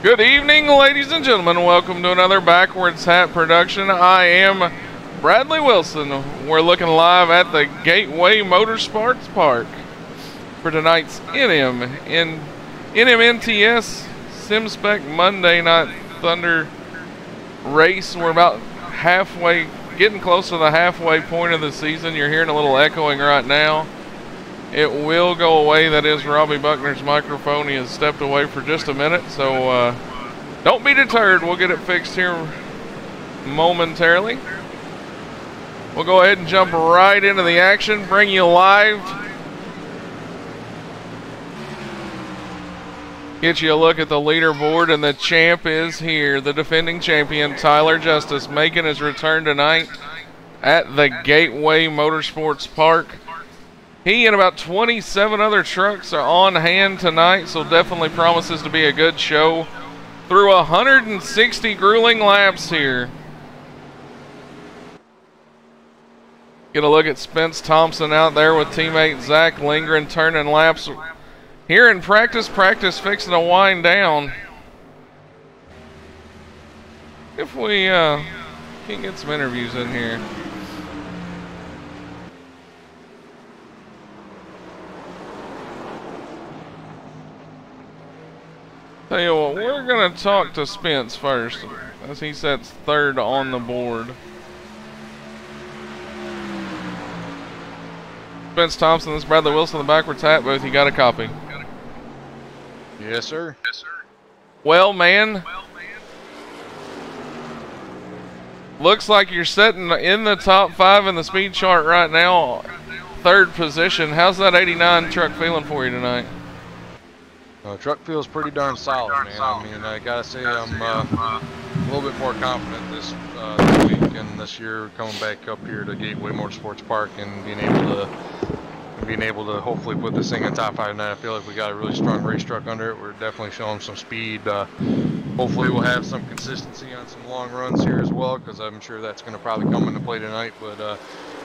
Good evening, ladies and gentlemen. Welcome to another Backwards Hat production. I am Bradley Wilson. We're looking live at the Gateway Motorsports Park for tonight's NMNTS SimSpec Monday Night Thunder race. We're about halfway, getting close to the halfway point of the season. You're hearing a little echoing right now. It will go away. That is Robbie Buckner's microphone. He has stepped away for just a minute, so don't be deterred. We'll get it fixed here momentarily. We'll go ahead and jump right into the action, bring you live. Get you a look at the leaderboard, and the champ is here. The defending champion, Tyler Justice, making his return tonight at the Gateway Motorsports Park. He and about 27 other trucks are on hand tonight, so definitely promises to be a good show through 160 grueling laps here. Get a look at Spence Thompson out there with teammate Zach Lindgren turning laps. Here in practice fixing to wind down. If we can get some interviews in here. Tell you what, we're going to talk to Spence first, as he sets third on the board. Spence Thompson, this is Bradley Wilson, the Backwards Hat booth. You got a copy? Yes, sir. Yes, sir. Well, man. Looks like you're sitting in the top 5 in the speed chart right now. Third position. How's that 89 truck feeling for you tonight? Truck feels pretty darn solid, man. I mean, I gotta say I'm a little bit more confident this week and this year coming back up here to Gateway Motorsports Park and being able to hopefully put this thing in top 5 tonight. I feel like we got a really strong race truck under it. We're definitely showing some speed. Hopefully we'll have some consistency on some long runs here as well, because I'm sure that's going to probably come into play tonight. But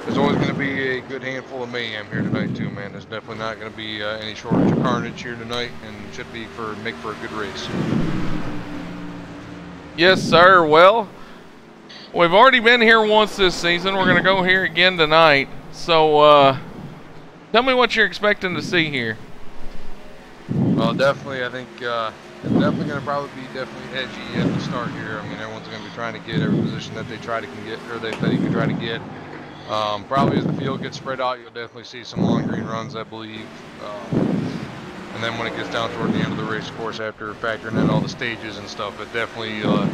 there's always going to be a good handful of mayhem here tonight too, man. There's definitely not going to be any shortage of carnage here tonight, and should be make for a good race. Yes, sir. Well, we've already been here once this season. We're going to go here again tonight. So tell me what you're expecting to see here. Well, definitely, I think it's definitely going to probably be edgy at the start here. I mean, everyone's going to be trying to get every position that they can get, or that you can try to get. Probably as the field gets spread out, you'll definitely see some long green runs, I believe. And then when it gets down toward the end of the race, of course, after factoring in all the stages and stuff, it definitely going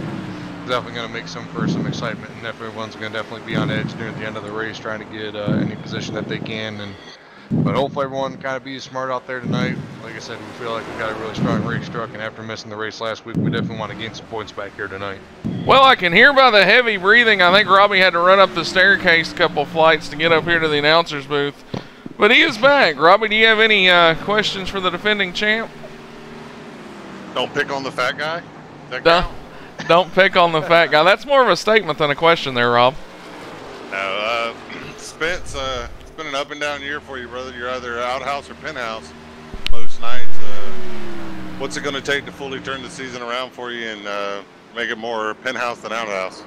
to make for some excitement, and everyone's going to definitely be on edge near the end of the race, trying to get any position that they can. But hopefully everyone kind of be smart out there tonight. Like I said, we feel like we got a really strong race truck, and after missing the race last week, we definitely want to gain some points back here tonight. Well, I can hear by the heavy breathing. I think Robbie had to run up the staircase a couple flights to get up here to the announcer's booth. But he is back. Robbie, do you have any questions for the defending champ? Don't pick on the fat guy? Don't pick on the fat guy. That's more of a statement than a question there, Rob. No, Spence, it's been an up and down year for you, brother. You're either outhouse or penthouse most nights. What's it going to take to fully turn the season around for you and make it more penthouse than outhouse?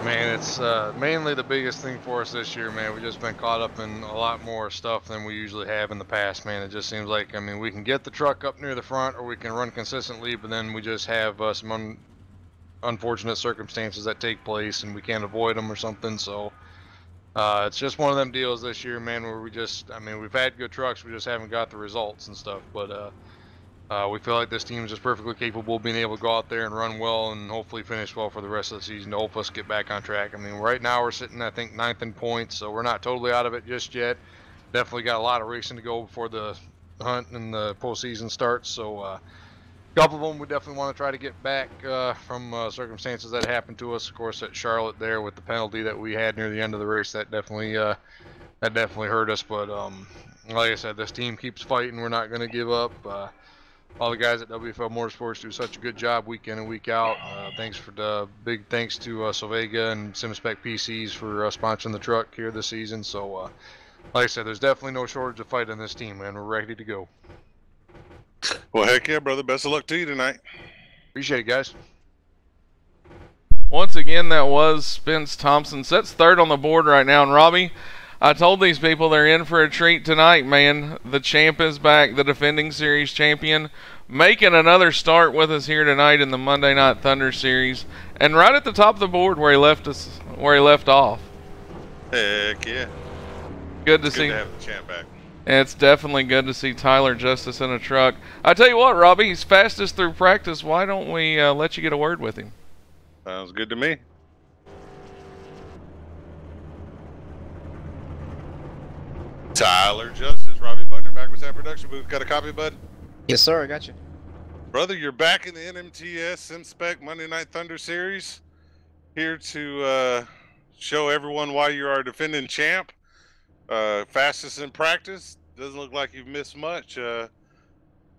Man, it's mainly the biggest thing for us this year, man. We've just been caught up in a lot more stuff than we usually have in the past, man. It just seems like, I mean, we can get the truck up near the front or we can run consistently, but then we just have some unfortunate circumstances that take place and we can't avoid them or something. So it's just one of them deals this year, man, where we've had good trucks, we just haven't got the results and stuff. But we feel like this team is just perfectly capable of being able to go out there and run well and hopefully finish well for the rest of the season to help us get back on track. I mean, right now we're sitting, I think, 9th in points, so we're not totally out of it just yet. Definitely got a lot of racing to go before the hunt and the postseason starts. So a couple of them we definitely want to try to get back from circumstances that happened to us. Of course, at Charlotte there with the penalty that we had near the end of the race, that definitely hurt us. But like I said, this team keeps fighting. We're not going to give up. All the guys at WFL Motorsports do such a good job week in and week out. Big thanks to Sylvega and SimSpec PCs for sponsoring the truck here this season. So like I said, there's definitely no shortage of fight in this team, man. We're ready to go. Well, heck yeah, brother. Best of luck to you tonight. Appreciate it, guys. Once again, that was Spence Thompson. Sits third on the board right now. And Robbie, I told these people they're in for a treat tonight, man. The champ is back, the defending series champion, making another start with us here tonight in the Monday Night Thunder series. And right at the top of the board where he left off. Heck yeah. Good to It's see. good to have the champ back. It's definitely good to see Tyler Justice in a truck. I tell you what, Robbie, he's fastest through practice. Why don't we let you get a word with him? Sounds good to me. Tyler Justice, Robbie Butner, back with that production booth. Got a copy, bud? Yes, sir. I got you. Brother, you're back in the NMTS SimSpec Monday Night Thunder series. Here to show everyone why you are a defending champ. Fastest in practice. Doesn't look like you've missed much.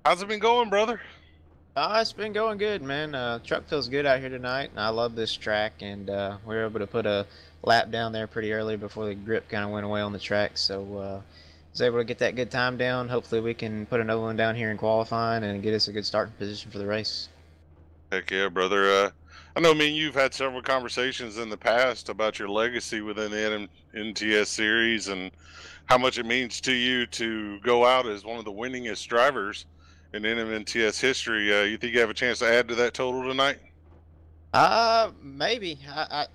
How's it been going, brother? It's been going good, man. Truck feels good out here tonight, and I love this track. And we were able to put a lap down there pretty early before the grip kind of went away on the track. So was able to get that good time down. Hopefully we can put another one down here in qualifying and get us a good starting position for the race. Heck yeah, brother. I know me and you've had several conversations in the past about your legacy within the NMNTS series and how much it means to you to go out as one of the winningest drivers in NMNTS history. You think you have a chance to add to that total tonight? Maybe.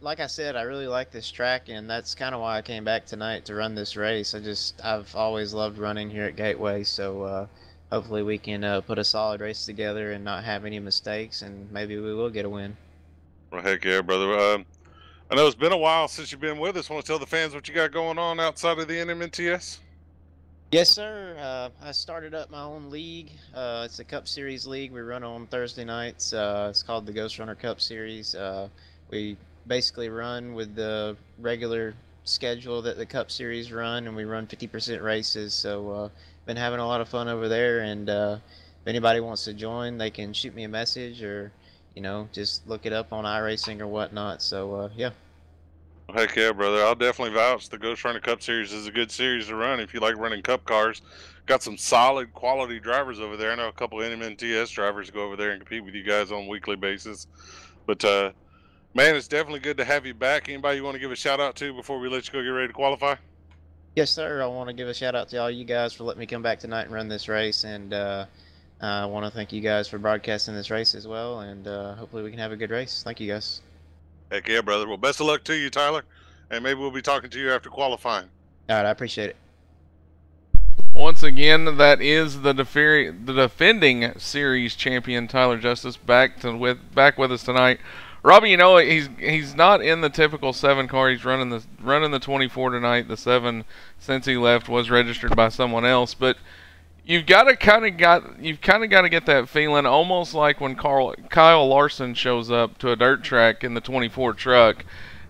Like I said, I really like this track, and that's kind of why I came back tonight to run this race. I've always loved running here at Gateway, so hopefully we can put a solid race together and not have any mistakes, and maybe we will get a win. Well, heck yeah, brother. I know it's been a while since you've been with us. Want to tell the fans what you got going on outside of the NMNTS? Yes, sir. I started up my own league. It's a Cup Series league we run on Thursday nights. It's called the Ghost Runner Cup Series. We basically run with the regular schedule that the Cup Series run, and we run 50% races. So been having a lot of fun over there, and if anybody wants to join, they can shoot me a message or, just look it up on iRacing or whatnot. So, yeah. Heck yeah, brother. I'll definitely vouch. The Ghost Runner Cup Series is a good series to run if you like running cup cars. Got some solid quality drivers over there. I know a couple of NMNTS drivers go over there and compete with you guys on a weekly basis. But, man, it's definitely good to have you back. Anybody you want to give a shout out to before we let you go get ready to qualify? Yes, sir. I want to give a shout out to all you guys for letting me come back tonight and run this race. And I want to thank you guys for broadcasting this race as well. And hopefully we can have a good race. Thank you, guys. Heck yeah, brother. Well, best of luck to you, Tyler. And maybe we'll be talking to you after qualifying. All right, I appreciate it. Once again, that is the defending series champion Tyler Justice back with us tonight. Robbie, he's not in the typical 7 car. He's running the 24 tonight. The 7 since he left was registered by someone else, but you've kind of got to get that feeling almost like when Kyle Larson shows up to a dirt track in the 24 truck.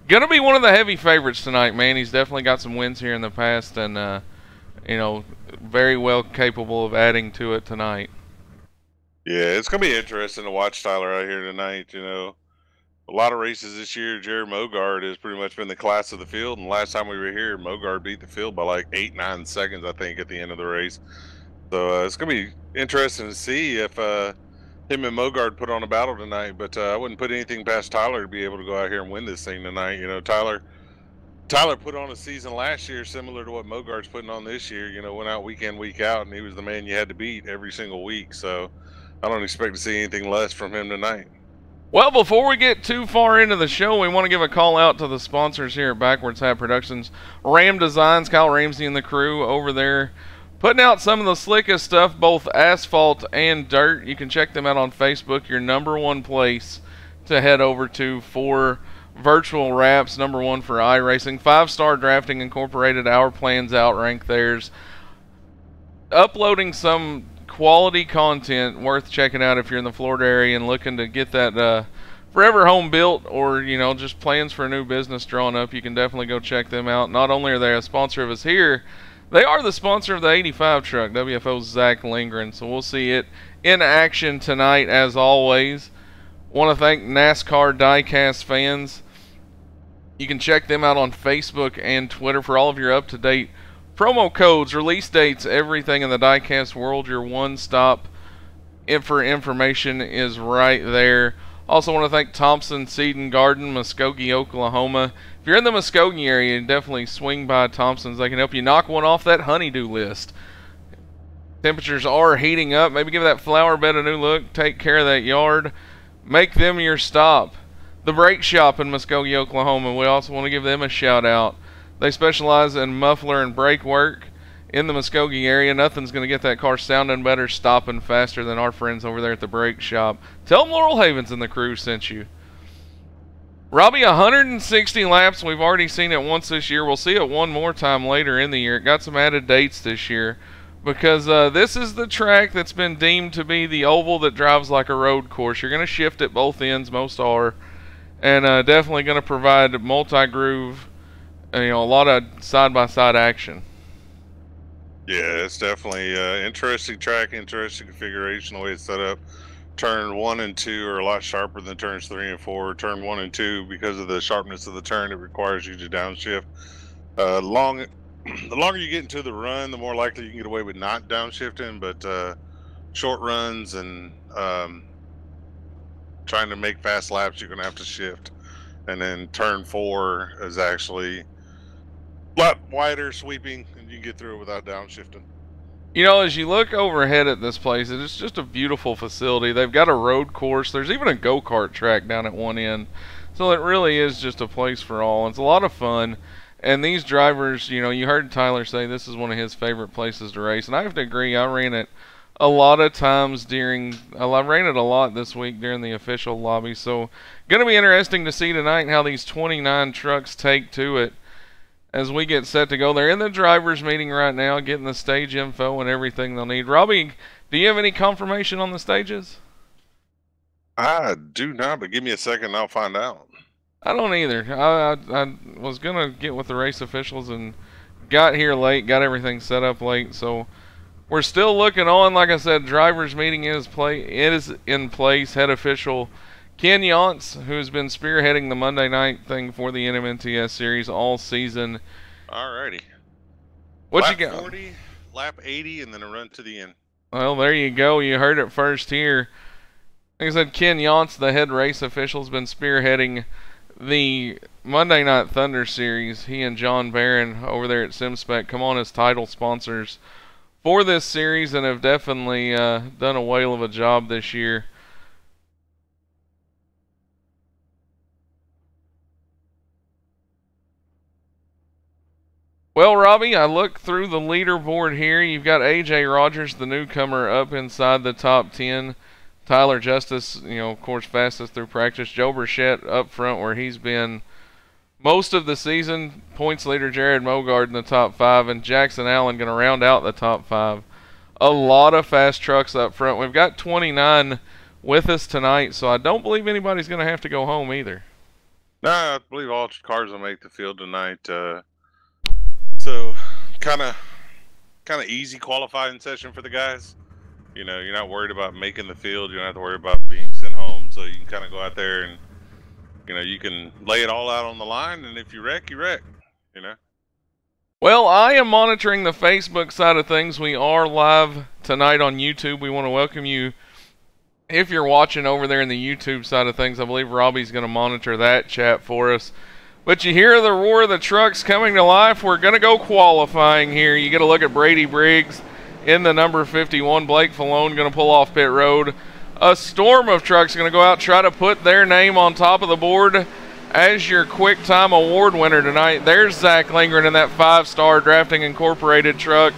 Gonna be one of the heavy favorites tonight, man. He's definitely got some wins here in the past, and very well capable of adding to it tonight. Yeah, it's gonna be interesting to watch Tyler out here tonight. A lot of races this year, Jerry Mogard has pretty much been the class of the field, and last time we were here, Mogard beat the field by like 8-9 seconds, I think, at the end of the race. So it's gonna be interesting to see if him and Mogard put on a battle tonight, but I wouldn't put anything past Tyler to be able to go out here and win this thing tonight. Tyler put on a season last year similar to what Mogard's putting on this year. Went out week in, week out, and he was the man you had to beat every single week. So I don't expect to see anything less from him tonight. Well, before we get too far into the show, we want to give a call out to the sponsors here at Backwards Hat Productions. Ram Designs, Kyle Ramsey and the crew over there, putting out some of the slickest stuff, both asphalt and dirt. You can check them out on Facebook, your #1 place to head over to for virtual wraps, #1 for iRacing. 5-Star Drafting Incorporated, our plans outrank theirs. Uploading some quality content worth checking out if you're in the Florida area and looking to get that forever home built, or just plans for a new business drawn up. You can definitely go check them out. Not only are they a sponsor of us here, they are the sponsor of the 85 truck, WFO's Zach Lindgren. So we'll see it in action tonight as always. Want to thank NASCAR Diecast fans. You can check them out on Facebook and Twitter for all of your up-to-date promo codes, release dates, everything in the diecast world. Your one-stop for information is right there. Also want to thank Thompson Seed and Garden, Muskogee, Oklahoma. If you're in the Muskogee area, definitely swing by Thompson's. They can help you knock one off that honeydew list. Temperatures are heating up. Maybe give that flower bed a new look. Take care of that yard. Make them your stop. The Brake Shop in Muskogee, Oklahoma. We also want to give them a shout out. They specialize in muffler and brake work in the Muskogee area. Nothing's going to get that car sounding better, stopping faster than our friends over there at the Brake Shop. Tell them Laurel Havens and the crew sent you. Robbie, 160 laps. We've already seen it once this year. We'll see it one more time later in the year. It got some added dates this year because this is the track that's been deemed to be the oval that drives like a road course. You're going to shift at both ends, most are, and definitely going to provide multi-groove, a lot of side-by-side action. Yeah, it's definitely interesting track, interesting configuration, the way it's set up. Turn 1 and 2 are a lot sharper than turns 3 and 4. Turn 1 and 2, because of the sharpness of the turn, it requires you to downshift. The longer you get into the run, the more likely you can get away with not downshifting, but short runs and trying to make fast laps, you're going to have to shift. And then turn 4 is actually a lot wider, sweeping, and you can get through it without downshifting. As you look overhead at this place, it's just a beautiful facility. They've got a road course. There's even a go-kart track down at one end. So it really is just a place for all. It's a lot of fun. And these drivers, you heard Tyler say this is one of his favorite places to race. And I have to agree. I ran it a lot of times I ran it a lot this week during the official lobby. So going to be interesting to see tonight how these 29 trucks take to it as we get set to go. They're in the drivers meeting right now, getting the stage info and everything they'll need. Robbie, do you have any confirmation on the stages? I do not, but give me a second and I'll find out. I don't either. I was going to get with the race officials and got here late, got everything set up late. So we're still looking on. Like I said, drivers meeting is in place. Head official Ken Yance, who's been spearheading the Monday night thing for the NMNTS series all season. Alrighty. What lap you got? 40, lap 80, and then a run to the end. Well, there you go. You heard it first here. Like I said, Ken Yance, the head race official, has been spearheading the Monday Night Thunder series. He and John Barron over there at SimSpec come on as title sponsors for this series and have definitely done a whale of a job this year. Well, Robbie, I look through the leaderboard here. You've got A.J. Rogers, the newcomer, up inside the top 10. Tyler Justice, of course, fastest through practice. Joe Burchett up front where he's been most of the season. Points leader Jared Mogard in the top 5. And Jackson Allen going to round out the top 5. A lot of fast trucks up front. We've got 29 with us tonight, so I don't believe anybody's going to have to go home either. No, I believe all cars will make the field tonight. So kind of easy qualifying session for the guys. You're not worried about making the field. You don't have to worry about being sent home. So you can kind of go out there and, you can lay it all out on the line. And if you wreck, you wreck, Well, I am monitoring the Facebook side of things. We are live tonight on YouTube. We want to welcome you. If you're watching over there in the YouTube side of things, I believe Robbie's going to monitor that chat for us. But you hear the roar of the trucks coming to life. We're going to go qualifying here. You get a look at Brady Briggs in the number 51. Blake Falone going to pull off pit road. A storm of trucks going to go out, try to put their name on top of the board as your quick time award winner tonight. There's Zach Lindgren in that 5-star Drafting Incorporated truck.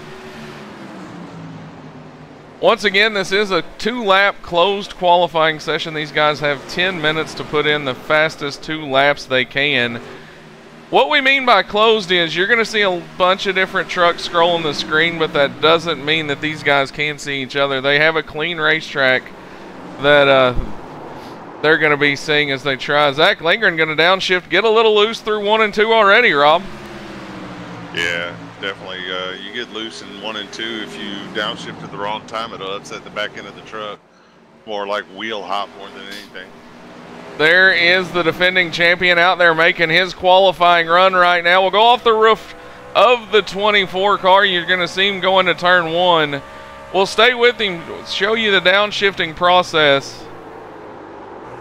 Once again, this is a 2-lap closed qualifying session. These guys have 10 minutes to put in the fastest 2 laps they can. What we mean by closed is you're going to see a bunch of different trucks scrolling the screen, but that doesn't mean that these guys can't see each other. They have a clean racetrack that they're going to be seeing as they try. Zach Lindgren going to downshift, get a little loose through 1 and 2 already, Rob. Yeah, definitely. You get loose in 1 and 2. If you downshift at the wrong time, it'll upset the back end of the truck. More like wheel hop more than anything. There is the defending champion out there making his qualifying run right now. We'll go off the roof of the 24 car. You're going to see him go into turn 1. We'll stay with him, show you the downshifting process.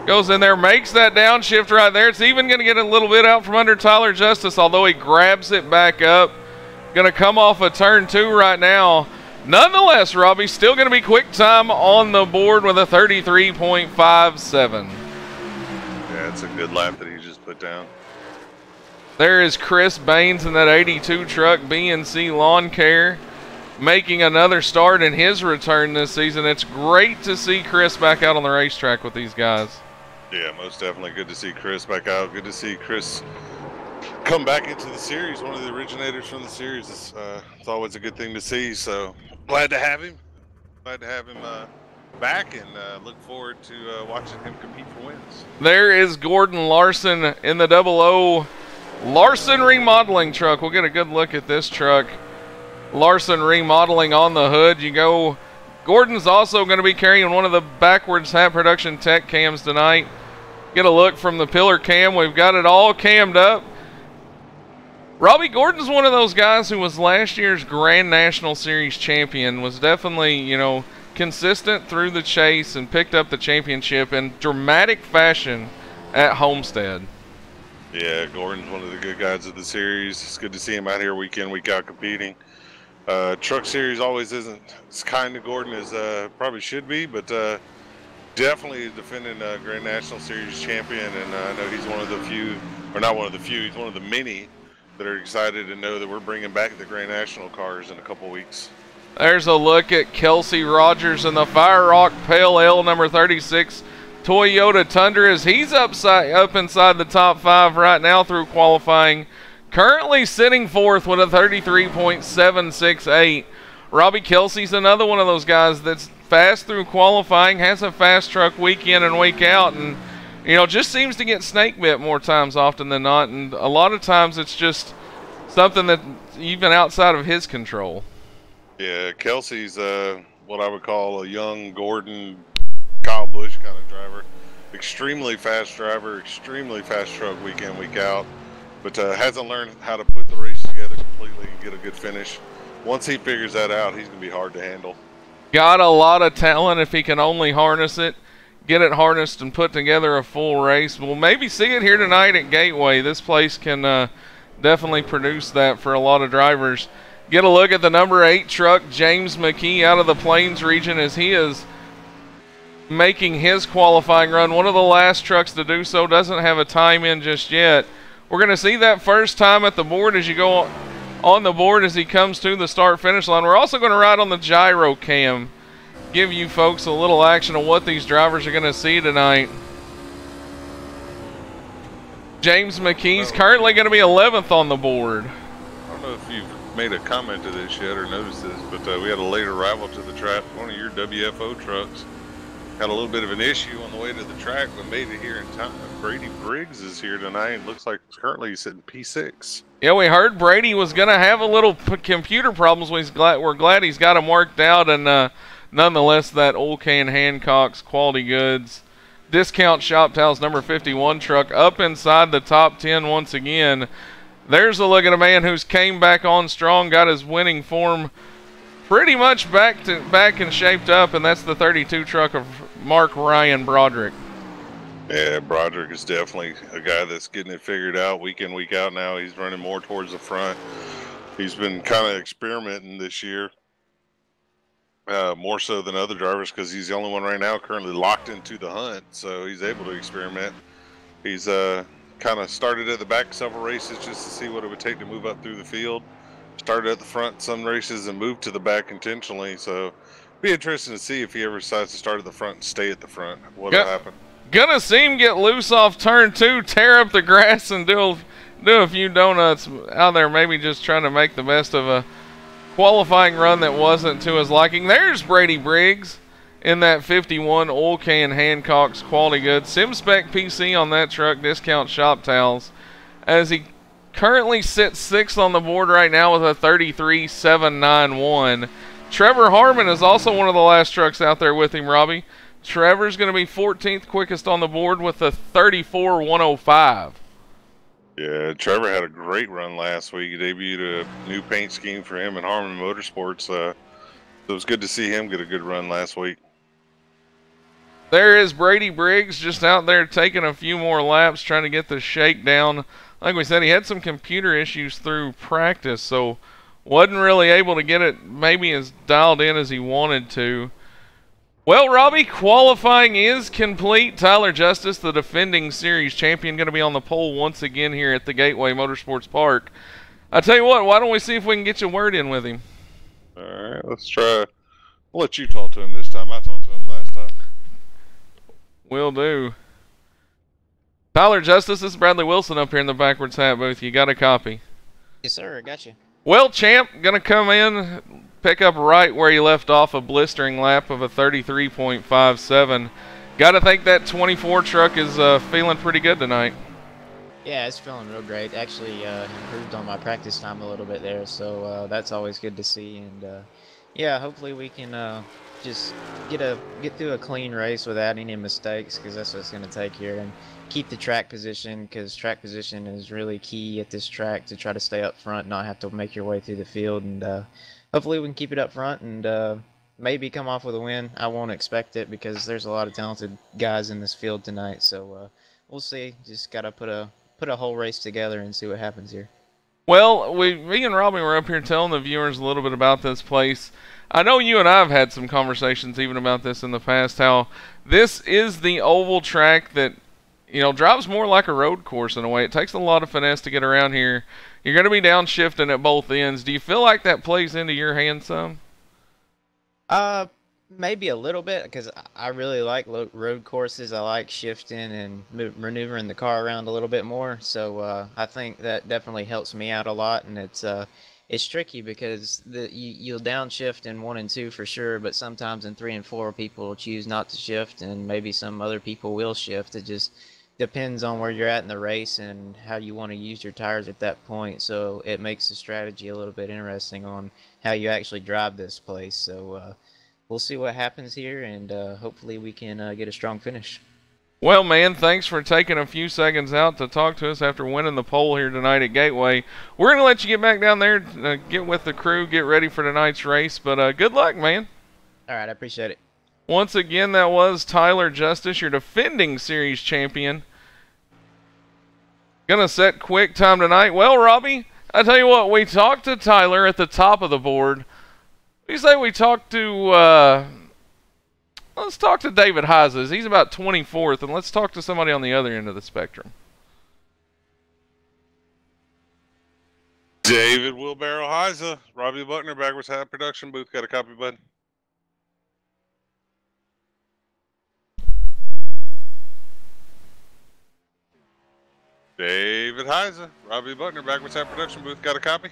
Goes in there, makes that downshift right there. It's even going to get a little bit out from under Tyler Justice, although he grabs it back up. Going to come off of turn 2 right now. Nonetheless, Robbie, still going to be quick time on the board with a 33.57. Yeah, it's a good lap that he just put down. There is Chris Baines in that 82 truck, BNC Lawn Care, making another start in his return this season. It's great to see Chris back out on the racetrack with these guys. Yeah, most definitely good to see Chris back out. Good to see Chris come back into the series, one of the originators from the series. It's always a good thing to see, so glad to have him. Glad to have him back, and look forward to watching him compete for wins. There is Gordon Larson in the 00 Larson remodeling truck. We'll get a good look at this truck. Larson remodeling on the hood. You go. Gordon's also going to be carrying one of the backwards hat production tech cams tonight. Get a look from the pillar cam. We've got it all cammed up. Robbie Gordon's one of those guys who was last year's Grand National Series champion, was definitely, you know, consistent through the chase and picked up the championship in dramatic fashion at Homestead. Yeah, Gordon's one of the good guys of the series. It's good to see him out here week in, week out competing. Truck series always isn't as kind to Gordon as probably should be, but definitely defending Grand National Series champion, and I know he's one of the few, or not one of the few, he's one of the many that are excited to know that we're bringing back the Grand National cars in a couple weeks. There's a look at Kelsey Rogers in the Fire Rock Pale Ale number 36 Toyota Tundra as he's up inside the top 5 right now through qualifying. Currently sitting 4th with a 33.768. Robbie Kelsey's another one of those guys that's fast through qualifying, has a fast truck week in and week out, and you know, just seems to get snake bit more times often than not, and a lot of times it's just something that even outside of his control. Yeah, Kelsey's what I would call a young Gordon, Kyle Busch kind of driver. Extremely fast driver, extremely fast truck week in, week out, but hasn't learned how to put the race together completely and get a good finish. Once he figures that out, he's going to be hard to handle. Got a lot of talent if he can only harness it. Get it harnessed and put together a full race. We'll maybe see it here tonight at Gateway. This place can definitely produce that for a lot of drivers. Get a look at the number 8 truck, James McKee, out of the Plains region as he is making his qualifying run. One of the last trucks to do so, doesn't have a time in just yet. We're going to see that first time at the board as you go on the board as he comes to the start-finish line. We're also going to ride on the gyro cam, give you folks a little action of what these drivers are going to see tonight. James McKee's currently going to be 11th on the board. I don't know if you've made a comment to this yet or noticed this, but we had a late arrival to the track. One of your WFO trucks had a little bit of an issue on the way to the track, but made it here in time. Brady Briggs is here tonight. Looks like currently he's sitting P6. Yeah, we heard Brady was going to have a little computer problems. We're glad he's got them worked out, and nonetheless, that Old Can Hancock's Quality Goods Discount Shop Towels number 51 truck up inside the top 10 once again. There's a look at a man who's came back on strong, got his winning form pretty much back and shaped up, and that's the 32 truck of Mark Ryan Broderick. Yeah, Broderick is definitely a guy that's getting it figured out week in, week out now. He's running more towards the front. He's been kind of experimenting this year. More so than other drivers because he's the only one right now currently locked into the hunt, so he's able to experiment. He's kind of started at the back several races just to see what it would take to move up through the field. Started at the front some races and moved to the back intentionally, so be interesting to see if he ever decides to start at the front and stay at the front. What'll happen? Gonna see him get loose off turn 2, tear up the grass, and do a few donuts out there, maybe just trying to make the best of a qualifying run that wasn't to his liking. There's Brady Briggs in that 51 Oil Can Hancock's Quality Goods. SimSpec PC on that truck, Discount Shop Towels, as he currently sits 6th on the board right now with a 33.791. Trevor Harmon is also one of the last trucks out there with him, Robbie. Trevor's going to be 14th quickest on the board with a 34.105. Yeah, Trevor had a great run last week. He debuted a new paint scheme for him and Harmon Motorsports. So it was good to see him get a good run last week. There is Brady Briggs just out there taking a few more laps, trying to get the shakedown. Like we said, he had some computer issues through practice, so wasn't really able to get it maybe as dialed in as he wanted to. Well, Robbie, qualifying is complete. Tyler Justice, the defending series champion, going to be on the pole once again here at the Gateway Motorsports Park. I tell you what, why don't we see if we can get you a word in with him? All right, let's try. I'll let you talk to him this time. I talked to him last time. Will do. Tyler Justice, this is Bradley Wilson up here in the backwards hat booth. You got a copy? Yes, sir. I got you. Well, champ, going to come in, pick up right where you left off, a blistering lap of a 33.57. Got to think that 24 truck is feeling pretty good tonight. Yeah, it's feeling real great. Actually, improved on my practice time a little bit there, so that's always good to see. And yeah, hopefully we can just get through a clean race without any mistakes, because that's what it's going to take here, and keep the track position, because track position is really key at this track to try to stay up front, not have to make your way through the field. And hopefully we can keep it up front and maybe come off with a win. I won't expect it because there's a lot of talented guys in this field tonight, so we'll see. Just got to put a whole race together and see what happens here. Well, me and Robbie were up here telling the viewers a little bit about this place. I know you and I have had some conversations even about this in the past, how this is the oval track that, you know, drives more like a road course in a way. It takes a lot of finesse to get around here. You're going to be downshifting at both ends. Do you feel like that plays into your hand some? Maybe a little bit, because I really like road courses. I like shifting and maneuvering the car around a little bit more. So I think that definitely helps me out a lot. And it's tricky because you'll downshift in 1 and 2 for sure, but sometimes in 3 and 4 people will choose not to shift, and maybe some other people will shift. It just depends on where you're at in the race and how you want to use your tires at that point. So it makes the strategy a little bit interesting on how you actually drive this place. So we'll see what happens here, and hopefully we can get a strong finish. Well, man, thanks for taking a few seconds out to talk to us after winning the pole here tonight at Gateway. We're going to let you get back down there, get with the crew, get ready for tonight's race, but good luck, man. All right, I appreciate it. Once again, that was Tyler Justice, your defending series champion. Gonna set quick time tonight. Well, Robbie, I tell you what, we talked to Tyler at the top of the board. You say we talked to, let's talk to David Heizes. He's about 24th, and let's talk to somebody on the other end of the spectrum. David Wheelbarrow Heiza, Robbie Buckner, backwards hat production booth. Got a copy, bud? David Heiza, Robbie Buckner, backwards hat production booth. Got a copy?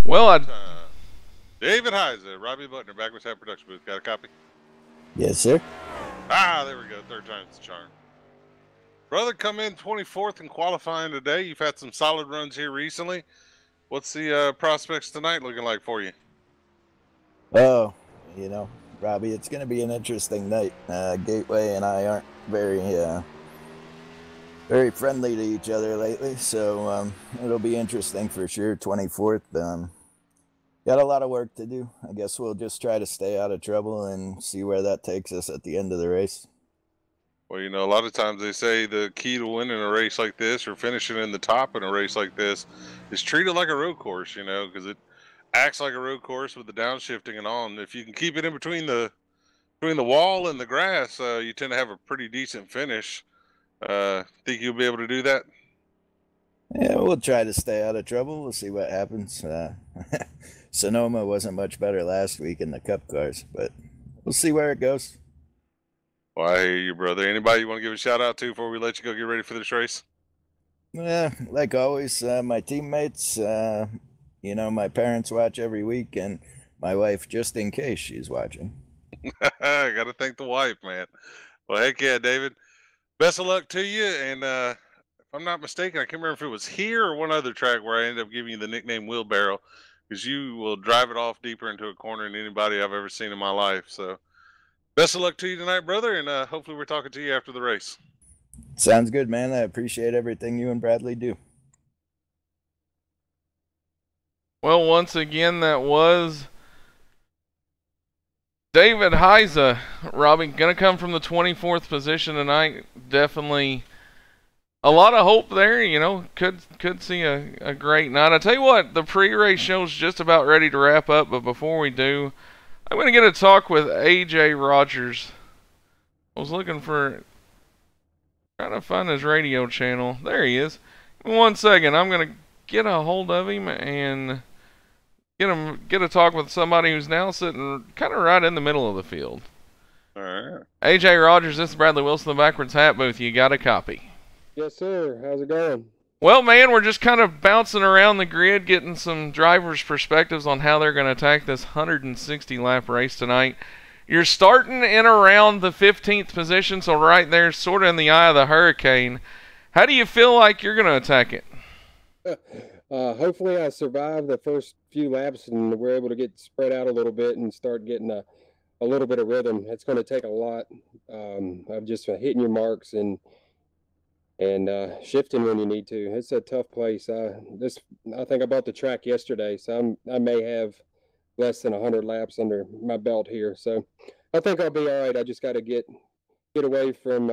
Well, David Heiza, Robbie Buckner, backwards hat production booth. Got a copy? Yes, sir. Ah, there we go. Third time's the charm. Brother, come in 24th in qualifying today. You've had some solid runs here recently. What's the prospects tonight looking like for you? Oh, you know, Robbie, it's going to be an interesting night. Gateway and I aren't very friendly to each other lately, so it'll be interesting for sure. 24th. Got a lot of work to do. I guess we'll just try to stay out of trouble and see where that takes us at the end of the race. Well, you know, a lot of times they say the key to winning a race like this or finishing in the top in a race like this is treat it like a road course, you know, because it acts like a road course with the downshifting and all. And if you can keep it in between the wall and the grass, you tend to have a pretty decent finish. Think you'll be able to do that? Yeah, we'll try to stay out of trouble. We'll see what happens. Sonoma wasn't much better last week in the Cup cars, but we'll see where it goes. Well, I hear you, brother. Anybody you want to give a shout out to before we let you go get ready for this race? Like always, my teammates, you know, my parents watch every week, and my wife, just in case she's watching. I got to thank the wife, man. Well, heck yeah, David. Best of luck to you. And if I'm not mistaken, I can't remember if it was here or one other track where I ended up giving you the nickname Wheelbarrow, because you will drive it off deeper into a corner than anybody I've ever seen in my life. So best of luck to you tonight, brother, and hopefully we're talking to you after the race. Sounds good, man. I appreciate everything you and Bradley do. Well, once again, that was David Heisa. Robbie, going to come from the 24th position tonight. Definitely a lot of hope there. You know, could see a great night. I tell you what, the pre-race show's just about ready to wrap up, but before we do, I'm going to get a talk with AJ Rogers. I was looking for, trying to find his radio channel. There he is. In 1 second, I'm going to get a hold of him and get a talk with somebody who's now sitting kind of right in the middle of the field. All right. AJ Rogers, this is Bradley Wilson, the Backwards Hat Booth. You got a copy? Yes, sir. How's it going? Well, man, we're just kind of bouncing around the grid, getting some drivers' perspectives on how they're going to attack this 160-lap race tonight. You're starting in around the 15th position, so right there, sort of in the eye of the hurricane. How do you feel like you're going to attack it? Hopefully I survive the first few laps and we're able to get spread out a little bit and start getting a little bit of rhythm. It's going to take a lot of just hitting your marks and shifting when you need to. It's a tough place. I think I bought the track yesterday, so I may have less than 100 laps under my belt here. So I think I'll be all right. I just got to get away from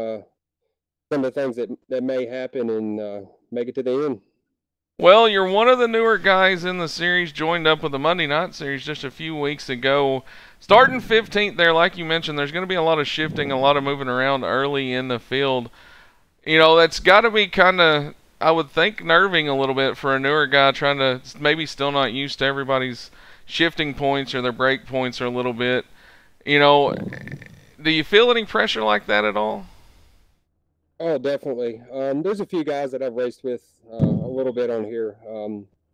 some of the things that may happen and make it to the end. Well, you're one of the newer guys in the series, joined up with the Monday night series just a few weeks ago. Starting 15th there, like you mentioned, there's going to be a lot of shifting, a lot of moving around early in the field. You know, that's got to be kind of, I would think, nerving a little bit for a newer guy trying to, maybe still not used to everybody's shifting points or their brake points or a little bit. You know, do you feel any pressure like that at all? Oh, definitely. There's a few guys that I've raced with a little bit on here.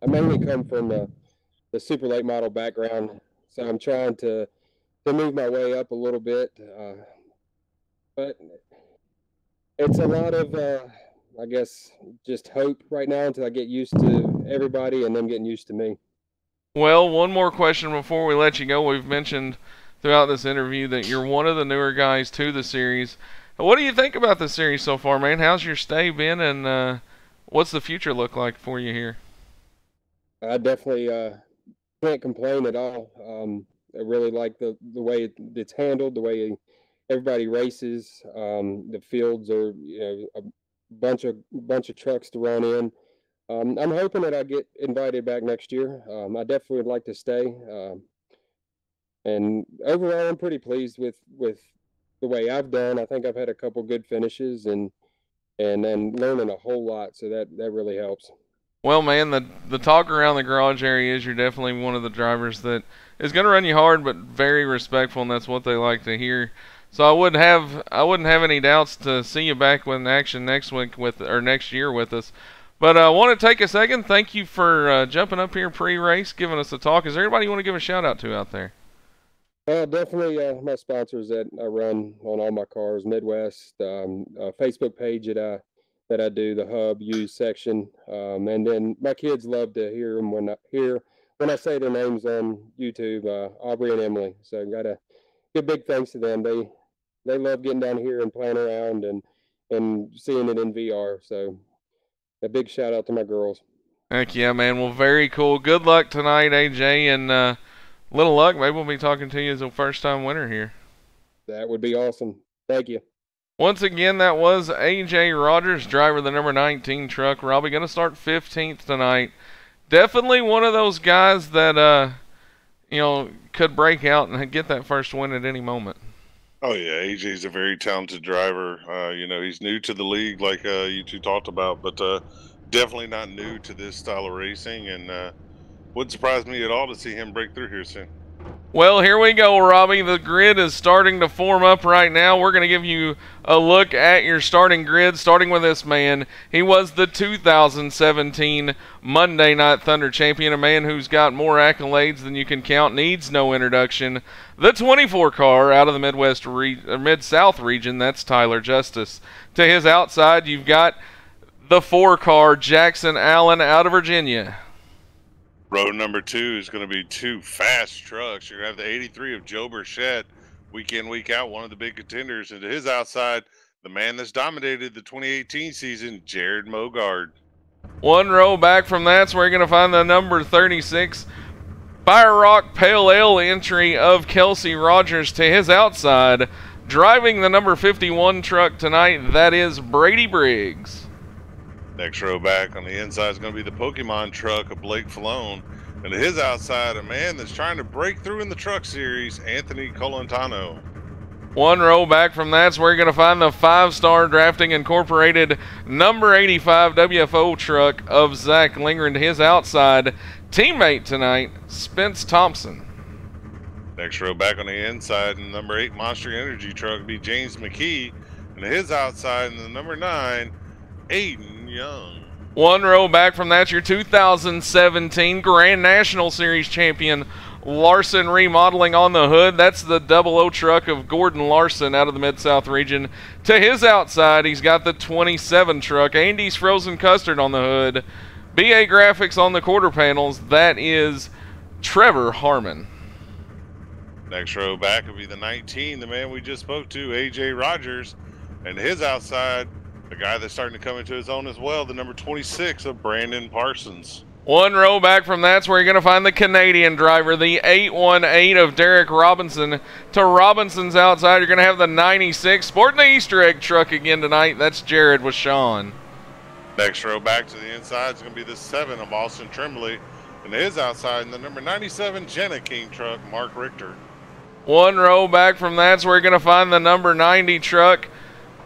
I mainly come from the super late model background, so I'm trying to move my way up a little bit. But it's a lot of, I guess, just hope right now until I get used to everybody and them getting used to me. Well, one more question before we let you go. We've mentioned throughout this interview that you're one of the newer guys to the series. What do you think about the series so far, man? How's your stay been, and what's the future look like for you here? I definitely can't complain at all. I really like the way it's handled, the way everybody races. The fields are, a bunch of trucks to run in. I'm hoping that I get invited back next year. I definitely would like to stay. And overall, I'm pretty pleased with the way I've done. I think I've had a couple good finishes and then learning a whole lot. So that really helps. Well, man, the talk around the garage area is you're definitely one of the drivers that is going to run you hard, but very respectful, and that's what they like to hear. So I wouldn't have any doubts to see you back in action next week next year with us. But I want to take a second. Thank you for jumping up here pre-race, giving us a talk. Is there anybody you want to give a shout out to out there? Definitely my sponsors that I run on all my cars, Midwest, Facebook page that I do, the Hub Used section, and then my kids love to hear them when I say their names on YouTube, Aubrey and Emily. So got to give big thanks to them. They love getting down here and playing around and seeing it in VR. So a big shout out to my girls. Heck yeah, man. Well, very cool. Good luck tonight, AJ, and little luck. Maybe we'll be talking to you as a first-time winner here. That would be awesome. Thank you. Once again, that was AJ Rogers, driver of the number 19 truck. Robbie going to start 15th tonight. Definitely one of those guys that could break out and get that first win at any moment. Oh yeah, AJ's a very talented driver. He's new to the league, like you two talked about, but definitely not new to this style of racing, and wouldn't surprise me at all to see him break through here soon. Well, here we go, Robbie. The grid is starting to form up right now. We're going to give you a look at your starting grid, starting with this man. He was the 2017 Monday Night Thunder champion, a man who's got more accolades than you can count, needs no introduction. The 24 car out of the Mid-South region, that's Tyler Justice. To his outside, you've got the 4 car Jackson Allen out of Virginia. Row number 2 is going to be 2 fast trucks. You're going to have the 83 of Joe Burchett, week in, week out, one of the big contenders. And to his outside, the man that's dominated the 2018 season, Jared Mogard. 1 row back from that's where you're going to find the number 36 Fire Rock Pale Ale entry of Kelsey Rogers. To his outside, driving the number 51 truck tonight, that is Brady Briggs. Next row back on the inside is going to be the Pokemon truck of Blake Falone. And to his outside, a man that's trying to break through in the truck series, Anthony Colantano. 1 row back from that's where you're going to find the 5-star Drafting Incorporated number 85 WFO truck of Zach Lingren. To his outside, teammate tonight, Spence Thompson. Next row back on the inside, and number 8 Monster Energy truck will be James McKee. And to his outside, in the number 9, Aiden Young. 1 row back from that, your 2017 Grand National Series champion, Larson Remodeling on the hood. That's the 00 truck of Gordon Larson out of the Mid-South region. To his outside, he's got the 27 truck, Andy's Frozen Custard on the hood. BA Graphics on the quarter panels, that is Trevor Harmon. Next row back will be the 19, the man we just spoke to, AJ Rogers. And his outside, the guy that's starting to come into his own as well, the number 26 of Brandon Parsons. 1 row back from that's where you're going to find the Canadian driver, the 818 of Derek Robinson. To Robinson's outside, you're going to have the 96, sporting the Easter egg truck again tonight. That's Jared with Sean. Next row back to the inside is going to be the 7 of Austin Tremblay. And his outside, in the number 97 Jenna King truck, Mark Richter. 1 row back from that's where you're going to find the number 90 truck.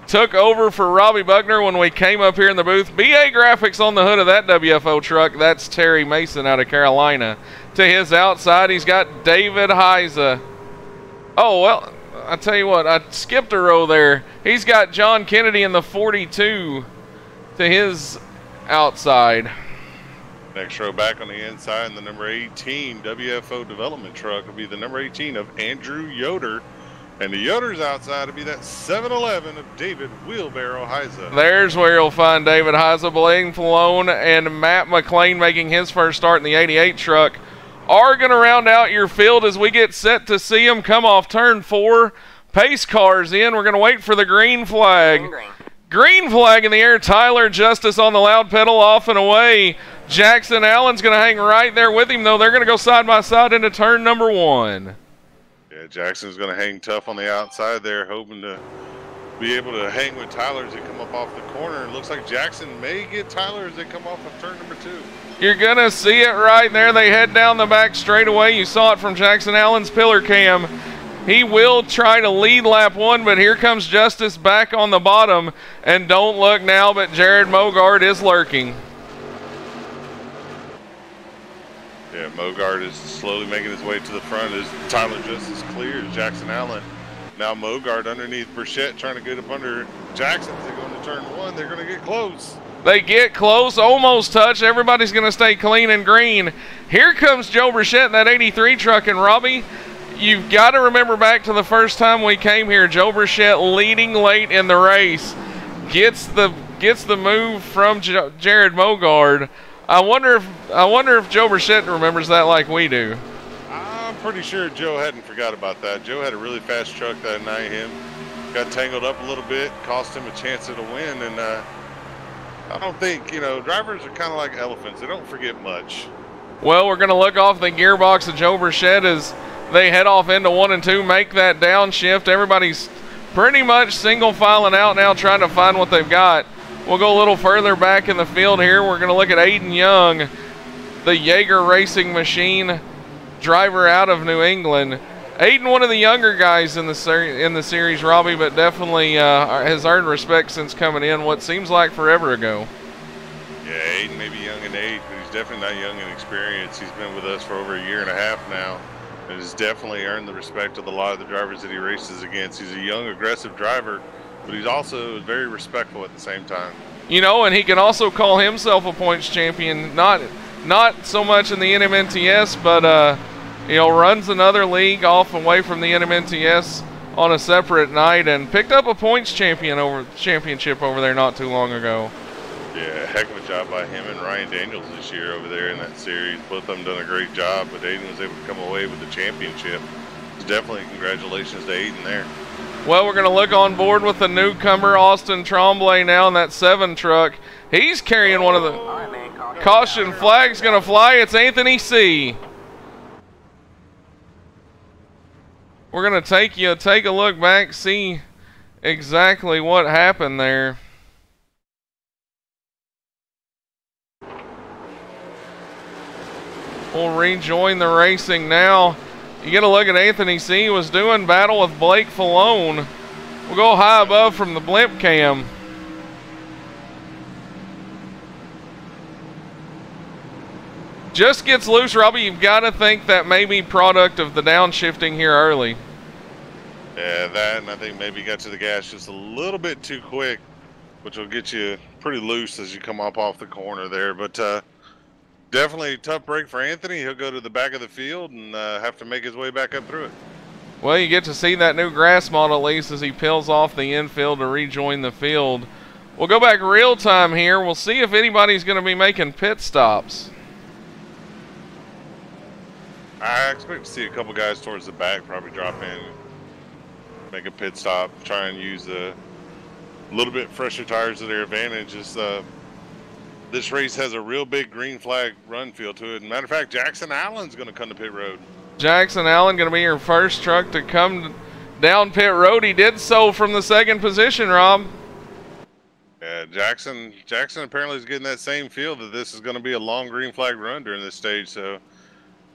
Took over for Robbie Buckner when we came up here in the booth. BA Graphics on the hood of that WFO truck. That's Terry Mason out of Carolina. To his outside, he's got David Heiza. Oh, well, I tell you what, I skipped a row there. He's got John Kennedy in the 42 to his outside. Next row back on the inside, and the number 18 WFO development truck will be the number 18 of Andrew Yoder. And the Yoder's outside will be that 711 of David Wheelbarrow Heiza. There's where you'll find David Heiza. Blaine Falone and Matt McLean making his first start in the 88 truck are going to round out your field as we get set to see them come off turn 4. Pace cars in. We're going to wait for the green flag. Green flag in the air. Tyler Justice on the loud pedal, off and away. Jackson Allen's going to hang right there with him, though. They're going to go side by side into turn number 1. Yeah, Jackson's going to hang tough on the outside there, hoping to be able to hang with Tyler as they come up off the corner. It looks like Jackson may get Tyler as they come off of turn number 2. You're going to see it right there. They head down the back straightaway. You saw it from Jackson Allen's pillar cam. He will try to lead lap 1, but here comes Justice back on the bottom. And don't look now, but Jared Mogard is lurking. Yeah, Mogard is slowly making his way to the front as Tyler Justice clears Jackson Allen. Now Mogard underneath Burchett trying to get up under Jackson as they go into turn 1. They're going to get close. They get close, almost touch. Everybody's going to stay clean and green. Here comes Joe Burchett in that 83 truck. And Robbie, you've got to remember back to the first time we came here. Joe Burchett leading late in the race. Gets the move from Jared Mogard. I wonder if Joe Burchett remembers that like we do. I'm pretty sure Joe hadn't forgot about that. Joe had a really fast truck that night. Him got tangled up a little bit, cost him a chance at a win. And I don't think, drivers are kind of like elephants. They don't forget much. Well, we're going to look off the gearbox of Joe Burchett as they head off into 1 and 2, make that downshift. Everybody's pretty much single filing out now, trying to find what they've got. We'll go a little further back in the field here. We're going to look at Aiden Young, the Jaeger Racing Machine driver out of New England. Aiden, one of the younger guys in the series, Robbie, but definitely has earned respect since coming in what seems like forever ago. Yeah, Aiden may be young in age, but he's definitely not young in experience. He's been with us for over a year and a half now, and has definitely earned the respect of a lot of the drivers that he races against. He's a young, aggressive driver, but he's also very respectful at the same time. And he can also call himself a points champion, not so much in the NMNTS, but runs another league off away from the NMNTS on a separate night and picked up a points championship over there not too long ago. Yeah, heck of a job by him and Ryan Daniels this year over there in that series. Both of them done a great job, but Aiden was able to come away with the championship. So definitely congratulations to Aiden there. Well, we're going to look on board with the newcomer, Austin Tremblay, now in that 7 truck. He's carrying one of the caution flags going to fly. It's Anthony C. We're going to take a look back, see exactly what happened there. We'll rejoin the racing now. You get a look at Anthony C. was doing battle with Blake Falone. We'll go high above from the blimp cam. Just gets loose, Robbie. You've got to think that may be product of the downshifting here early. Yeah, that, and I think maybe got to the gas just a little bit too quick, which will get you pretty loose as you come up off the corner there. But definitely a tough break for Anthony. He'll go to the back of the field and have to make his way back up through it. Well, you get to see that new grass model at least as he peels off the infield to rejoin the field. We'll go back real time here. We'll see if anybody's going to be making pit stops. I expect to see a couple guys towards the back probably drop in, make a pit stop, try and use a little bit fresher tires to their advantage. This race has a real big green flag run feel to it. Matter of fact, Jackson Allen's going to come to pit road. Jackson Allen going to be your first truck to come down pit road. He did so from the 2nd position, Rob. Yeah, Jackson apparently is getting that same feel that this is going to be a long green flag run during this stage. So,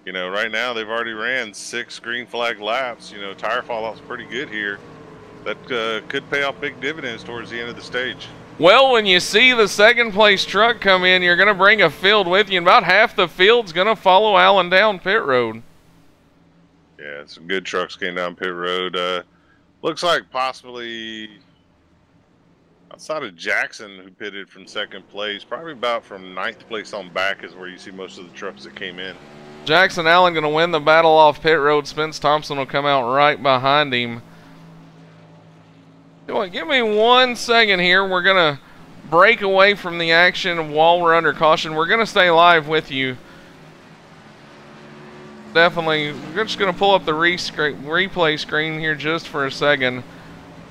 you know, right now they've already ran 6 green flag laps. You know, tire fallout's pretty good here. That could pay off big dividends towards the end of the stage. Well, when you see the 2nd place truck come in, you're going to bring a field with you, and about half the field's going to follow Allen down pit road. Yeah, some good trucks came down pit road. Looks like possibly outside of Jackson, who pitted from 2nd place, probably about from 9th place on back is where you see most of the trucks that came in. Jackson Allen going to win the battle off pit road. Spence Thompson will come out right behind him. Give me 1 second here. We're going to break away from the action while we're under caution. We're going to stay live with you. Definitely. We're just going to pull up the replay screen here just for a second,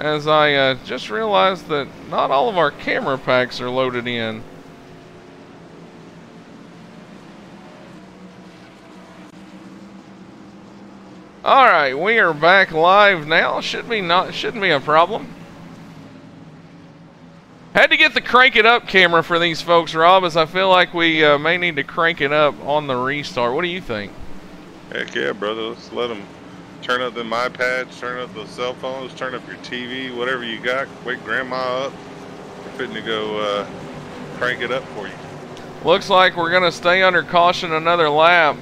as I just realized that not all of our camera packs are loaded in. All right, we are back live now. Shouldn't be a problem. Had to get the crank it up camera for these folks, Rob, as I feel like we may need to crank it up on the restart. What do you think? Heck yeah, brother. Let's let them turn up them iPads, turn up the cell phones, turn up your TV, whatever you got. Wake grandma up. We're fitting to go crank it up for you. Looks like we're going to stay under caution another lap.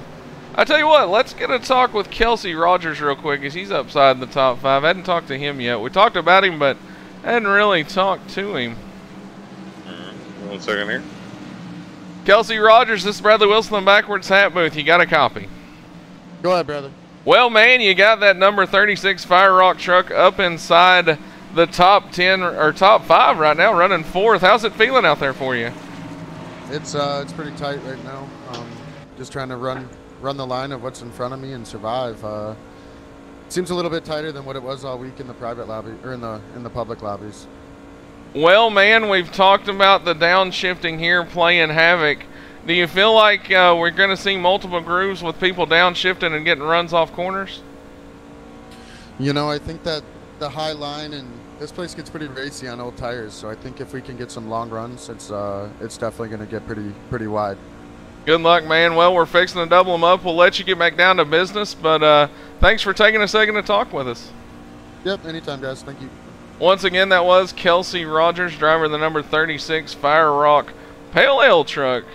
I tell you what, let's get a talk with Kelsey Rogers real quick, as he's upside in the top 5. I hadn't talked to him yet. We talked about him, but hadn't really talked to him. 1 second here. Kelsey Rogers, this is Bradley Wilson in the Backwards Hat Booth. You got a copy? Go ahead, brother. Well, man, you got that number 36 Fire Rock truck up inside the top 10 or top 5 right now, running 4th. How's it feeling out there for you? It's pretty tight right now. Just trying to run the line of what's in front of me and survive. Seems a little bit tighter than what it was all week in the private lobby or in the public lobbies. Well, man, we've talked about the downshifting here playing havoc. Do you feel like we're going to see multiple grooves with people downshifting and getting runs off corners? You know, I think that the high line and this place gets pretty racy on old tires. So I think if we can get some long runs, it's definitely going to get pretty wide. Good luck, man. Well, we're fixing to double them up. We'll let you get back down to business, but thanks for taking a second to talk with us. Yep, anytime, guys. Thank you. Once again, that was Kelsey Rogers, driver of the number 36 Fire Rock Pale Ale truck.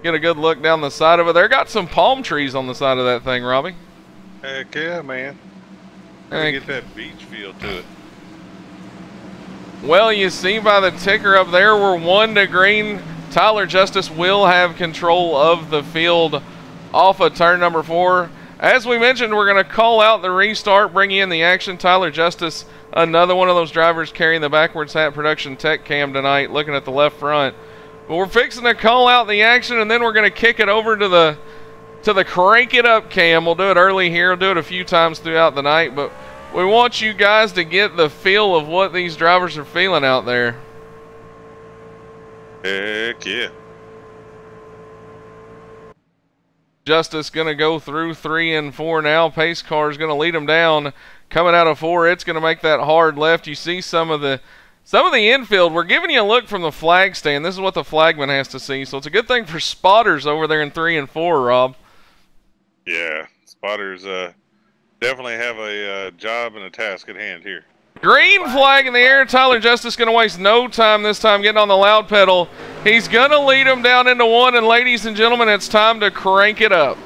Get a good look down the side of it. There got some palm trees on the side of that thing, Robbie. Heck yeah, man. Get that beach feel to it. Well, you see by the ticker up there, we're 1 to green. Tyler Justice will have control of the field off of turn number 4. As we mentioned, we're going to call out the restart, bring in the action. Tyler Justice, another one of those drivers carrying the Backwards Hat Production Tech Cam tonight, looking at the left front. But we're fixing to call out the action, and then we're going to kick it over to the crank it up cam. We'll do it early here. We'll do it a few times throughout the night, but We want you guys to get the feel of what these drivers are feeling out there. Heck yeah. Justice going to go through 3 and 4 now. Pace car is going to lead them down. Coming out of 4, it's going to make that hard left. You see some of the infield. We're giving you a look from the flag stand. This is what the flagman has to see. So it's a good thing for spotters over there in 3 and 4, Rob. Yeah, spotters definitely have a job and a task at hand here. Green flag in the air. Tyler Justice going to waste no time this time getting on the loud pedal. He's going to lead them down into 1, and ladies and gentlemen, it's time to crank it up.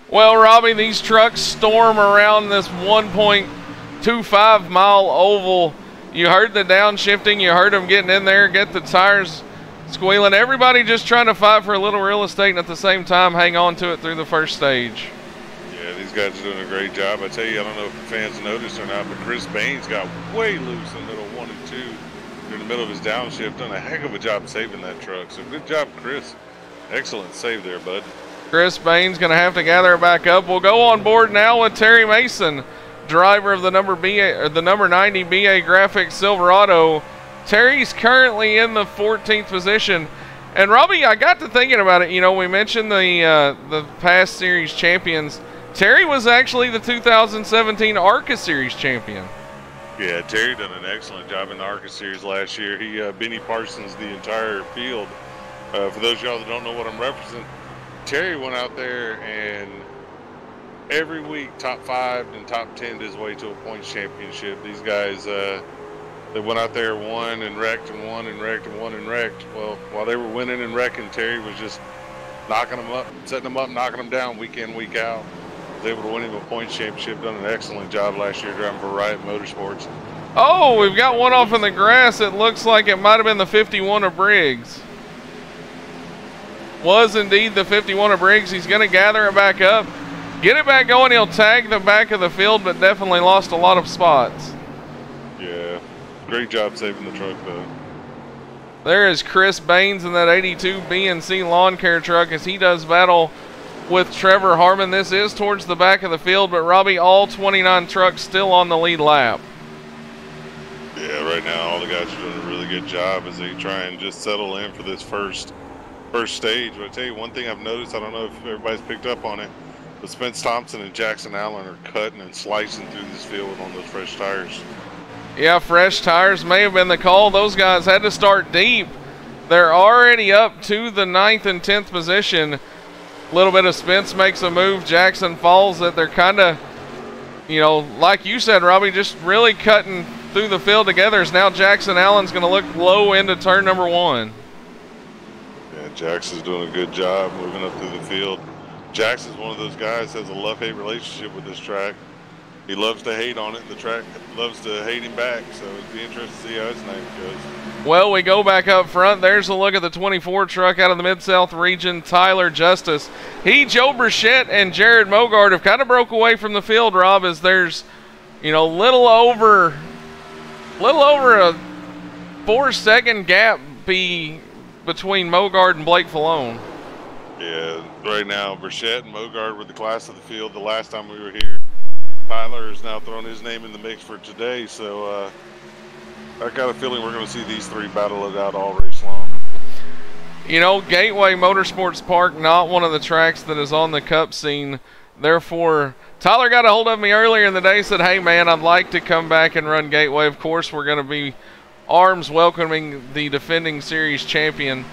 Well, Robbie, these trucks storm around this 1.25 mile oval. You heard the downshifting. You heard them getting in there, get the tires squealing. Everybody just trying to fight for a little real estate and at the same time hang on to it through the first stage. Yeah, these guys are doing a great job. I tell you, I don't know if the fans noticed or not, but Chris Baines got way loose in the middle 1 and 2 in the middle of his downshift. Done a heck of a job saving that truck. So good job, Chris. Excellent save there, bud. Chris Baines going to have to gather it back up. We'll go on board now with Terry Mason, driver of the number 90 BA Graphics Silverado. Terry's currently in the 14th position. And Robbie, I got to thinking about it. You know, we mentioned the past series champions. Terry was actually the 2017 ARCA Series champion. Yeah, Terry done an excellent job in the ARCA Series last year. He Benny Parsons the entire field. For those of y'all that don't know what I'm referencing, Terry went out there and every week top 5 and top 10 his way to a points championship. These guys, they went out there, won and wrecked and won and wrecked and won and wrecked. Well, while they were winning and wrecking, Terry was just knocking them up, setting them up, knocking them down week in, week out. Was able to win him a points championship. Done an excellent job last year driving for Riot Motorsports. Oh, we've got one off in the grass. It looks like it might have been the 51 of Briggs. Was indeed the 51 of Briggs. He's going to gather it back up, get it back going. He'll tag the back of the field, but definitely lost a lot of spots. Yeah, great job saving the truck though. There is Chris Baines in that 82 BNC lawn care truck as he does battle with Trevor Harmon. This is towards the back of the field, but Robbie, all 29 trucks still on the lead lap. Yeah, right now all the guys are doing a really good job as they try and just settle in for this first stage. But I tell you one thing I've noticed, I don't know if everybody's picked up on it, but Spence Thompson and Jackson Allen are cutting and slicing through this field on those fresh tires. Yeah, fresh tires may have been the call. Those guys had to start deep. They're already up to the 9th and 10th position. A little bit of Spence makes a move. Jackson falls it. They're kind of, you know, like you said, Robbie, just really cutting through the field together. As now Jackson Allen's going to look low into turn number 1. Yeah, Jackson's doing a good job moving up through the field. Jackson's one of those guys that has a love-hate relationship with this track. He loves to hate on it, and the track loves to hate him back, so it'd be interesting to see how his night goes. Well, we go back up front. There's a look at the 24 truck out of the Mid-South region, Tyler Justice. He, Joe Burchett, and Jared Mogard have kind of broke away from the field, Rob, as there's, you know, little over a 4-second gap between Mogard and Blake Falone. Yeah, right now, Burchett and Mogard were the class of the field the last time we were here. Tyler has now thrown his name in the mix for today, so I got a feeling we're going to see these three battle it out all race long. You know, Gateway Motorsports Park, not one of the tracks that is on the Cup scene Therefore, Tyler got a hold of me earlier in the day, said, hey man, I'd like to come back and run Gateway. Of course, we're going to be arms welcoming the defending series champion.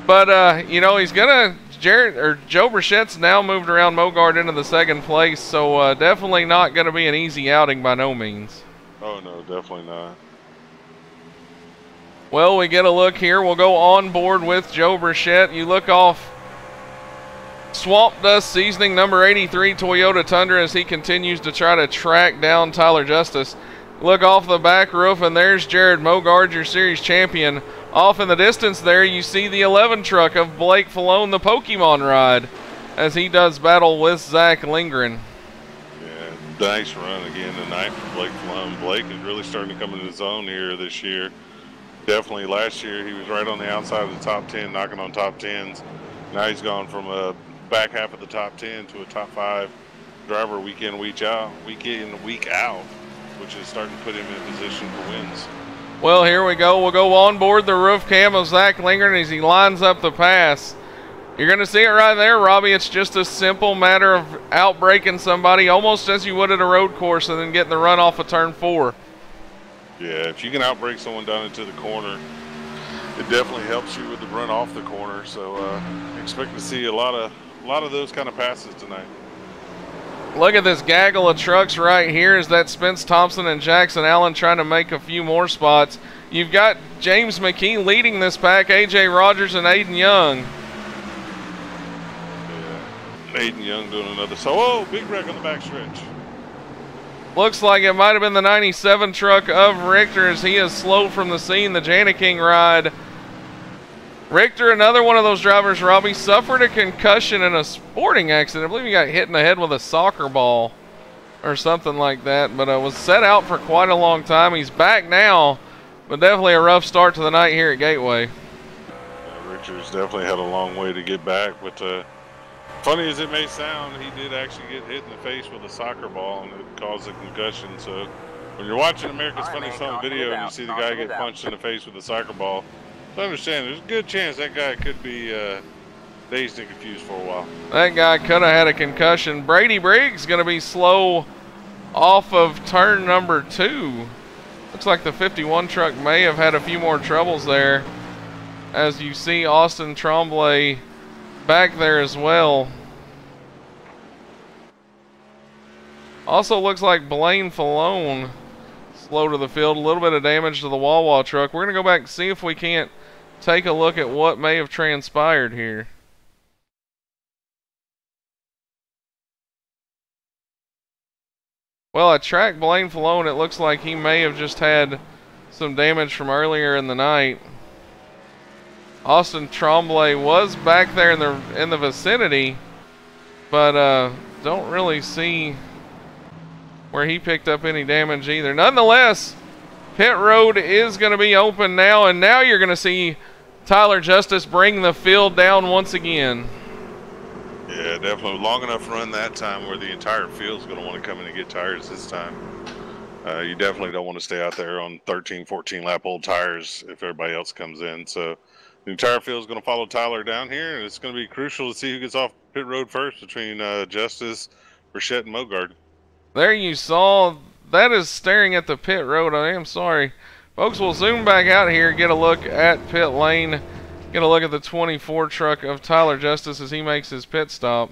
But, you know, he's going to, Joe Brichette's now moved around Mogard into the second place, so definitely not going to be an easy outing by no means. Oh, no, definitely not. Well, we get a look here. We'll go on board with Joe Brichette. You look off Swamp Dust Seasoning number 83 Toyota Tundra as he continues to try to track down Tyler Justice. Look off the back roof, and there's Jared Mogard, your series champion. Off in the distance there, you see the 11 truck of Blake Falone, the Pokemon ride, as he does battle with Zach Lindgren. Yeah, nice run again tonight for Blake Falone. Blake is really starting to come into his own here this year. Definitely last year he was right on the outside of the top 10, knocking on top 10s. Now he's gone from a back half of the top 10 to a top 5 driver week in, week out, which is starting to put him in position for wins. Well, here we go. We'll go on board the roof cam of Zach Lindgren as he lines up the pass. You're going to see it right there, Robbie. It's just a simple matter of outbraking somebody almost as you would at a road course and then getting the run off of turn 4. Yeah, if you can outbrake someone down into the corner, it definitely helps you with the run off the corner. So expect to see a lot of those kind of passes tonight. Look at this gaggle of trucks right here. Is that Spence Thompson and Jackson Allen trying to make a few more spots? You've got James McKee leading this pack, AJ Rogers and Aiden Young. Yeah, Aiden Young doing another. So, oh, big wreck on the back stretch. Looks like it might have been the 97 truck of Richter as he is slow from the scene. The Janiking ride. Richter, another one of those drivers, Robbie, suffered a concussion in a sporting accident. I believe he got hit in the head with a soccer ball or something like that, but was set out for quite a long time. He's back now, but definitely a rough start to the night here at Gateway. Yeah, Richter's definitely had a long way to get back, but funny as it may sound, he did actually get hit in the face with a soccer ball and it caused a concussion. So when you're watching America's Funniest Home Video and you see the guy get punched in the face with a soccer ball, I understand there's a good chance that guy could be dazed and confused for a while. That guy could have had a concussion. Brady Briggs going to be slow off of turn number 2. Looks like the 51 truck may have had a few more troubles there. As you see Austin Tremblay back there as well. Also looks like Blaine Falone slow to the field. A little bit of damage to the Wawa truck. We're going to go back and see if we can't take a look at what may have transpired here. Well, I tracked Blaine Falone. It looks like he may have just had some damage from earlier in the night. Austin Tremblay was back there in the vicinity, but don't really see where he picked up any damage either. Nonetheless, pit road is going to be open now, and now you're going to see Tyler Justice bring the field down once again. Yeah, definitely. Long enough run that time where the entire field's going to want to come in and get tires this time. You definitely don't want to stay out there on 13, 14 lap old tires if everybody else comes in. So the entire field is going to follow Tyler down here, and it's going to be crucial to see who gets off pit road first between Justice, Brichette, and Mogard. There you saw, that is staring at the pit road. I am sorry. Folks, we'll zoom back out here, get a look at pit lane, get a look at the 24 truck of Tyler Justice as he makes his pit stop.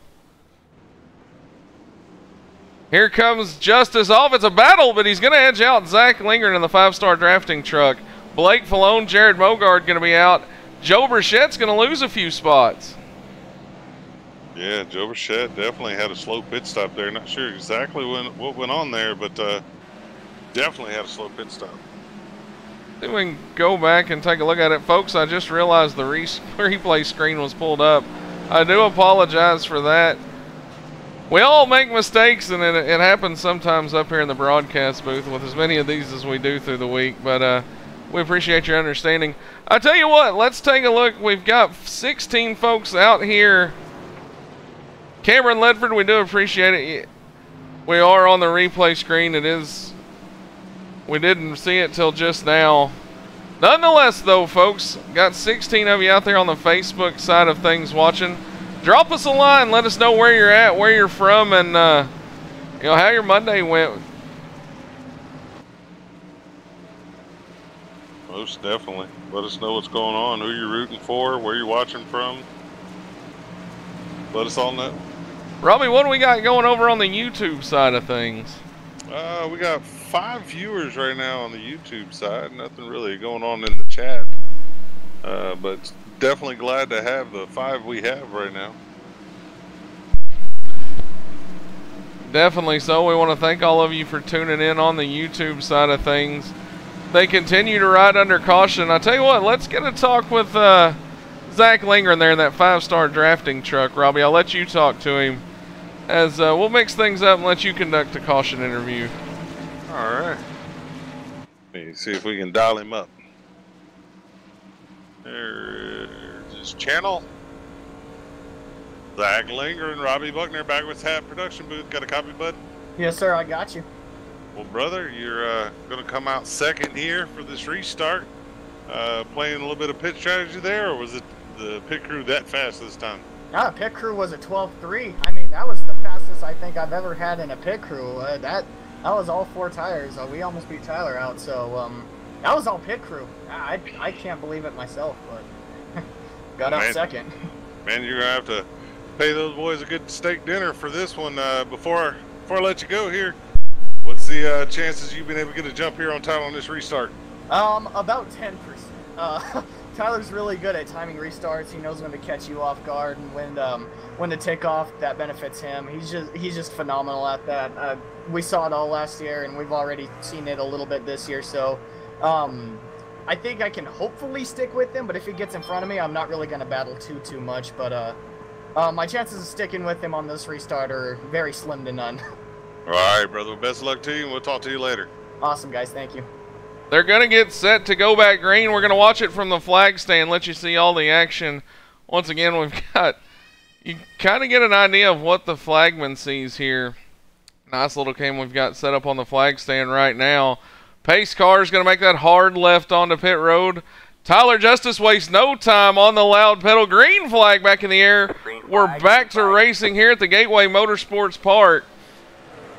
Here comes Justice off. It's a battle, but he's going to edge out Zach Lindgren in the 5-star drafting truck. Blake Falone, Jared Mogard going to be out. Joe Brichette's going to lose a few spots. Yeah, Joe Brichette definitely had a slow pit stop there. Not sure exactly what went on there, but definitely had a slow pit stop. I think we can go back and take a look at it. Folks, I just realized the replay screen was pulled up. I do apologize for that. We all make mistakes, and it happens sometimes up here in the broadcast booth with as many of these as we do through the week, but we appreciate your understanding. I tell you what, let's take a look. We've got 16 folks out here. Cameron Ledford, we do appreciate it. We are on the replay screen. It is, we didn't see it till just now. Nonetheless, though, folks, got 16 of you out there on the Facebook side of things watching. drop us a line. Let us know where you're at, where you're from, and you know, how your Monday went. Most definitely. Let us know what's going on, who you're rooting for, where you're watching from. Let us all know. Robbie, what do we got going over on the YouTube side of things? We got 5 viewers right now on the YouTube side. Nothing really going on in the chat. But definitely glad to have the 5 we have right now. Definitely so. We want to thank all of you for tuning in on the YouTube side of things. They continue to ride under caution. I tell you what, let's get a talk with Zach Lingren there in that 5-star drafting truck. Robbie, I'll let you talk to him as we'll mix things up and let you conduct a caution interview. All right. Let me see if we can dial him up. There's his channel. Zach Lingren, Robbie Buckner back with Hat Production Booth. Got a copy, bud? Yes, sir. I got you. Well, brother, you're going to come out second here for this restart. Playing a little bit of pit strategy there, or was it the pit crew that fast this time? No, pit crew was a 12.3. I mean, that was the fastest I think I've ever had in a pit crew. That was all 4 tires. We almost beat Tyler out, so that was all pit crew. I can't believe it myself, but got out second. Man, you're going to have to pay those boys a good steak dinner for this one. Before I let you go here, what's the chances you've been able to get a jump here on time on this restart? About 10%. Tyler's really good at timing restarts. He knows when to catch you off guard and when to take off. That benefits him. He's just phenomenal at that. We saw it all last year, and we've already seen it a little bit this year. So, I think I can hopefully stick with him. But if he gets in front of me, I'm not really going to battle too much. But my chances of sticking with him on this restart are very slim to none. All right, brother. Best of luck to you, and we'll talk to you later. Awesome, guys. Thank you. They're going to get set to go back green. We're going to watch it from the flag stand, let you see all the action. Once again, you kind of get an idea of what the flagman sees here. Nice little cam we've got set up on the flag stand right now. Pace car is going to make that hard left onto pit road. Tyler Justice wastes no time on the loud pedal. Green flag back in the air. We're back to racing here at the Gateway Motorsports Park.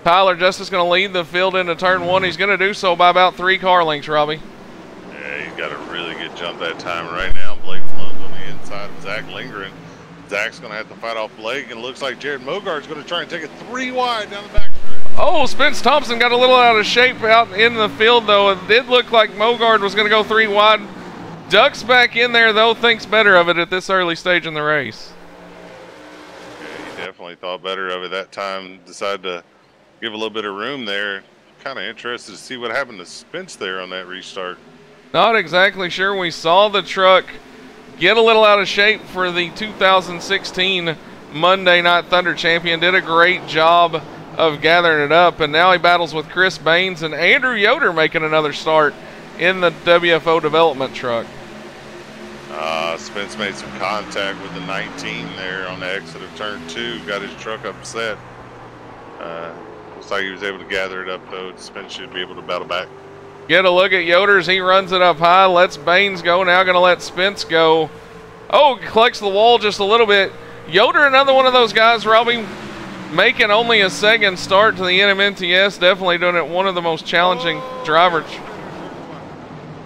Tyler Justice going to lead the field into turn 1. He's going to do so by about 3 car lengths, Robbie. Yeah, he's got a really good jump that time right now. Blake Flood's on the inside of Zach Lingren. Zach's going to have to fight off Blake, and it looks like Jared Mogart's going to try and take it 3 wide down the back stretch. Oh, Spence Thompson got a little out of shape out in the field, though. It did look like Mogart was going to go 3 wide. Ducks back in there, though, thinks better of it at this early stage in the race. Yeah, he definitely thought better of it that time. Decided to give a little bit of room there. Kind of interested to see what happened to Spence there on that restart. Not exactly sure. We saw the truck get a little out of shape for the 2016 Monday Night Thunder champion. Did a great job of gathering it up, and now he battles with Chris Baines and Andrew Yoder making another start in the WFO development truck. Spence made some contact with the 19 there on the exit of turn 2. Got his truck upset. Looks like he was able to gather it up, though. Spence should be able to battle back. Get a look at Yoder as he runs it up high. Lets Baines go. Now going to let Spence go. Oh, collects the wall just a little bit. Yoder, another one of those guys, Robbie, making only a second start to the NMNTS. Definitely doing it one of the most challenging drivers.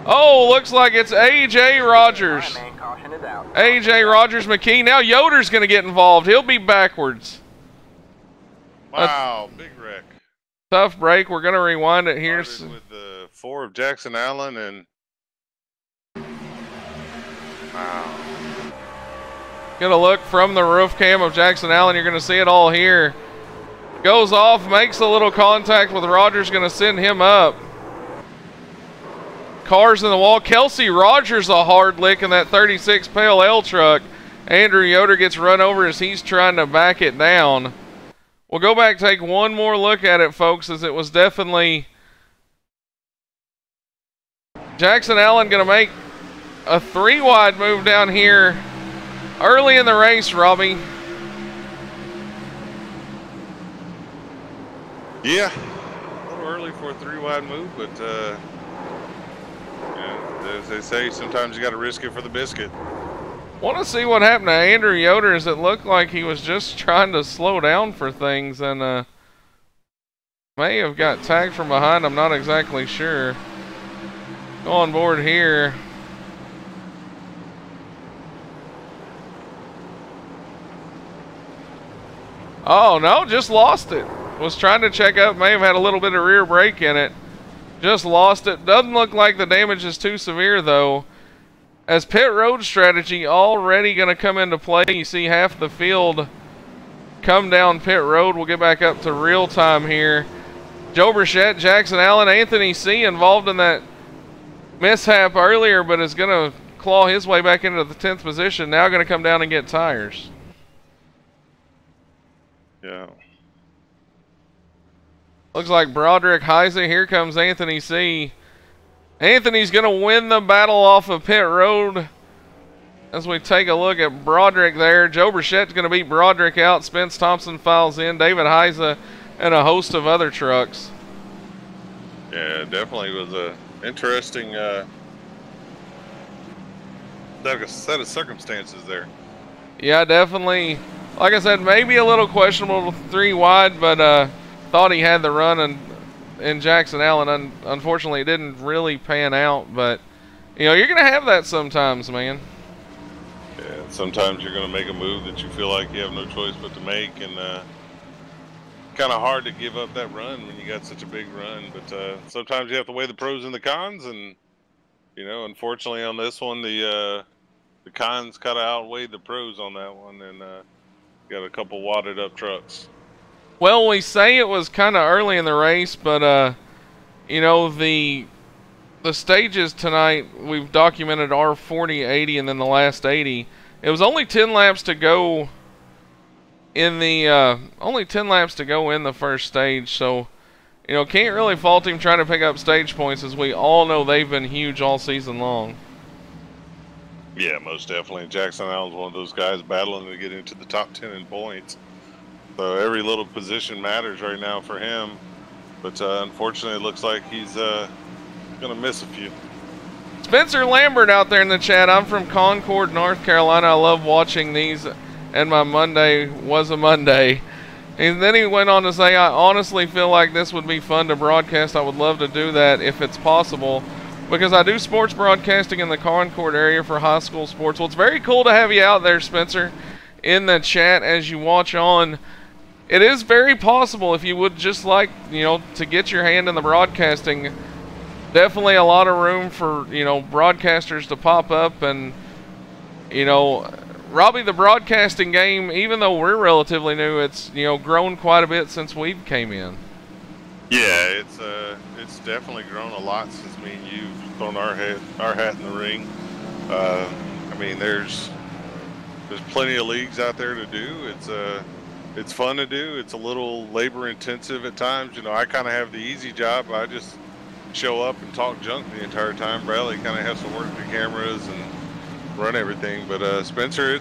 Oh, looks like it's A.J. Rogers. A.J. Rogers McKee. Now Yoder's going to get involved. He'll be backwards. Wow, big wreck. Tough break. We're going to rewind it here. With the 4 of Jackson Allen and wow. Get a look from the roof cam of Jackson Allen. You're going to see it all here. Goes off, makes a little contact with Rogers. Going to send him up. Cars in the wall. Kelsey Rogers a hard lick in that 36 Pale Ale truck. Andrew Yoder gets run over as he's trying to back it down. We'll go back, take one more look at it, folks, as it was definitely Jackson Allen going to make a 3 wide move down here early in the race, Robbie. Yeah, a little early for a 3 wide move, but you know, as they say, sometimes you got to risk it for the biscuit. Want to see what happened to Andrew Yoder, as it looked like he was just trying to slow down for things and may have got tagged from behind. I'm not exactly sure. Go on board here. Oh no, just lost it. Was trying to check up, may have had a little bit of rear brake in it. Just lost it. Doesn't look like the damage is too severe though. As pit road strategy already going to come into play. You see half the field come down pit road. We'll get back up to real time here. Joe Burchett, Jackson Allen, Anthony C. involved in that mishap earlier, but is going to claw his way back into the 10th position. Now going to come down and get tires. Yeah. Looks like Broderick Heise. Here comes Anthony C. Anthony's going to win the battle off of pit road. As we take a look at Broderick there. Joe Burchett's going to beat Broderick out. Spence Thompson files in. David Heise and a host of other trucks. Yeah, definitely was a interesting set of circumstances there. Yeah, definitely. Like I said, maybe a little questionable 3 wide, but thought he had the run in Jackson Allen. Unfortunately, it didn't really pan out, but you know, you're going to have that sometimes, man. Yeah, sometimes you're going to make a move that you feel like you have no choice but to make, and kind of hard to give up that run when you got such a big run. But sometimes you have to weigh the pros and the cons, and you know, unfortunately on this one, the cons kind of outweighed the pros on that one, and got a couple wadded up trucks. Well, we say it was kind of early in the race, but you know, the stages tonight, we've documented our 40, 80, and then the last 80. It was only 10 laps to go in the first stage, so you know, can't really fault him trying to pick up stage points, as we all know they've been huge all season long. Yeah, most definitely. Jackson Allen's one of those guys battling to get into the top 10 in points. So every little position matters right now for him. But unfortunately, it looks like he's going to miss a few. Spencer Lambert out there in the chat. I'm from Concord, North Carolina. I love watching these, and my Monday was a Monday. And then he went on to say, I honestly feel like this would be fun to broadcast. I would love to do that if it's possible, because I do sports broadcasting in the Concord area for high school sports. Well, it's very cool to have you out there, Spencer, in the chat as you watch on. It is very possible, if you would just like, you know, to get your hand in the broadcasting. Definitely a lot of room for, you know, broadcasters to pop up. And, you know, Robbie, the broadcasting game, even though we're relatively new, it's, you know, grown quite a bit since we came in. Yeah, it's definitely grown a lot since me and you've thrown our hat in the ring. I mean, there's plenty of leagues out there to do. It's fun to do. It's a little labor intensive at times. You know, I kind of have the easy job. I just show up and talk junk the entire time. Bradley kind of has to work the cameras and run everything. But Spencer,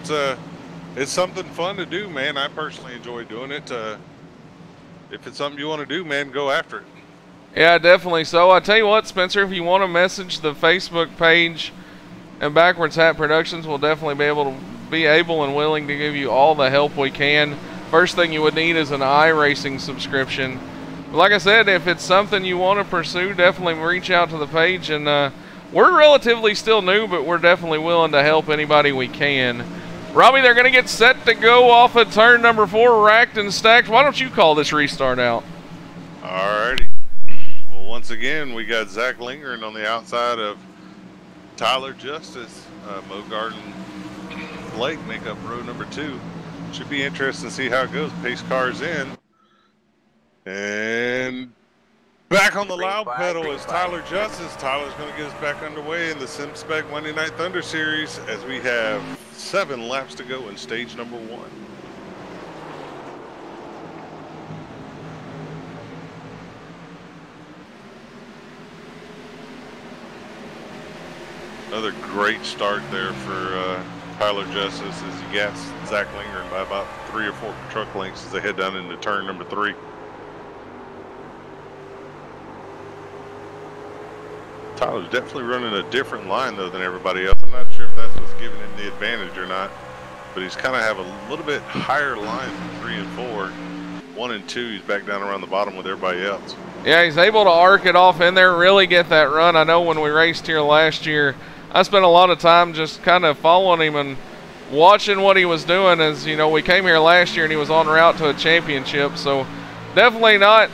it's something fun to do, man. I personally enjoy doing it. If it's something you want to do, man, go after it. Yeah, definitely. So I tell you what, Spencer, if you want to message the Facebook page and Backwards Hat Productions, we'll definitely be able and willing to give you all the help we can. First thing you would need is an iRacing subscription. Like I said, if it's something you want to pursue, definitely reach out to the page. And we're relatively still new, but we're definitely willing to help anybody we can. Robbie, they're going to get set to go off of turn number 4, racked and stacked. Why don't you call this restart out? Alrighty. Well, once again, we got Zach Lingering on the outside of Tyler Justice. Mogard and Blake make up row number 2. Should be interesting to see how it goes. Pace car's in. And back on the loud pedal is Tyler Justice. Tyler's going to get us back underway in the SimSpec Monday Night Thunder Series as we have 7 laps to go in stage number 1. Another great start there for Tyler Justice as he gets Zach Lingering by about 3 or 4 truck lengths as they head down into turn number 3. Tyler's definitely running a different line though than everybody else. I'm not sure if that's what's giving him the advantage or not. But he's kind of have a little bit higher line from 3 and 4. 1 and 2, he's back down around the bottom with everybody else. Yeah, he's able to arc it off in there, really get that run. I know when we raced here last year, I spent a lot of time just kind of following him and watching what he was doing. As you know, we came here last year and he was en route to a championship, so definitely not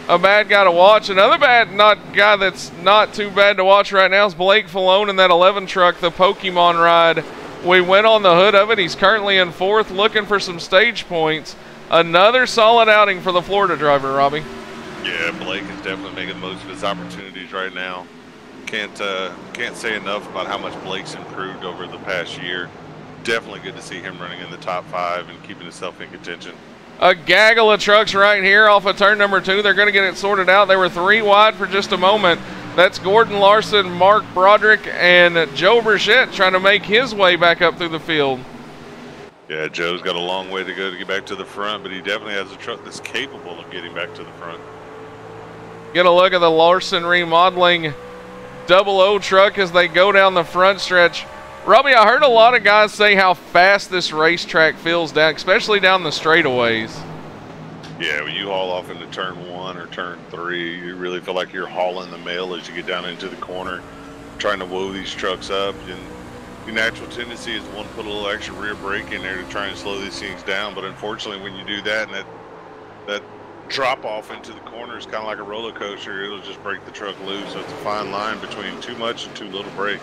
a bad guy to watch. Another guy that's not too bad to watch right now is Blake Falone in that 11 truck, the Pokemon ride. We went on the hood of it. He's currently in 4th, looking for some stage points. Another solid outing for the Florida driver, Robbie. Yeah, Blake is definitely making the most of his opportunities right now. Can't say enough about how much Blake's improved over the past year. Definitely good to see him running in the top 5 and keeping himself in contention. A gaggle of trucks right here off of turn number 2. They're going to get it sorted out. They were 3 wide for just a moment. That's Gordon Larson, Mark Broderick, and Joe Burchett trying to make his way back up through the field. Yeah, Joe's got a long way to go to get back to the front, but he definitely has a truck that's capable of getting back to the front. Get a look at the Larson Remodeling 00 truck as they go down the front stretch. Robbie, I heard a lot of guys say how fast this racetrack feels down, especially down the straightaways. Yeah, when you haul off into turn 1 or turn 3, you really feel like you're hauling the mail as you get down into the corner, trying to whoa these trucks up. And your natural tendency is one, put a little extra rear brake in there to try and slow these things down. But unfortunately, when you do that and that drop off into the corner is kind of like a roller coaster, it'll just break the truck loose. So it's a fine line between too much and too little brake.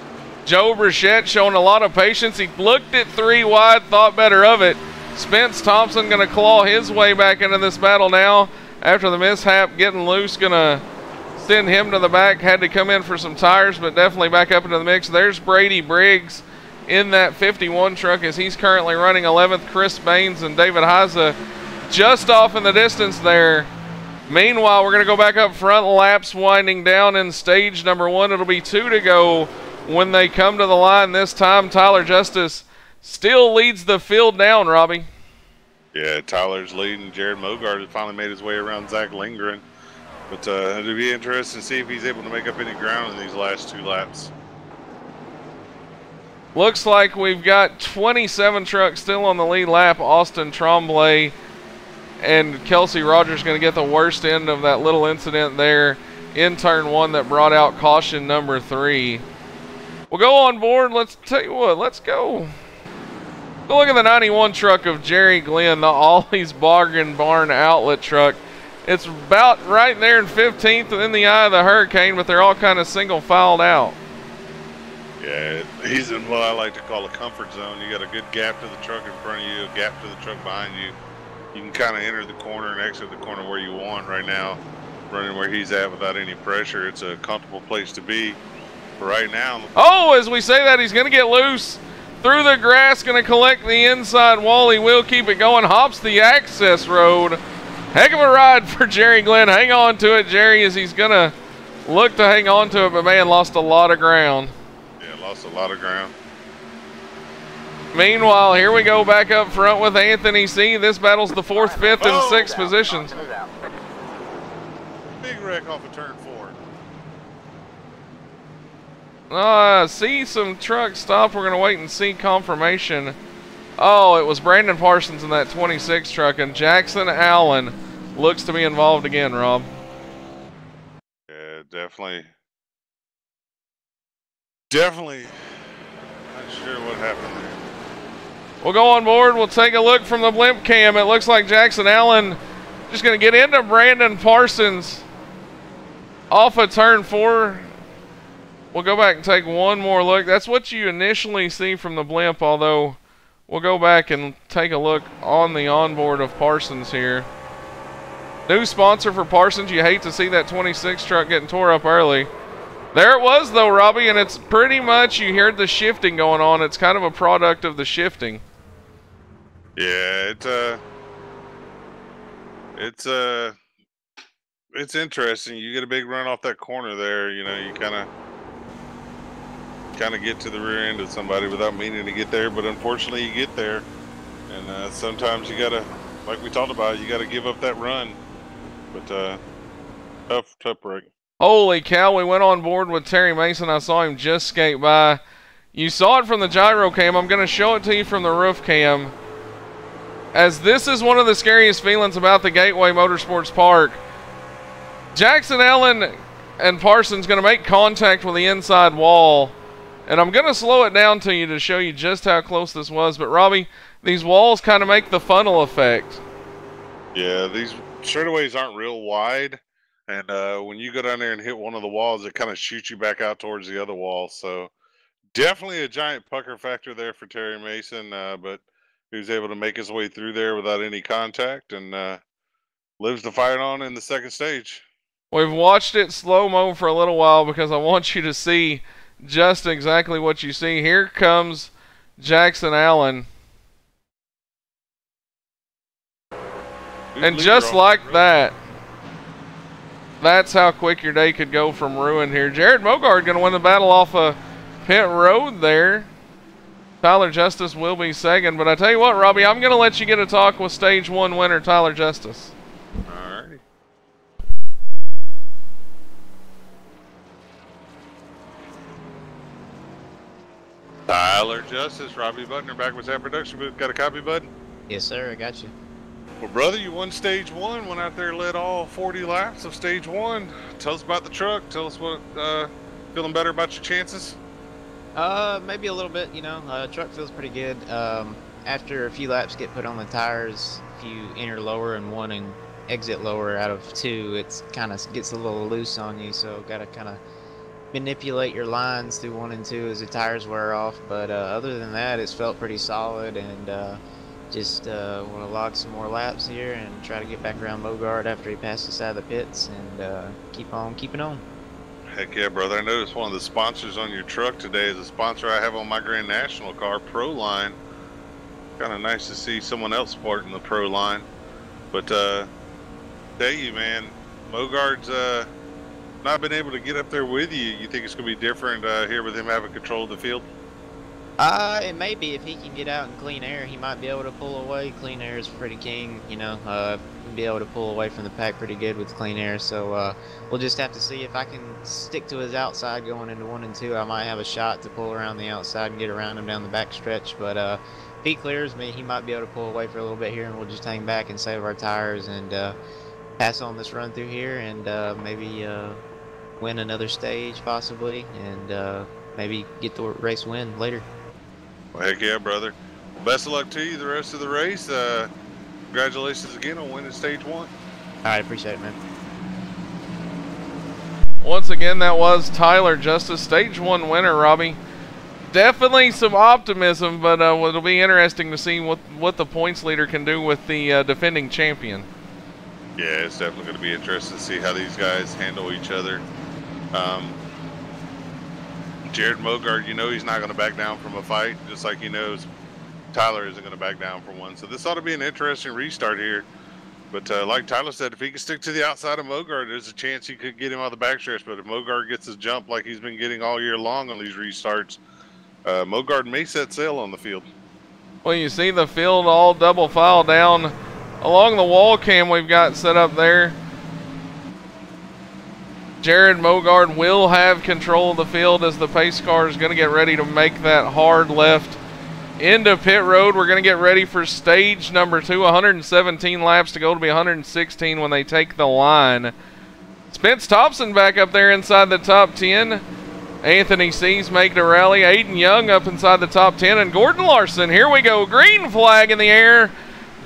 Joe Burchett showing a lot of patience. He looked at 3 wide, thought better of it. Spence Thompson going to claw his way back into this battle now after the mishap. Getting loose, going to send him to the back. Had to come in for some tires, but definitely back up into the mix. There's Brady Briggs in that 51 truck as he's currently running 11th. Chris Baines and David Heiza just off in the distance there. Meanwhile, we're going to go back up front. Laps winding down in stage number 1. It'll be 2 to go when they come to the line. This time, Tyler Justice still leads the field down, Robbie. Yeah, Tyler's leading. Jared Mogart has finally made his way around Zach Lindgren. But it'll be interesting to see if he's able to make up any ground in these last 2 laps. Looks like we've got 27 trucks still on the lead lap. Austin Tremblay and Kelsey Rogers going to get the worst end of that little incident there in turn 1 that brought out caution number 3. We'll go on board. Let's tell you what, let's go. Go look at the 91 truck of Jerry Glenn, the Ollie's Bargain Barn outlet truck. It's about right there in 15th in the eye of the hurricane, but they're all kind of single filed out. Yeah, he's in what I like to call a comfort zone. You got a good gap to the truck in front of you, a gap to the truck behind you. You can kind of enter the corner and exit the corner where you want right now. Running where he's at without any pressure, it's a comfortable place to be. But right now... Oh, as we say that, he's going to get loose through the grass, going to collect the inside wall. He will keep it going, hops the access road. Heck of a ride for Jerry Glenn. Hang on to it, Jerry, as he's going to look to hang on to it, but man, lost a lot of ground. Yeah, lost a lot of ground. Meanwhile, here we go back up front with Anthony C. This battle's the 4th, 5th, and 6th positions. Big wreck off of turn 4. See some trucks stop. We're going to wait and see confirmation. Oh, it was Brandon Parsons in that 26 truck, and Jackson Allen looks to be involved again, Rob. Yeah, definitely. Definitely not sure what happened there. We'll go on board. We'll take a look from the blimp cam. It looks like Jackson Allen just going to get into Brandon Parsons off of turn 4. We'll go back and take one more look. That's what you initially see from the blimp, although we'll go back and take a look on the onboard of Parsons here. New sponsor for Parsons. You hate to see that 26 truck getting tore up early. There it was, though, Robbie, and it's pretty much, you heard the shifting going on. It's kind of a product of the shifting. Yeah, it's interesting. You get a big run off that corner there. You know, you kind of get to the rear end of somebody without meaning to get there, but unfortunately you get there. And sometimes you gotta, like we talked about, you gotta give up that run. But tough break. Holy cow, we went on board with Terry Mason. I saw him just skate by. You saw it from the gyro cam. I'm going to show it to you from the roof cam. As this is one of the scariest feelings about the Gateway Motorsports Park. Jackson Allen and Parsons going to make contact with the inside wall. And I'm going to slow it down to you to show you just how close this was. But Robbie, these walls kind of make the funnel effect. Yeah, these straightaways aren't real wide. And when you go down there and hit one of the walls, it kind of shoots you back out towards the other wall. So definitely a giant pucker factor there for Terry Mason. But he was able to make his way through there without any contact and lives to fight on in the second stage. We've watched it slow-mo for a little while because I want you to see just exactly what you see. Here comes Jackson Allen. And just like that, that's how quick your day could go from ruin here. Jared Mogard going to win the battle off of pit road there. Tyler Justice will be second. But I tell you what, Robbie, I'm going to let you get a talk with Stage 1 winner Tyler Justice. All right. Tyler Justice, Robbie Butner, back with that production booth. Got a copy, bud? Yes, sir. I got you. Well, brother, you won Stage 1. Went out there, led all 40 laps of Stage 1. Tell us about the truck. Tell us what, feeling better about your chances? Maybe a little bit, you know. Truck feels pretty good. After a few laps get put on the tires, if you enter lower and one and exit lower out of two, it's kind of gets a little loose on you, so got to kind of manipulate your lines through 1 and 2 as the tires wear off. But other than that, it's felt pretty solid, and just want to log some more laps here and try to get back around Mogard after he passes us out of the pits, and keep on keeping on. Heck yeah, brother. I noticed one of the sponsors on your truck today is a sponsor I have on my Grand National car, Pro Line. Kind of nice to see someone else supporting the Pro Line. But tell you, man, Mogard's not been able to get up there with you. You think it's going to be different here with him having control of the field? It may be. If he can get out in clean air, he might be able to pull away. Clean air is pretty king, you know. Be able to pull away from the pack pretty good with clean air. So we'll just have to see if I can stick to his outside going into 1 and 2. I might have a shot to pull around the outside and get around him down the back stretch. But if he clears me, he might be able to pull away for a little bit here, and we'll just hang back and save our tires and pass on this run through here, and maybe win another stage possibly, and maybe get the race win later. Well, heck yeah, brother. Well, best of luck to you the rest of the race. Congratulations again on winning Stage 1. All right, appreciate it, man. Once again, that was Tyler Justice, Stage 1 winner, Robbie. Definitely some optimism, but it'll be interesting to see what the points leader can do with the defending champion. Yeah, it's definitely going to be interesting to see how these guys handle each other. Jared Mogard, you know he's not going to back down from a fight, just like he knows Tyler isn't going to back down from one. So this ought to be an interesting restart here. But like Tyler said, if he can stick to the outside of Mogard, there's a chance he could get him on the backstretch. But if Mogard gets his jump like he's been getting all year long on these restarts, Mogard may set sail on the field. Well, you see the field all double file down along the wall cam we've got set up there. Jared Mogard will have control of the field as the pace car is going to get ready to make that hard left into pit road. We're going to get ready for stage number 2. 117 laps to go. To be 116 when they take the line. Spence Thompson back up there inside the top 10. Anthony Sees making a rally. Aiden Young up inside the top 10. And Gordon Larson, here we go. Green flag in the air.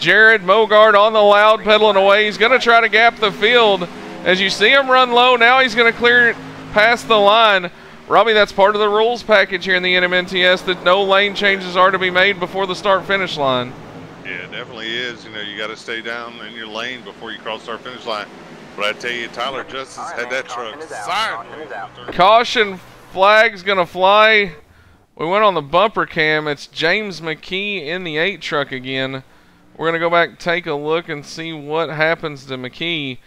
Jared Mogard on the loud pedaling away. He's going to try to gap the field. As you see him run low, now he's going to clear past the line. Robbie, that's part of the rules package here in the NMNTS, that no lane changes are to be made before the start-finish line. Yeah, it definitely is. You know, you got to stay down in your lane before you cross start-finish line. But I tell you, Tyler Justice had that truck sideways. Caution flag's going to fly. We went on the bumper cam. It's James McKee in the 8 truck again. We're going to go back and take a look and see what happens to McKee.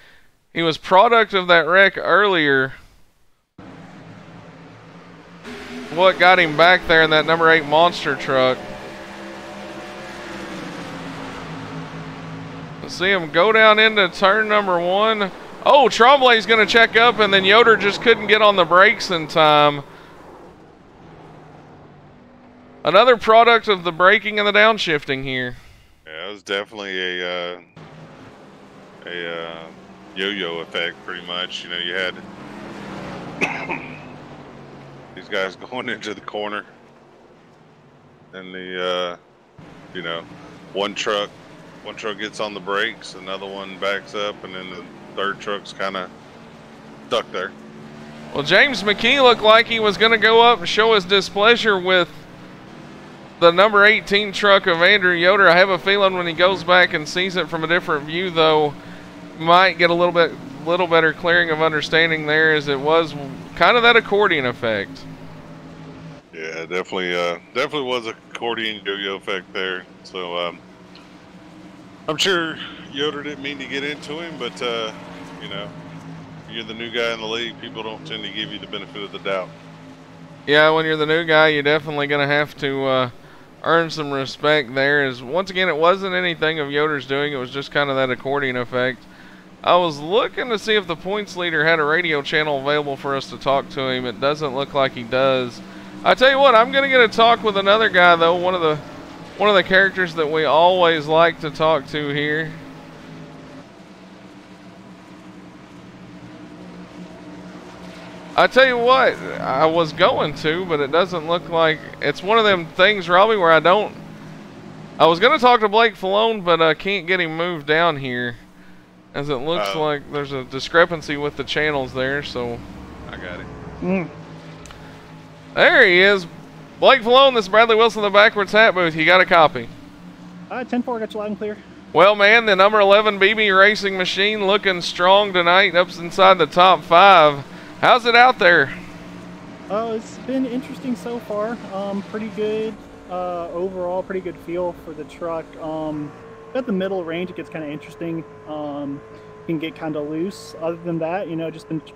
He was product of that wreck earlier. What got him back there in that number 8 monster truck? Let's see him go down into turn number 1. Oh, Tremblay's going to check up, and then Yoder just couldn't get on the brakes in time. Another product of the braking and the downshifting here. Yeah, it was definitely a yo-yo effect, pretty much. You know, you had these guys going into the corner, and the you know, one truck gets on the brakes, another one backs up, and then the third truck's kind of stuck there. Well, James McKee looked like he was going to go up and show his displeasure with the number 18 truck of Andrew Yoder. I have a feeling when he goes back and sees it from a different view, though, might get a little better clearing of understanding there, as it was kind of that accordion effect. Yeah, definitely was a accordion yo-yo effect there. So I'm sure Yoder didn't mean to get into him, but you know, you're the new guy in the league. People don't tend to give you the benefit of the doubt. Yeah, when you're the new guy, you're definitely going to have to earn some respect there. As once again, it wasn't anything of Yoder's doing. It was just kind of that accordion effect. I was looking to see if the points leader had a radio channel available for us to talk to him. It doesn't look like he does. I tell you what, I'm going to get a talk with another guy, though, one of the characters that we always like to talk to here. I tell you what, I was going to, but it doesn't look like it's one of them things, Robbie, where I was going to talk to Blake Falone, but I can't get him moved down here, as it looks like there's a discrepancy with the channels there. So I got it. There he is. Blake Falone, this is Bradley Wilson, the Backwards Hat Booth. You got a copy? 10-4, got you loud and clear. Well, man, the number 11 BB Racing Machine looking strong tonight, up inside the top 5. How's it out there? It's been interesting so far. Pretty good overall, pretty good feel for the truck. At the middle range, it gets kind of interesting. Can get kind of loose. Other than that, you know,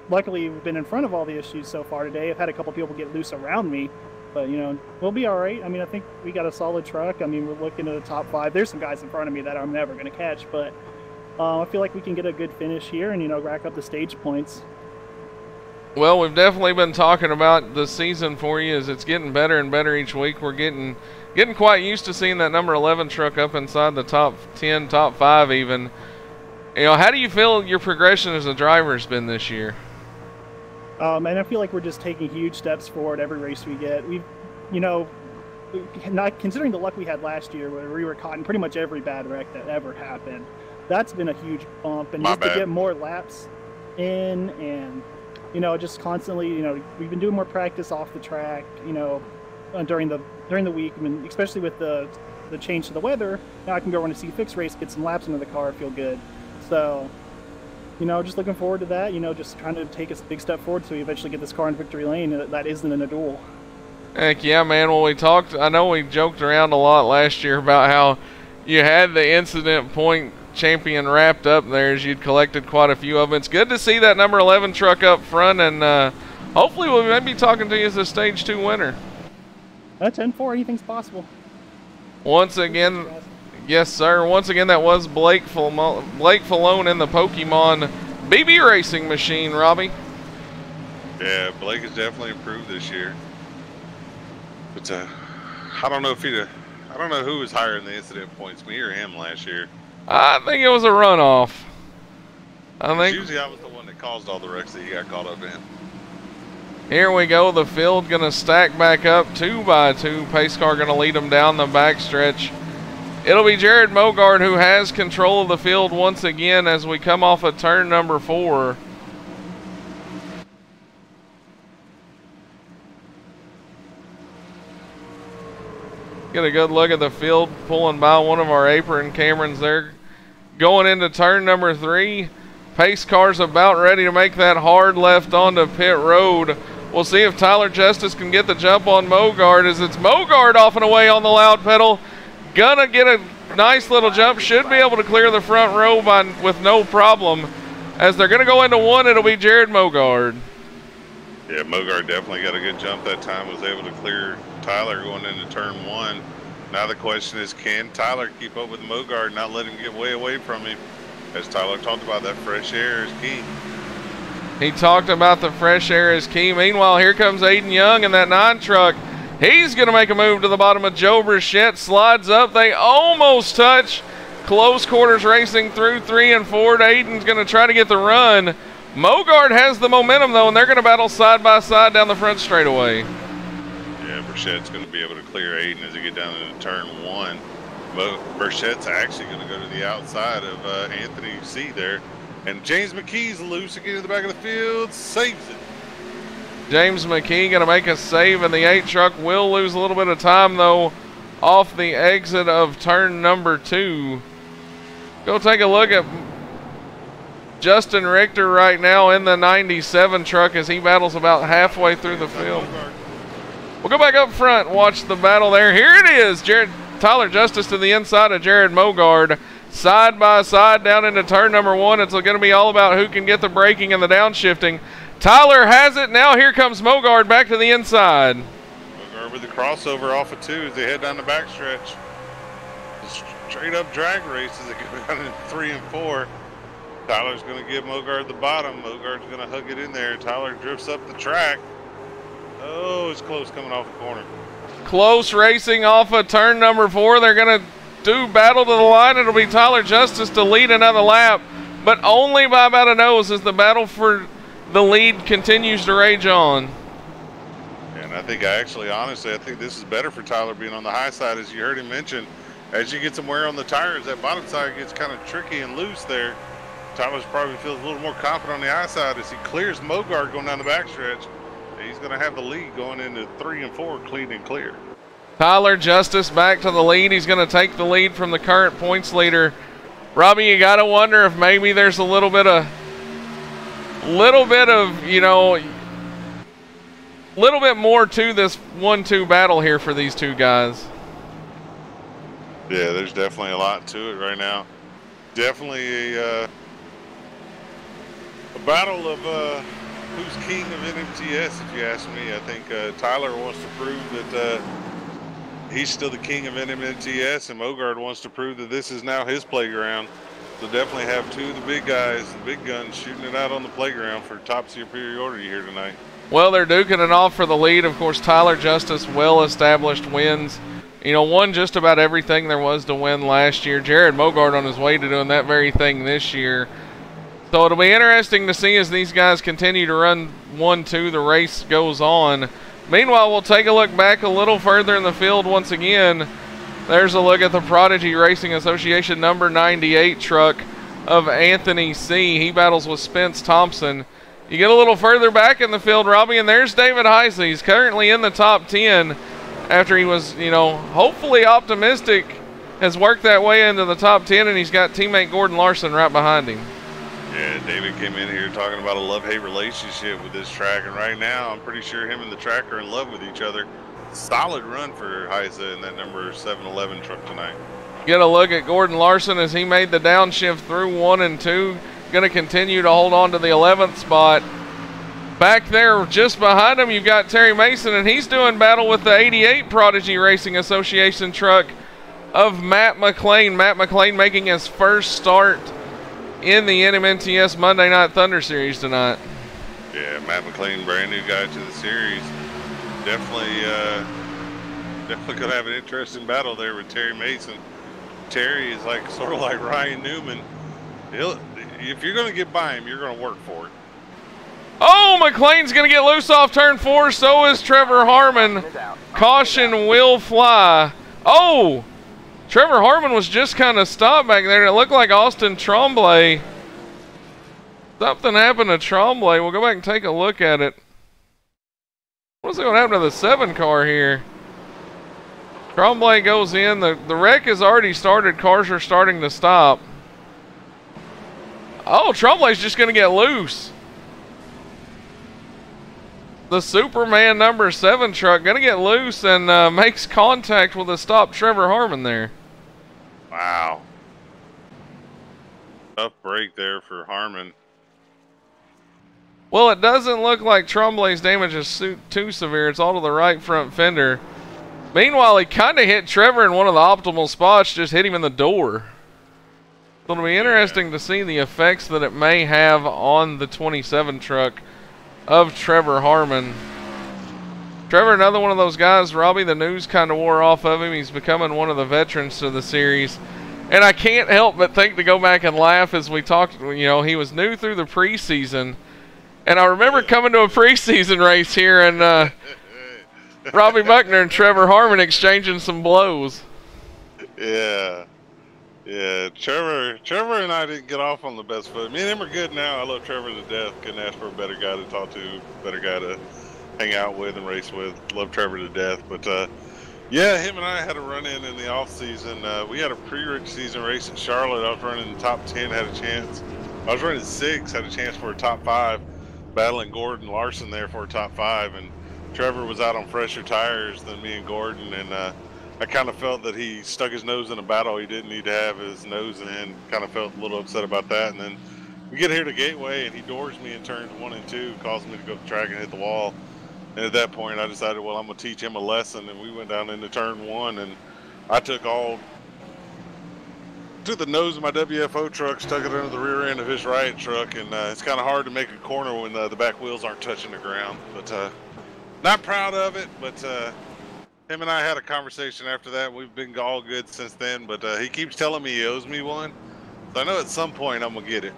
luckily we've been in front of all the issues so far today. I've had a couple people get loose around me, but you know, we'll be all right. I mean, I think we got a solid truck. I mean, we're looking at the top 5. There's some guys in front of me that I'm never going to catch, but I feel like we can get a good finish here and, you know, rack up the stage points. Well, we've definitely been talking about the season for you as it's getting better and better each week. We're getting quite used to seeing that number 11 truck up inside the top 10, top 5 even. You know, how do you feel your progression as a driver has been this year? And I feel like we're just taking huge steps forward every race we get. We've, you know, not considering the luck we had last year where we were caught in pretty much every bad wreck that ever happened. That's been a huge bump, and just to get more laps in, and you know, just constantly, you know, we've been doing more practice off the track, you know, during the week. I mean, especially with the change to the weather, now I can go run a C6 race, get some laps into the car, feel good. So, you know, just looking forward to that. You know, just trying to take a big step forward so we eventually get this car in victory lane that isn't in a duel. Heck yeah, man. Well, I know we joked around a lot last year about how you had the incident point champion wrapped up there as you'd collected quite a few of them. It's good to see that number 11 truck up front, and hopefully we may be talking to you as a Stage 2 winner. 10-4, anything's possible. Once again, yes, sir. Once again, that was Blake Falone in the Pokemon BB Racing Machine, Robbie. Yeah, Blake has definitely improved this year. But I don't know who was higher in the incident points, me or him last year. I think it was a runoff. Usually I was the one that caused all the wrecks that he got caught up in. Here we go. The field going to stack back up 2 by 2. Pace car going to lead them down the backstretch. It'll be Jared Mogard who has control of the field once again as we come off of turn number 4. Get a good look at the field pulling by one of our apron Camerons there. Going into turn number 3. Pace car's about ready to make that hard left onto pit road. We'll see if Tyler Justice can get the jump on Mogard, as it's Mogard off and away on the loud pedal. Gonna get a nice little jump. Should be able to clear the front row with no problem. As they're gonna go into 1, it'll be Jared Mogard. Yeah, Mogard definitely got a good jump that time. Was able to clear Tyler going into turn 1. Now the question is, can Tyler keep up with Mogard, not let him get way away from him? As Tyler talked about, that fresh air is key. He talked about the fresh air is key. Meanwhile, here comes Aiden Young in that 9 truck. He's going to make a move to the bottom of Joe Brichette. Slides up. They almost touch. Close quarters racing through 3 and 4. Aiden's going to try to get the run. Mogard has the momentum, though, and they're going to battle side by side down the front straightaway. Yeah, Brichette's going to be able to clear Aiden as they get down into turn 1. But Brichette's actually going to go to the outside of Anthony C there. And James McKee's loose again in the back of the field. Saves it. James McKee going to make a save, and the 8 truck will lose a little bit of time, though, off the exit of turn number 2. Go take a look at Justin Richter right now in the 97 truck as he battles about halfway through the field. We'll go back up front and watch the battle there. Here it is. Tyler Justice to the inside of Jared Mogard. Side by side down into turn number 1. It's going to be all about who can get the braking and the downshifting. Tyler has it. Now here comes Mogard back to the inside. Mogard with the crossover off of 2 as they head down the backstretch. Straight up drag race as they go down in 3 and 4. Tyler's going to give Mogard the bottom. Mogard's going to hug it in there. Tyler drifts up the track. Oh, it's close coming off the corner. Close racing off of turn number 4. They're going to do battle to the line. It'll be Tyler Justice to lead another lap, but only by about a nose as the battle for the lead continues to rage on. And I think honestly, I think this is better for Tyler being on the high side. As you heard him mention, as you get some wear on the tires, that bottom side gets kind of tricky and loose there. Tyler's probably feels a little more confident on the high side as he clears Mogard going down the backstretch. He's going to have the lead going into 3 and 4 clean and clear. Tyler Justice back to the lead. He's going to take the lead from the current points leader. Robbie, you got to wonder if maybe there's a little bit of, you know, little bit more to this 1-2 battle here for these two guys. Yeah, there's definitely a lot to it right now. Definitely a battle of who's king of NMTS, if you ask me. I think Tyler wants to prove that he's still the king of NMNTS, and Mogard wants to prove that this is now his playground. So definitely have 2 of the big guys, the big guns, shooting it out on the playground for top superiority here tonight. Well, they're duking it off for the lead. Of course, Tyler Justice, well-established wins. You know, won just about everything there was to win last year. Jared Mogard on his way to doing that very thing this year. So it'll be interesting to see as these guys continue to run 1-2, the race goes on. Meanwhile, we'll take a look back a little further in the field once again. There's a look at the Prodigy Racing Association number 98 truck of Anthony C. He battles with Spence Thompson. You get a little further back in the field, Robbie, and there's David Heisey. He's currently in the top 10 after he was, you know, hopefully optimistic, has worked that way into the top 10, and he's got teammate Gordon Larson right behind him. Yeah, David came in here talking about a love-hate relationship with this track, and right now I'm pretty sure him and the track are in love with each other. Solid run for Heisa in that number 711 truck tonight. Get a look at Gordon Larson as he made the downshift through 1 and 2. Going to continue to hold on to the 11th spot. Back there just behind him, you've got Terry Mason, and he's doing battle with the 88 Prodigy Racing Association truck of Matt McLean. Matt McLean making his first start in the NMNTS Monday Night Thunder Series tonight. Yeah, Matt McLean, brand new guy to the series. Definitely going to have an interesting battle there with Terry Mason. Terry is like sort of like Ryan Newman. If you're going to get by him, you're going to work for it. Oh, McLean's going to get loose off turn 4. So is Trevor Harmon. Caution will fly. Oh, Trevor Harmon was just kind of stopped back there. It looked like Austin Tremblay. Something happened to Tremblay. We'll go back and take a look at it. What's going to happen to the 7 car here? Tremblay goes in. The wreck has already started. Cars are starting to stop. Oh, Tremblay's just going to get loose. The Superman number 7 truck going to get loose and makes contact with a stopped Trevor Harmon there. Wow. Tough break there for Harmon. Well, it doesn't look like Tremblay's damage is too severe. It's all to the right front fender. Meanwhile, he kind of hit Trevor in one of the optimal spots, just hit him in the door. So it'll be interesting to see the effects that it may have on the 27 truck of Trevor Harmon. Trevor, another one of those guys, Robbie, the news kind of wore off of him. He's becoming one of the veterans to the series. And I can't help but think to go back and laugh as we talked, you know, he was new through the preseason. And I remember coming to a preseason race here and Robbie Buckner and Trevor Harmon exchanging some blows. Yeah. Yeah, Trevor and I didn't get off on the best foot. Me and him are good now. I love Trevor to death. Couldn't ask for a better guy to talk to, better guy to hang out with and race with. Love Trevor to death. But yeah, him and I had a run-in the off season. We had a pre-rich season race in Charlotte. I was running the top 10, had a chance. I was running 6, had a chance for a top 5, battling Gordon Larson there for a top 5. And Trevor was out on fresher tires than me and Gordon, and I kind of felt that he stuck his nose in a battle he didn't need to have his nose in. Kind of felt a little upset about that. And then we get here to Gateway, and he doors me in turns 1 and 2, causing me to go to the track and hit the wall. And at that point, I decided, well, I'm going to teach him a lesson. And we went down into turn 1, and I took the nose of my WFO truck, stuck it under the rear end of his riot truck. And it's kind of hard to make a corner when the back wheels aren't touching the ground. But not proud of it, but him and I had a conversation after that. We've been all good since then, but he keeps telling me he owes me one. So I know at some point I'm going to get it.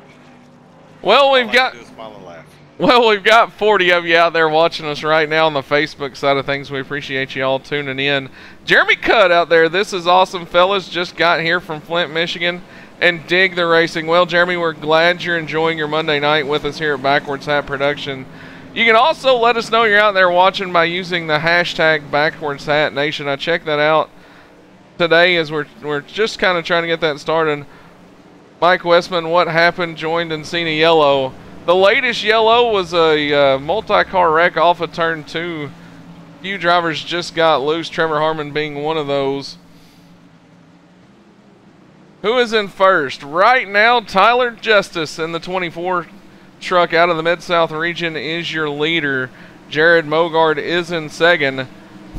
Well, we've got... smile and laugh. Well, we've got 40 of you out there watching us right now on the Facebook side of things. We appreciate you all tuning in. Jeremy Cutt out there, this is awesome, fellas. Just got here from Flint, Michigan, and dig the racing. Well, Jeremy, we're glad you're enjoying your Monday night with us here at Backwards Hat Production. You can also let us know you're out there watching by using the hashtag Backwards Hat Nation. I checked that out today as we're just kind of trying to get that started. Mike Westman, what happened? Joined Encina Yellow. The latest yellow was a multi-car wreck off of turn 2. A few drivers just got loose, Trevor Harmon being one of those. Who is in first? Right now, Tyler Justice in the 24 truck out of the Mid-South region is your leader. Jared Mogard is in second.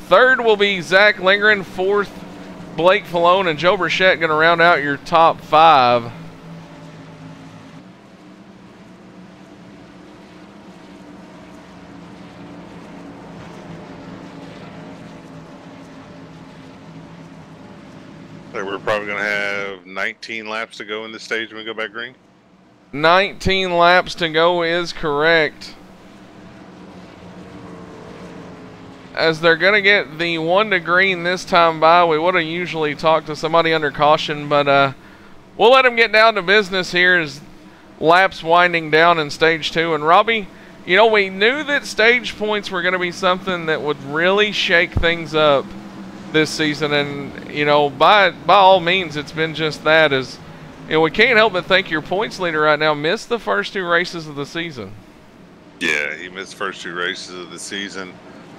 Third will be Zach Lindgren. Fourth, Blake Falone and Joe Burchett going to round out your top 5. So we're probably going to have 19 laps to go in this stage when we go back green. 19 laps to go is correct. As they're going to get the 1 to green this time by, we would have usually talked to somebody under caution, but we'll let them get down to business here as laps winding down in stage 2. And Robbie, you know, we knew that stage points were going to be something that would really shake things up this season, and you know, by all means, it's been just that. As you know, we can't help but think your points leader right now missed the first 2 races of the season. Yeah, he missed the first 2 races of the season,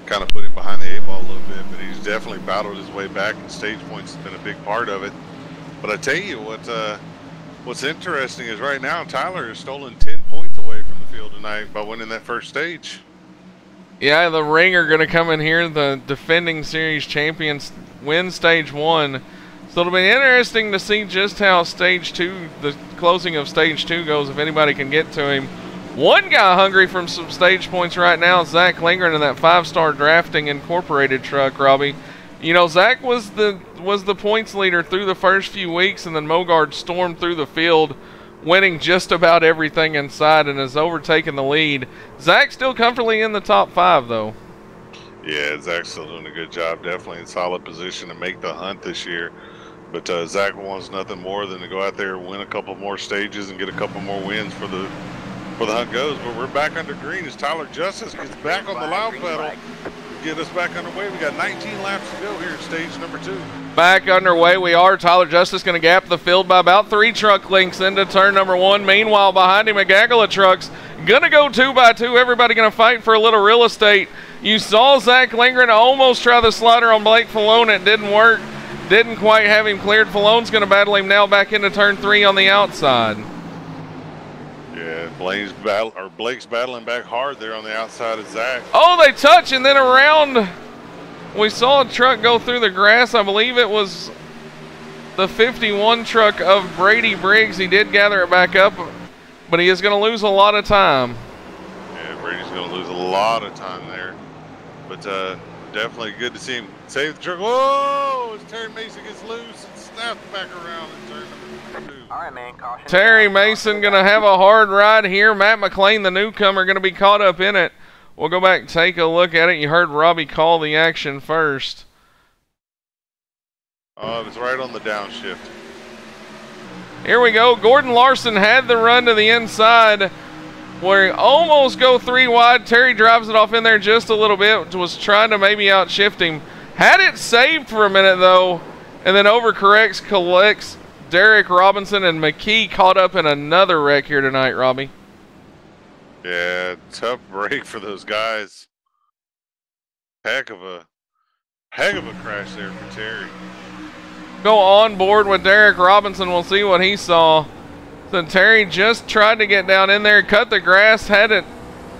kind of put him behind the 8 ball a little bit, but he's definitely battled his way back, and stage points has been a big part of it. But I tell you what's interesting is right now Tyler has stolen 10 points away from the field tonight by winning that first stage. Yeah, the Ring are going to come in here. The defending series champions win stage 1. So it'll be interesting to see just how stage 2, the closing of stage 2 goes, if anybody can get to him. One guy hungry from some stage points right now is Zach Lindgren in that 5-star Drafting Incorporated truck, Robbie. You know, Zach was the points leader through the first few weeks, and then Mogard stormed through the field, winning just about everything inside and has overtaken the lead. Zach still comfortably in the top 5, though. Yeah, Zach's still doing a good job. Definitely in solid position to make the hunt this year. But Zach wants nothing more than to go out there and win a couple more stages and get a couple more wins for the hunt goes. But we're back under green as Tyler Justice gets back on the loud pedal. Get us back underway. We got 19 laps to go here at stage number 2. Back underway we are. Tyler Justice going to gap the field by about 3 truck lengths into turn number 1. Meanwhile, behind him, a gaggle of trucks going to go 2 by 2. Everybody going to fight for a little real estate. You saw Zach Lindgren almost try the slider on Blake Falone. It didn't work. Didn't quite have him cleared. Falone's going to battle him now back into turn 3 on the outside. Yeah, Blake's battling back hard there on the outside of Zach. Oh, they touch, and then around. We saw a truck go through the grass. I believe it was the 51 truck of Brady Briggs. He did gather it back up, but he is going to lose a lot of time. Yeah, Brady's going to lose a lot of time there. But definitely good to see him save the truck. Whoa! As Terry Mason gets loose and snaps back around and turn number 2. All right, man. Caution. Terry Mason going to have a hard ride here. Matt McLean, the newcomer, going to be caught up in it. We'll go back and take a look at it. You heard Robbie call the action first. Oh, it was right on the downshift. Here we go. Gordon Larson had the run to the inside where he almost go 3 wide. Terry drives it off in there just a little bit. Was trying to maybe outshift him. Had it saved for a minute, though, and then overcorrects, collects Derek Robinson, and McKee caught up in another wreck here tonight, Robbie. Yeah, tough break for those guys. Heck of a crash there for Terry. Go on board with Derek Robinson. We'll see what he saw. So Terry just tried to get down in there, cut the grass, had it,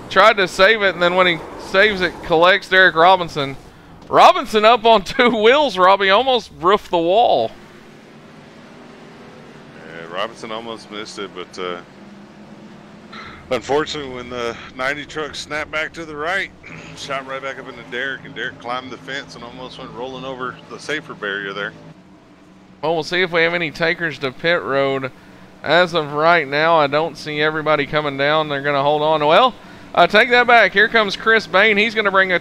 tried to save it, and then when he saves it, collects Derek Robinson. Robinson up on 2 wheels, Robbie, almost roofed the wall. Yeah, Robinson almost missed it, but unfortunately when the 90 truck snapped back to the right, shot right back up into Derek, and Derek climbed the fence and almost went rolling over the safer barrier there. Well, we'll see if we have any takers to pit road. As of right now, I don't see everybody coming down. They're going to hold on. Well, I take that back. Here comes Chris Bain. He's going to bring a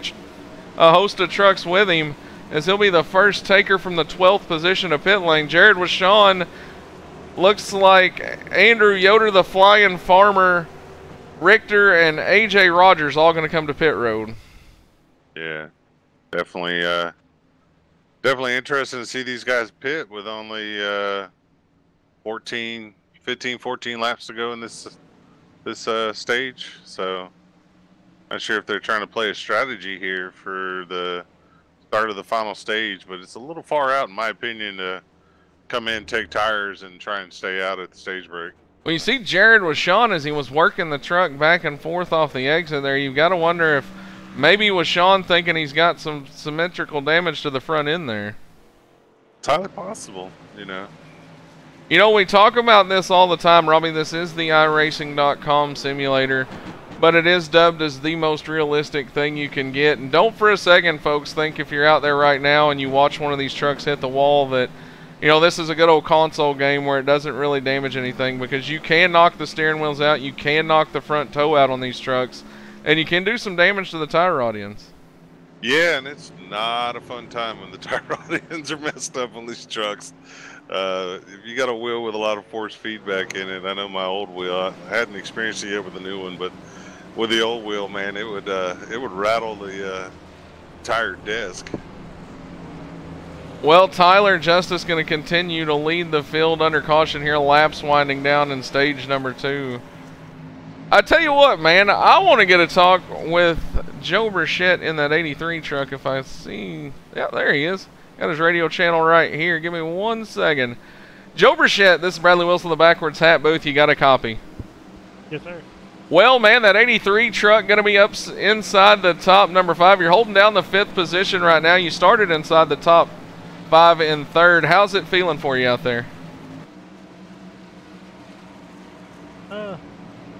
host of trucks with him, as he'll be the first taker from the 12th position of pit lane. Jared Washon, looks like Andrew Yoder, the Flying Farmer, Richter, and AJ Rogers all going to come to pit road. Yeah, definitely definitely interesting to see these guys pit with only 14 laps to go in this stage. So not sure if they're trying to play a strategy here for the start of the final stage, but it's a little far out in my opinion to come in, take tires, and try and stay out at the stage break. Well, you see Jared Washon as he was working the truck back and forth off the exit there. You've got to wonder if maybe Washon thinking he's got some symmetrical damage to the front end there. It's highly possible, you know. You know, we talk about this all the time, Robbie. This is the iRacing.com simulator, but it is dubbed as the most realistic thing you can get. And don't for a second, folks, think if you're out there right now and you watch one of these trucks hit the wall that, you know, this is a good old console game where it doesn't really damage anything, because you can knock the steering wheels out, you can knock the front toe out on these trucks, and you can do some damage to the tire audience. Yeah, and it's not a fun time when the tire audience are messed up on these trucks. If you got a wheel with a lot of force feedback in it, I know my old wheel, I hadn't experienced it yet with the new one, but with the old wheel, man, it would rattle the tire disc. Well, Tyler Justice going to continue to lead the field under caution here, laps winding down in stage number 2. I tell you what, man, I want to get a talk with Joe Burchett in that 83 truck if I see. Yeah, there he is. Got his radio channel right here. Give me 1 second. Joe Burchett, this is Bradley Wilson, the Backwards Hat booth. You got a copy? Yes, sir. Well, man, that 83 truck going to be up inside the top number 5. You're holding down the 5th position right now. You started inside the top 5 in 3rd. How's it feeling for you out there?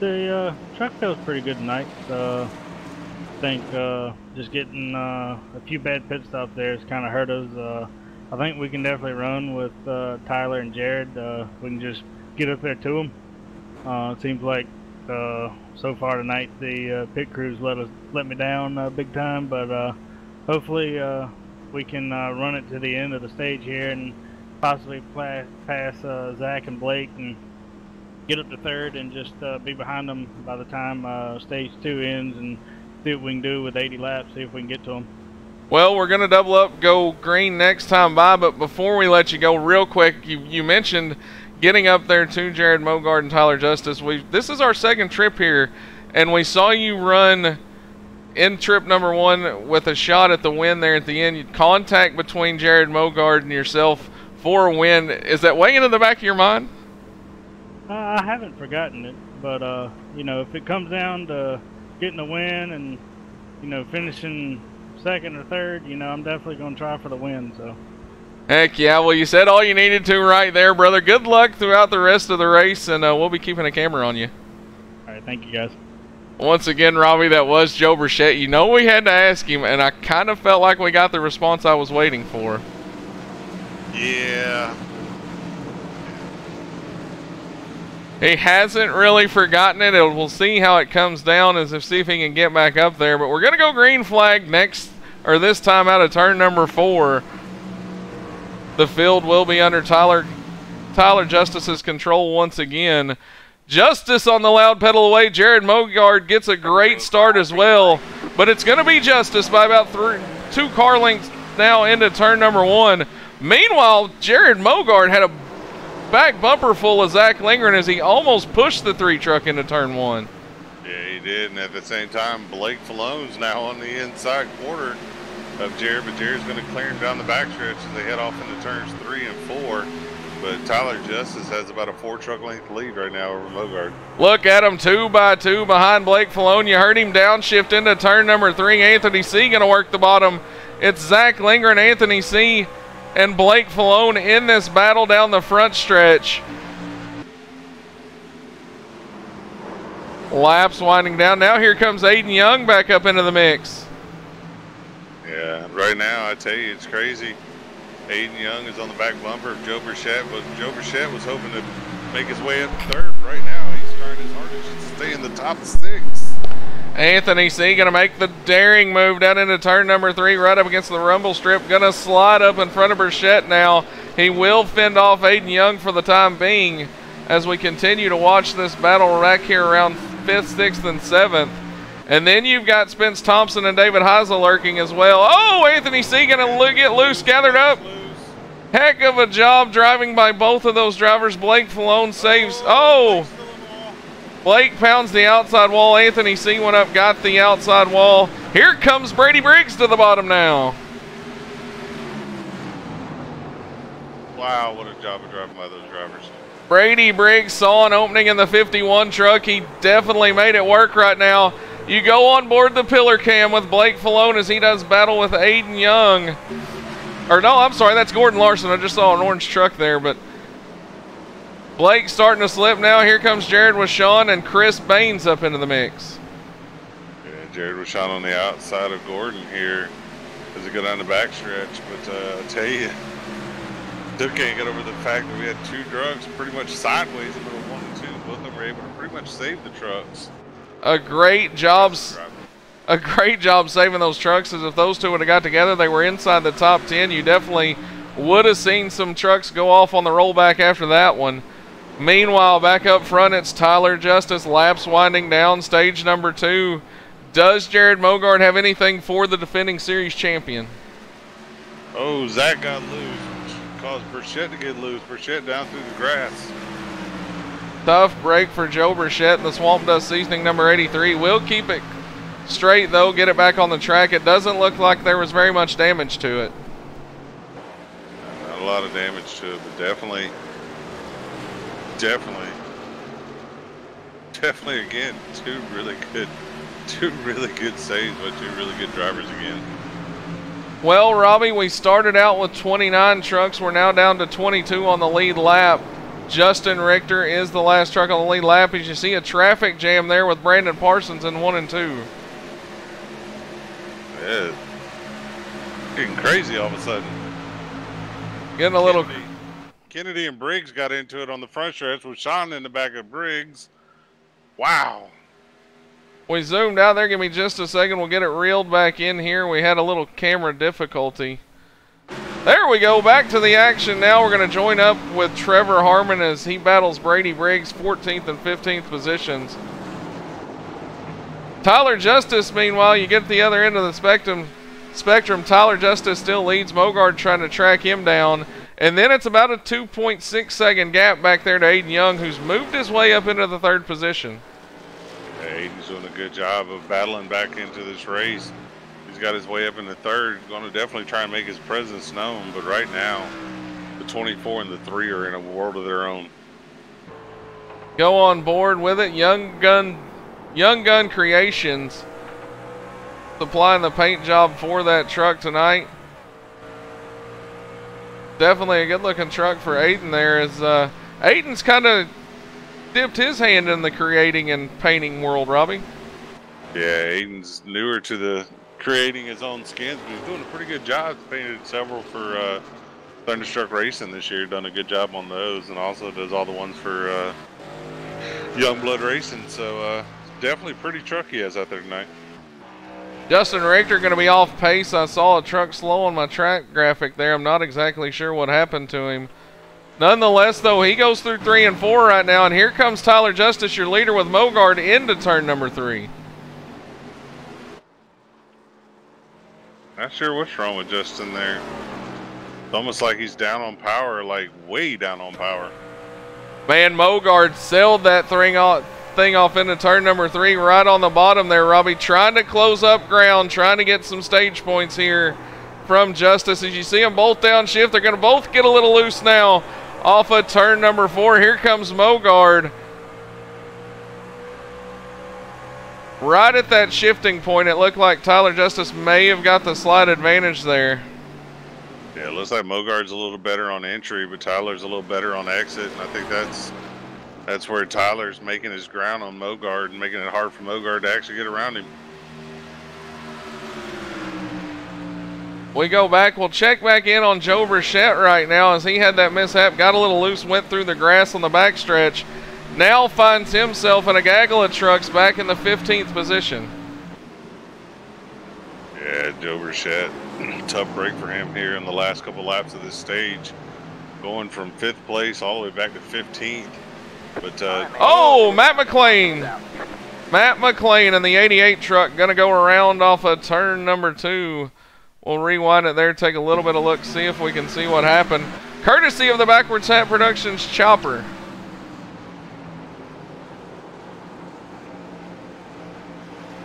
The truck feels pretty good tonight. I think just getting a few bad pit stops there has kind of hurt us. I think we can definitely run with Tyler and Jared. We can just get up there to them. It seems like so far tonight the pit crews let me down big time, but hopefully we can run it to the end of the stage here and possibly pass Zach and Blake and get up to 3rd and just be behind them by the time stage 2 ends, and see what we can do with 80 laps, see if we can get to them. Well, we're going to double up, go green next time by, but before we let you go, real quick, you mentioned getting up there to Jared Mogard and Tyler Justice. This is our 2nd trip here, and we saw you run in trip number 1 with a shot at the win there at the end. Contact between Jared Mogard and yourself for a win. Is that weighing in the back of your mind? I haven't forgotten it, but you know, if it comes down to getting a win and, you know, finishing 2nd or 3rd, you know, I'm definitely going to try for the win. So. Heck yeah! Well, you said all you needed to right there, brother. Good luck throughout the rest of the race, and we'll be keeping a camera on you. All right, thank you guys. Once again, Robbie, that was Joe Burchett. You know we had to ask him, and I kind of felt like we got the response I was waiting for. Yeah. He hasn't really forgotten it. We'll see how it comes down as if see if he can get back up there. But we're going to go green flag next, or this time out of turn number 4. The field will be under Tyler Justice's control once again. Justice on the loud pedal away. Jared Mogard gets a great start as well, but it's going to be Justice by about 2 car lengths now into turn number 1. Meanwhile, Jared Mogard had a back bumper full of Zach Lindgren as he almost pushed the 3 truck into turn 1. Yeah, he did, and at the same time, Blake Fallone's now on the inside quarter of Jared, but Jared's going to clear him down the backstretch as they head off into turns 3 and 4. But Tyler Justice has about a 4 truck length lead right now over Mogard. Look at him, 2 by 2 behind Blake Falone. You heard him downshift into turn number 3. Anthony C. going to work the bottom. It's Zach Lindgren, Anthony C., and Blake Falone in this battle down the front stretch. Laps winding down. Now here comes Aiden Young back up into the mix. Yeah, right now, I tell you, it's crazy. Aiden Young is on the back bumper of Joe Burchett, but Joe Burchett was hoping to make his way up to 3rd. Right now, he's trying his hardest to stay in the top 6. Anthony C. going to make the daring move down into turn number 3, right up against the rumble strip. Going to slide up in front of Burchett now. He will fend off Aiden Young for the time being as we continue to watch this battle back here around 5th, 6th, and 7th. And then you've got Spence Thompson and David Heisel lurking as well. Oh, Anthony C. going to get loose, gathered up. Heck of a job driving by both of those drivers. Blake Falone saves. Oh, Blake pounds the outside wall. Anthony C. went up, got the outside wall. Here comes Brady Briggs to the bottom now. Wow, what a job of driving by those drivers. Brady Briggs saw an opening in the 51 truck. He definitely made it work right now. You go on board the pillar cam with Blake Falone as he does battle with Aiden Young. Or no, I'm sorry, that's Gordon Larson. I just saw an orange truck there, but Blake starting to slip now. Here comes Jared Washon and Chris Baines up into the mix. Yeah, Jared Washon on the outside of Gordon here as they go down the backstretch. But I tell you, still can't get over the fact that we had 2 trucks pretty much sideways in the middle of 1 and 2. Both of them were able to pretty much save the trucks. A great job saving those trucks, as if those 2 would have got together, they were inside the top 10. You definitely would have seen some trucks go off on the rollback after that one. Meanwhile, back up front, it's Tyler Justice, laps winding down, stage number 2. Does Jared Mogard have anything for the defending series champion? Oh, Zach got loose, which caused Burchett to get loose. Burchett down through the grass. Tough break for Joe Burchett. The Swamp Dust seasoning number 83 will keep it straight, though, get it back on the track. It doesn't look like there was very much damage to it. Not a lot of damage to it, but definitely again, two really good saves by 2 really good drivers again. Well, Robbie, we started out with 29 trucks. We're now down to 22 on the lead lap. Justin Richter is the last truck on the lead lap. As you see, a traffic jam there with Brandon Parsons in 1 and 2. Yeah, getting crazy all of a sudden. Getting a little... Kennedy and Briggs got into it on the front stretch with Sean in the back of Briggs. Wow. We zoomed out there. Give me just a second. We'll get it reeled back in here. We had a little camera difficulty. There we go. Back to the action now. We're going to join up with Trevor Harmon as he battles Brady Briggs, 14th and 15th positions. Tyler Justice, meanwhile, you get the other end of the spectrum. Tyler Justice still leads. Mogard trying to track him down. And then it's about a 2.6 second gap back there to Aiden Young, who's moved his way up into the 3rd position. Aiden's doing a good job of battling back into this race. He's got his way up in the 3rd. Going to definitely try and make his presence known. But right now, the 24 and the 3 are in a world of their own. Go on board with it. Young Gun Creations supplying the paint job for that truck tonight. Definitely a good-looking truck for Aiden there, as Aiden's kind of dipped his hand in the creating and painting world, Robbie. Yeah, Aiden's newer to the creating his own skins, but he's doing a pretty good job. He's painted several for Thunderstruck Racing this year. Done a good job on those, and also does all the ones for Youngblood Racing. So definitely pretty truck he has out there tonight. Justin Richter going to be off pace. I saw a truck slow on my track graphic there. I'm not exactly sure what happened to him. Nonetheless, though, he goes through 3 and 4 right now, and here comes Tyler Justice, your leader, with Mogard into turn number 3. Not sure what's wrong with Justin there. It's almost like he's down on power, like way down on power. Man, Mogard sailed that thing off into turn number 3 right on the bottom there, Robbie. Trying to close up ground, trying to get some stage points here from Justice. As you see them both downshift, they're going to both get a little loose now off of turn number 4. Here comes Mogard. Right at that shifting point, it looked like Tyler Justice may have got the slight advantage there. Yeah, it looks like Mogard's a little better on entry, but Tyler's a little better on exit, and I think that's where Tyler's making his ground on Mogard and making it hard for Mogard to actually get around him. We go back, we'll check back in on Joe Burchett right now as he had that mishap, got a little loose, went through the grass on the backstretch. Now finds himself in a gaggle of trucks back in the 15th position. Yeah, Joe Burchett, tough break for him here in the last couple laps of this stage. Going from 5th place all the way back to 15th. But oh, Matt McLean. Matt McLean in the 88 truck going to go around off of turn number 2. We'll rewind it there, take a little bit of look, see if we can see what happened. Courtesy of the Backwards Hat Productions chopper.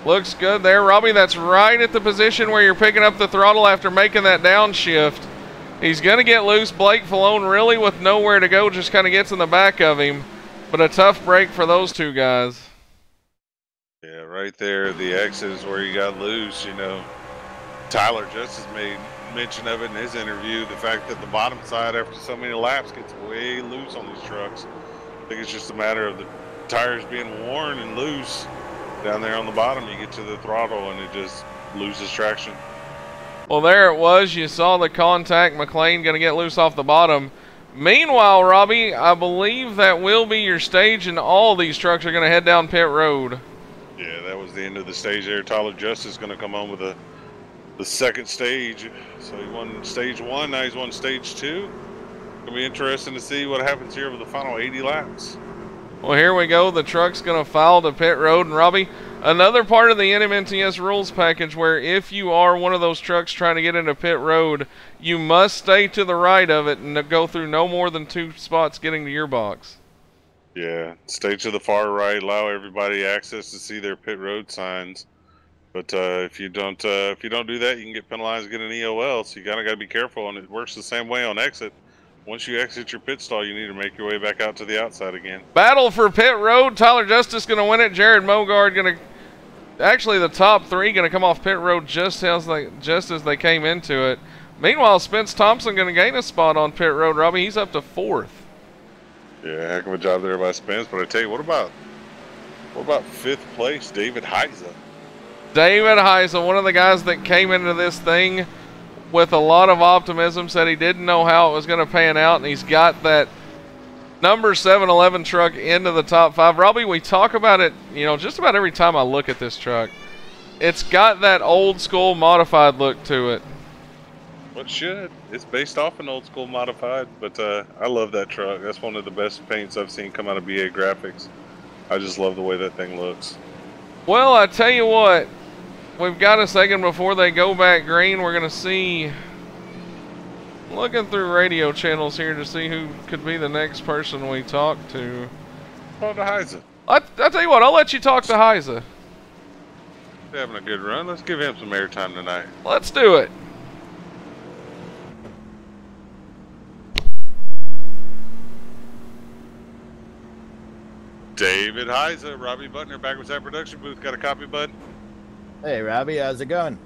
Looks good there, Robbie. That's right at the position where you're picking up the throttle after making that downshift. He's going to get loose. Blake Falone really with nowhere to go, just kind of gets in the back of him. But a tough break for those two guys. Yeah, right there, the exit is where you got loose, you know. Tyler Justice made mention of it in his interview, the fact that the bottom side after so many laps gets way loose on these trucks. I think it's just a matter of the tires being worn and loose. Down there on the bottom, you get to the throttle and it just loses traction. Well, there it was. You saw the contact. McLean going to get loose off the bottom. Meanwhile, Robbie, I believe that will be your stage, and all these trucks are going to head down pit road. Yeah, that was the end of the stage there. Tyler Justice is going to come on with the 2nd stage. So he won stage 1, now he's won stage 2. It's going to be interesting to see what happens here over the final 80 laps. Well, here we go. The truck's going to foul to pit road. And, Robbie, another part of the NMNTS rules package where if you are one of those trucks trying to get into pit road, you must stay to the right of it and go through no more than 2 spots getting to your box. Yeah, stay to the far right, allow everybody access to see their pit road signs. But if you don't do that, you can get penalized and get an EOL. So you got to be careful, and it works the same way on exit. Once you exit your pit stall, you need to make your way back out to the outside again. Battle for pit road. Tyler Justice going to win it. Jared Mogard going to, actually the top 3 going to come off pit road just as they came into it. Meanwhile, Spence Thompson going to gain a spot on pit road. Robbie, he's up to 4th. Yeah, heck of a job there by Spence. But I tell you, what about 5th place, David Heise? David Heise, one of the guys that came into this thing with a lot of optimism, said he didn't know how it was going to pan out, and he's got that number 711 truck into the top 5. Robbie, we talk about it, you know, just about every time I look at this truck. It's got that old school modified look to it. Well, it should. It's based off an old school modified, but I love that truck. That's one of the best paints I've seen come out of BA Graphics. I just love the way that thing looks. Well, I tell you what, we've got a second before they go back green. We're going to see, looking through radio channels here to see who could be the next person we talk to. Talk to Heise. I tell you what, I'll let you talk to Heise. He's having a good run. Let's give him some airtime tonight. Let's do it. David Heise, Robbie Butner, Backwards Hat Production booth. Got a copy, bud? Hey, Robbie, how's it going?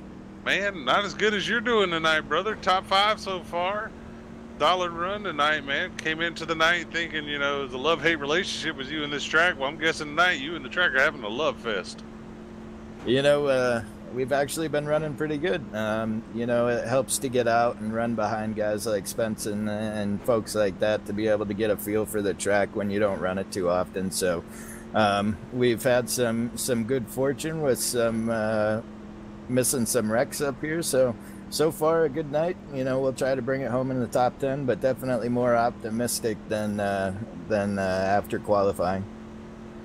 Man, not as good as you're doing tonight, brother. Top 5 so far. Solid run tonight, man. Came into the night thinking, you know, it was a love-hate relationship with you and this track. Well, I'm guessing tonight you and the track are having a love fest. You know, we've actually been running pretty good. You know, it helps to get out and run behind guys like Spence and folks like that to be able to get a feel for the track when you don't run it too often. So we've had some good fortune with some missing some wrecks up here. So far a good night. You know, we'll try to bring it home in the top 10, but definitely more optimistic than after qualifying.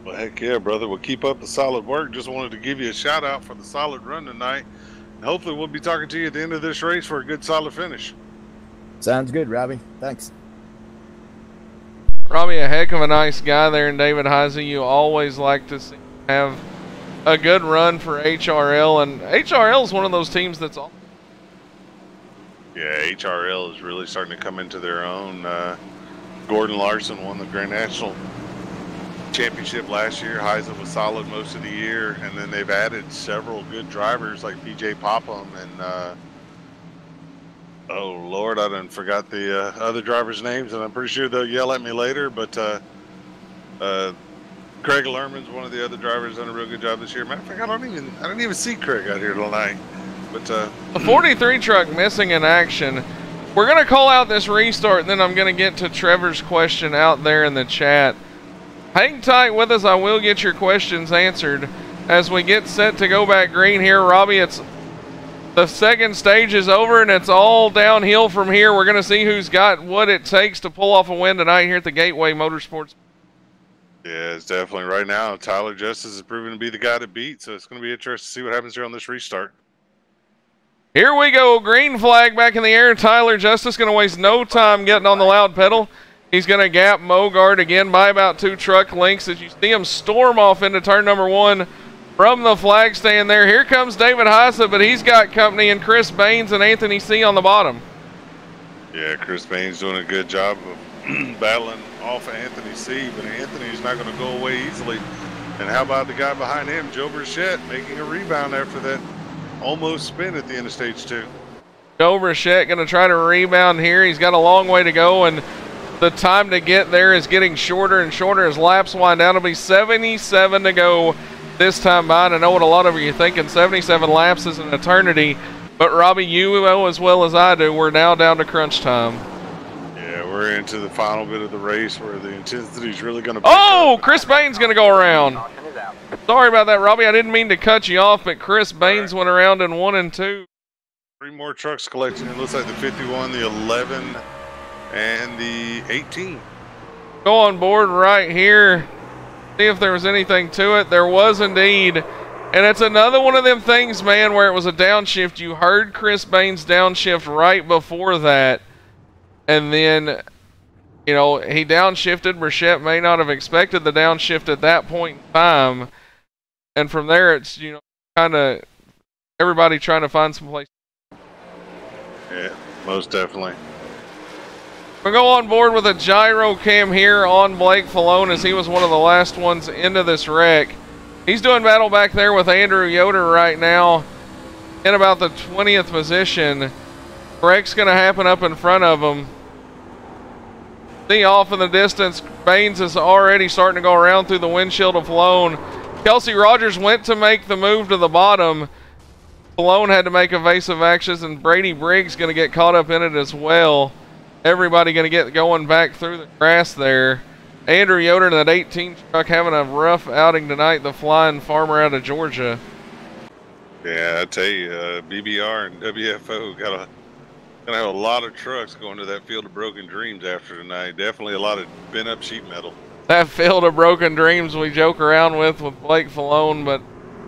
Well, heck yeah, brother. We'll keep up the solid work. Just wanted to give you a shout out for the solid run tonight. And hopefully we'll be talking to you at the end of this race for a good solid finish. Sounds good, Robbie. Thanks. Robbie, a heck of a nice guy there, and David Heise, you always like to see have a good run for HRL, and HRL is one of those teams that's all. Yeah, HRL is really starting to come into their own. Gordon Larson won the Grand National Championship last year. Heise was solid most of the year, and then they've added several good drivers like PJ Popham and oh Lord, I done forgot the other drivers' names, and I'm pretty sure they'll yell at me later. But Craig Lerman's one of the other drivers, done a real good job this year. Matter of fact, I didn't even see Craig out here tonight. But the 43 truck missing in action. We're gonna call out this restart, and then I'm gonna get to Trevor's question out there in the chat. Hang tight with us. I will get your questions answered as we get set to go back green here. Robbie, it's the second stage is over, and it's all downhill from here. We're going to see who's got what it takes to pull off a win tonight here at the Gateway Motorsports. yeah, it's definitely right now. Tyler Justice is proving to be the guy to beat, so it's going to be interesting to see what happens here on this restart. Here we go. Green flag back in the air. Tyler Justice going to waste no time getting on the loud pedal. He's going to gap Mogard again by about 2 truck lengths as you see him storm off into turn number 1 from the flag stand there. Here comes David Heise, but he's got company in Chris Baines and Anthony C. on the bottom. Yeah, Chris Baines doing a good job of battling off of Anthony C., but Anthony's not going to go away easily. And how about the guy behind him, Joe Burchett, making a rebound after that almost spin at the end of stage 2. Joe Burchett going to try to rebound here. He's got a long way to go, and the time to get there is getting shorter and shorter as laps wind down. It'll be 77 to go this time by. And I know what a lot of you are thinking, 77 laps is an eternity. But Robbie, you know as well as I do, we're now down to crunch time. Yeah, we're into the final bit of the race where the intensity is really going to Oh, Chris Baines going to go around. Sorry about that, Robbie. I didn't mean to cut you off, but Chris Baines went around in 1 and 2. 3 more trucks collecting. It looks like the 51, the 11, and the 18. Go on board right here. See if there was anything to it. There was indeed. And it's another one of them things, man, where it was a downshift. You heard Chris Baines downshift right before that. And then, you know, he downshifted. Burchett may not have expected the downshift at that point in time. And from there, it's, you know, kind of everybody trying to find some place. Yeah, most definitely. We'll go on board with a gyro cam here on Blake Falone as he was one of the last ones into this wreck. He's doing battle back there with Andrew Yoder right now in about the 20th position. Wreck's going to happen up in front of him. See off in the distance, Baines is already starting to go around through the windshield of Falone. Kelsey Rogers went to make the move to the bottom. Falone had to make evasive actions, and Brady Briggs going to get caught up in it as well. Everybody going to get going back through the grass there. Andrew Yoder in that 18 truck having a rough outing tonight, the flying farmer out of Georgia. Yeah, I tell you, BBR and WFO gonna have a lot of trucks going to that field of broken dreams after tonight. Definitely a lot of bent up sheet metal. That field of broken dreams we joke around with Blake Falone, but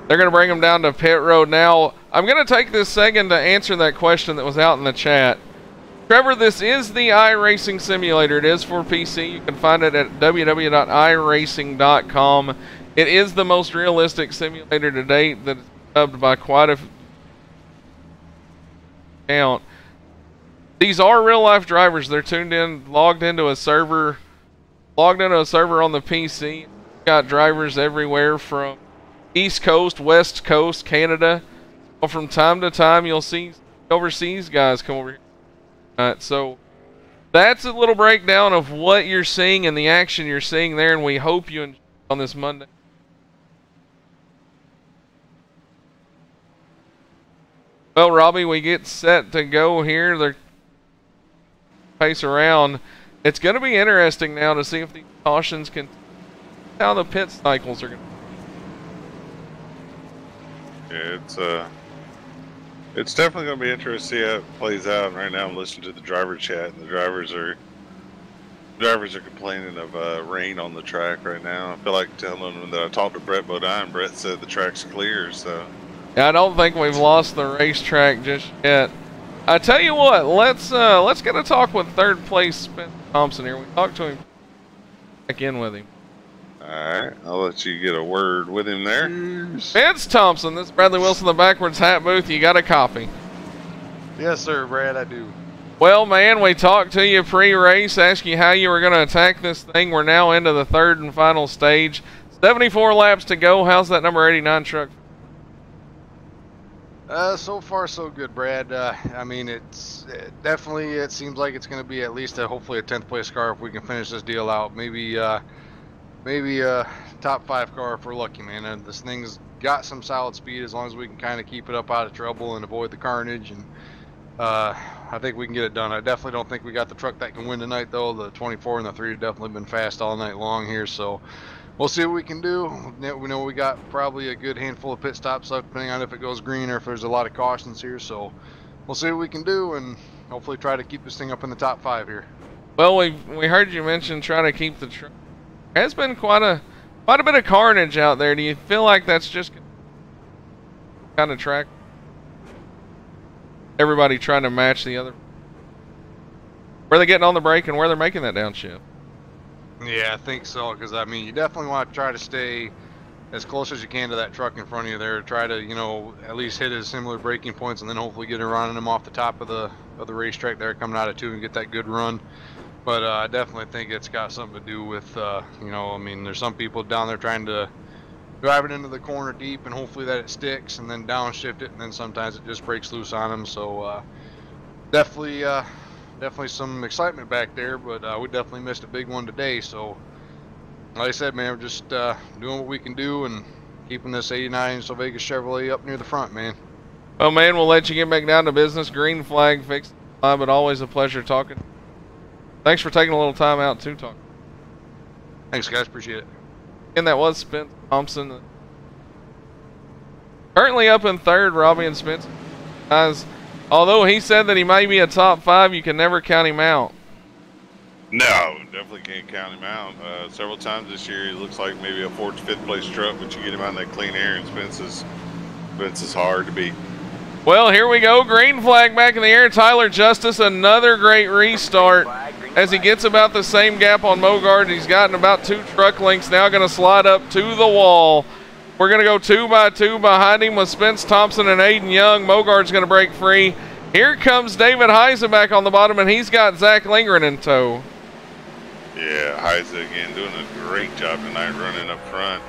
they're going to bring him down to pit road now. I'm going to take this second to answer that question that was out in the chat. Trevor, this is the iRacing simulator. It is for PC. You can find it at www.iracing.com. It is the most realistic simulator to date that is dubbed by quite a count. These are real life drivers. They're tuned in, logged into a server on the PC. Got drivers everywhere from East Coast, West Coast, Canada. Well, from time to time, you'll see overseas guys come over here. So that's a little breakdown of what you're seeing and the action you're seeing there, and we hope you enjoy on this Monday. Well, Robbie, we get set to go here. They're pace around. It's going to be interesting now to see if these cautions can, how the pit cycles are going to. Yeah, it's definitely going to be interesting to see how it plays out. Right now, I'm listening to the driver chat, and the drivers are complaining of rain on the track right now. I feel like telling them that I talked to Brett Bodine. Brett said the track's clear, so. Yeah, I don't think we've lost the racetrack just yet. I tell you what, let's get a talk with third place Spence Thompson here. We talked to him. Check in with him. All right, I'll let you get a word with him there. Spence Thompson, this is Bradley Wilson, the Backwards Hat booth. You got a copy? Yes, sir, Brad, I do. Well, man, we talked to you pre-race, asked you how you were going to attack this thing. We're now into the third and final stage. 74 laps to go. How's that number 89 truck? So far so good, Brad. I mean, it's definitely, it seems like it's going to be at least hopefully a 10th place car if we can finish this deal out. Maybe a top 5 car if we're lucky, man. And this thing's got some solid speed as long as we can kind of keep it up out of trouble and avoid the carnage. And I think we can get it done. I definitely don't think we got the truck that can win tonight, though. The 24 and the 3 have definitely been fast all night long here, so we'll see what we can do. We know we got probably a good handful of pit stops left, depending on if it goes green or if there's a lot of cautions here. So we'll see what we can do and hopefully try to keep this thing up in the top 5 here. Well, we heard you mention trying to keep the truck. There has been quite a bit of carnage out there. Do you feel like that's just kind of track? Everybody trying to match the other. Where they're getting on the brake and where they're making that downshift. Yeah, I think so, because I mean, you definitely want to try to stay as close as you can to that truck in front of you there. Try to, you know, at least hit his similar braking points, and then hopefully get it running him off the top of the racetrack there, coming out of 2 and get that good run. But I definitely think it's got something to do with, you know, I mean, there's some people down there trying to drive it into the corner deep, and hopefully that it sticks, and then downshift it, and then sometimes it just breaks loose on them. So definitely some excitement back there, but we definitely missed a big one today. So like I said, man, we're just doing what we can do and keeping this 89 Vegas Chevrolet up near the front, man. Well, man, we'll let you get back down to business. Green flag fixed, but always a pleasure talking. Thanks for taking a little time out to talk. Thanks, guys. Appreciate it. And that was Spence Thompson. Currently up in third, Robbie and Spence. Guys, although he said that he may be a top 5, you can never count him out. No, definitely can't count him out. Several times this year, he looks like maybe a 4th to 5th place truck, but you get him out in that clean air, and Spence is hard to beat. Well, here we go. Green flag back in the air. Tyler Justice, another great restart as he gets about the same gap on Mogard. He's gotten about 2 truck lengths. Now going to slide up to the wall. We're going to go 2 by 2 behind him with Spence Thompson and Aiden Young. Mogard's going to break free. Here comes David Heise back on the bottom, and he's got Zach Lingren in tow. Yeah, Heise again doing a great job tonight running up front.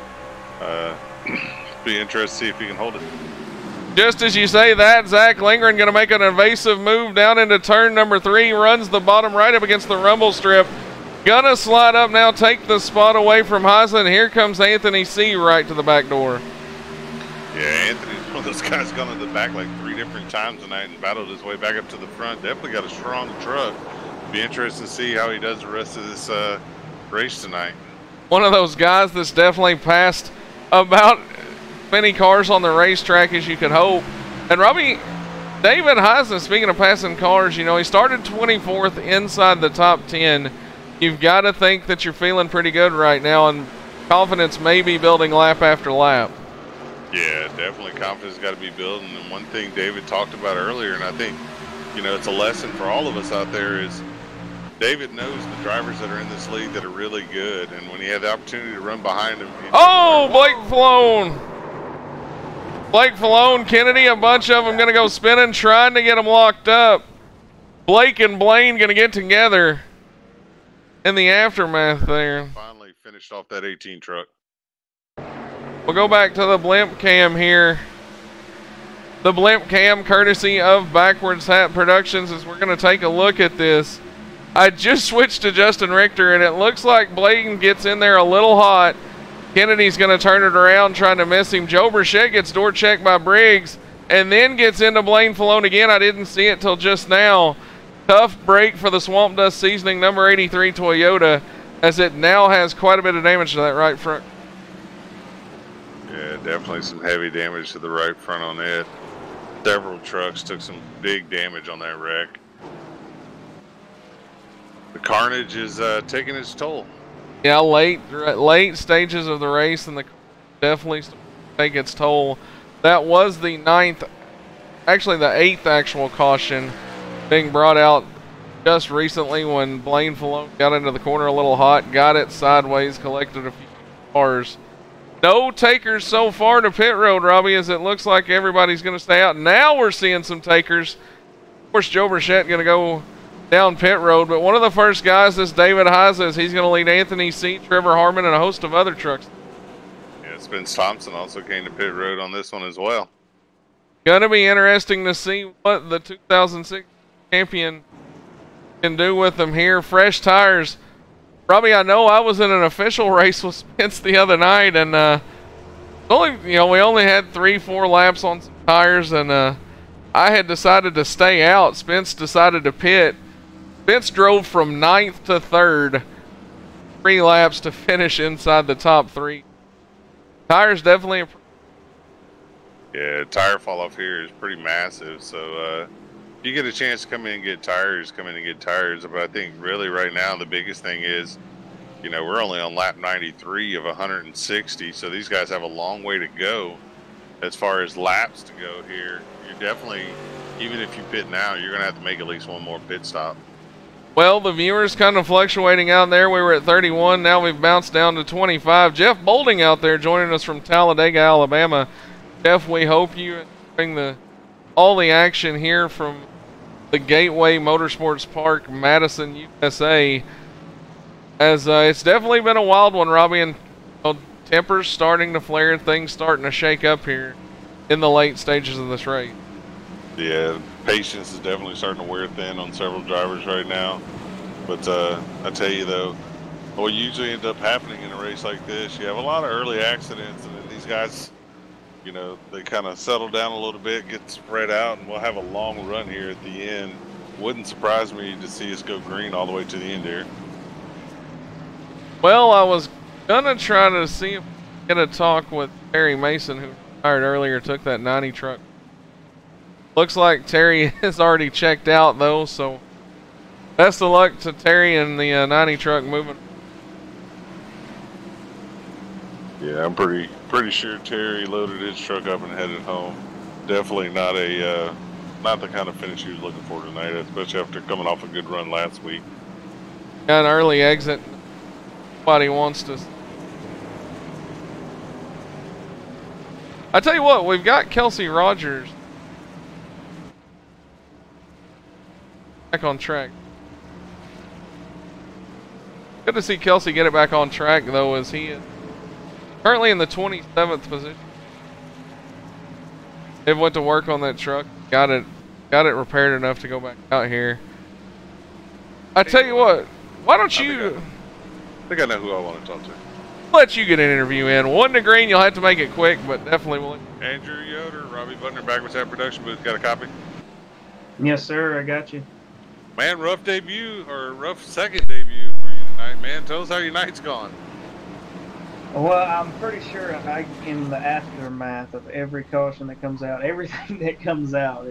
Be interested to see if he can hold it. Just as you say that, Zach Lingren going to make an evasive move down into turn number 3, runs the bottom right up against the rumble strip. Gonna slide up now, take the spot away from Heise, and here comes Anthony C. right to the back door. Yeah, Anthony's one of those guys gone to the back like 3 different times tonight and battled his way back up to the front. Definitely got a strong truck. Be interesting to see how he does the rest of this race tonight. One of those guys that's definitely passed about many cars on the racetrack as you could hope. And Robbie, David Heise, speaking of passing cars, you know, he started 24th inside the top 10. You've got to think that you're feeling pretty good right now, and confidence may be building lap after lap. Yeah, definitely confidence got to be building. And one thing David talked about earlier, and I think, you know, it's a lesson for all of us out there, is David knows the drivers that are in this league that are really good, and when he had the opportunity to run behind them. Oh, Blake Falone. Blake Falone, Kennedy, a bunch of them going to go spinning, trying to get them locked up. Blake and Blaine going to get together in the aftermath there. Finally finished off that 18 truck. We'll go back to the blimp cam here. The blimp cam courtesy of Backwards Hat Productions as we're going to take a look at this. I just switched to Justin Richter, and it looks like Blaine gets in there a little hot. Kennedy's going to turn it around, trying to miss him. Joe Burchett gets door checked by Briggs. and then gets into Blaine Falone again. I didn't see it till just now. Tough break for the Swamp Dust Seasoning number 83 Toyota, as it now has quite a bit of damage to that right front. Yeah, definitely some heavy damage to the right front on it. Several trucks took some big damage on that wreck. The carnage is taking its toll. Yeah, late stages of the race, and the definitely take its toll. That was the 9th, actually the 8th actual caution being brought out just recently when Blaine Falone got into the corner a little hot, got it sideways, collected a few cars. No takers so far to pit road, Robbie, as it looks like everybody's going to stay out. Now we're seeing some takers. Of course, Joe Burchett going to go down pit road, but one of the first guys is David Heise. He's going to lead Anthony C., Trevor Harmon, and a host of other trucks. Yeah, Spence Thompson also came to pit road on this one as well. Going to be interesting to see what the 2006 champion can do with them here. Fresh tires. Robbie, I know I was in an official race with Spence the other night, and we only had 3-4 laps on some tires, and I had decided to stay out. Spence decided to pit. Spence drove from 9th to 3rd, 3 laps to finish inside the top 3. Tires definitely. Yeah, tire fall off here is pretty massive, so if you get a chance to come in and get tires, come in and get tires. But I think really right now the biggest thing is, we're only on lap 93 of 160, so these guys have a long way to go as far as laps to go here. You're definitely, even if you pit now, you're going to have to make at least one more pit stop. Well, the viewers kind of fluctuating out there. We were at 31. Now we've bounced down to 25. Jeff Bolding out there joining us from Talladega, Alabama. Jeff, we hope you bring all the action here from the Gateway Motorsports Park, Madison, USA. As it's definitely been a wild one, Robbie, and tempers starting to flare, things starting to shake up here in the late stages of this race. Yeah, patience is definitely starting to wear thin on several drivers right now. But I tell you though, what usually ends up happening in a race like this, you have a lot of early accidents, and then these guys, they kind of settle down a little bit, get spread out, and we'll have a long run here at the end. Wouldn't surprise me to see us go green all the way to the end here. Well, I was gonna try to see if we get a talk with Terry Mason, who retired earlier, took that 90 truck. Looks like Terry is already checked out though, so best of luck to Terry and the 90 truck moving. Yeah, I'm pretty sure Terry loaded his truck up and headed home. Definitely not the kind of finish he was looking for tonight, especially after coming off a good run last week. Got an early exit. Nobody wants to. I tell you what, we've got Kelsey Rogers back on track. Good to see Kelsey get it back on track though, as he is currently in the 27th position. They went to work on that truck, got it repaired enough to go back out here. I tell you what, why don't you? I think I know who I want to talk to. Let you get an interview in. 1 to green, you'll have to make it quick, but definitely will. Andrew Yoder, Robbie Butner, back with that production booth. Got a copy? Yes, sir. I got you. Man, rough debut, or rough second debut for you tonight, man. Tell us how your night's gone. Well, I'm pretty sure in the aftermath of every caution that comes out, everything that comes out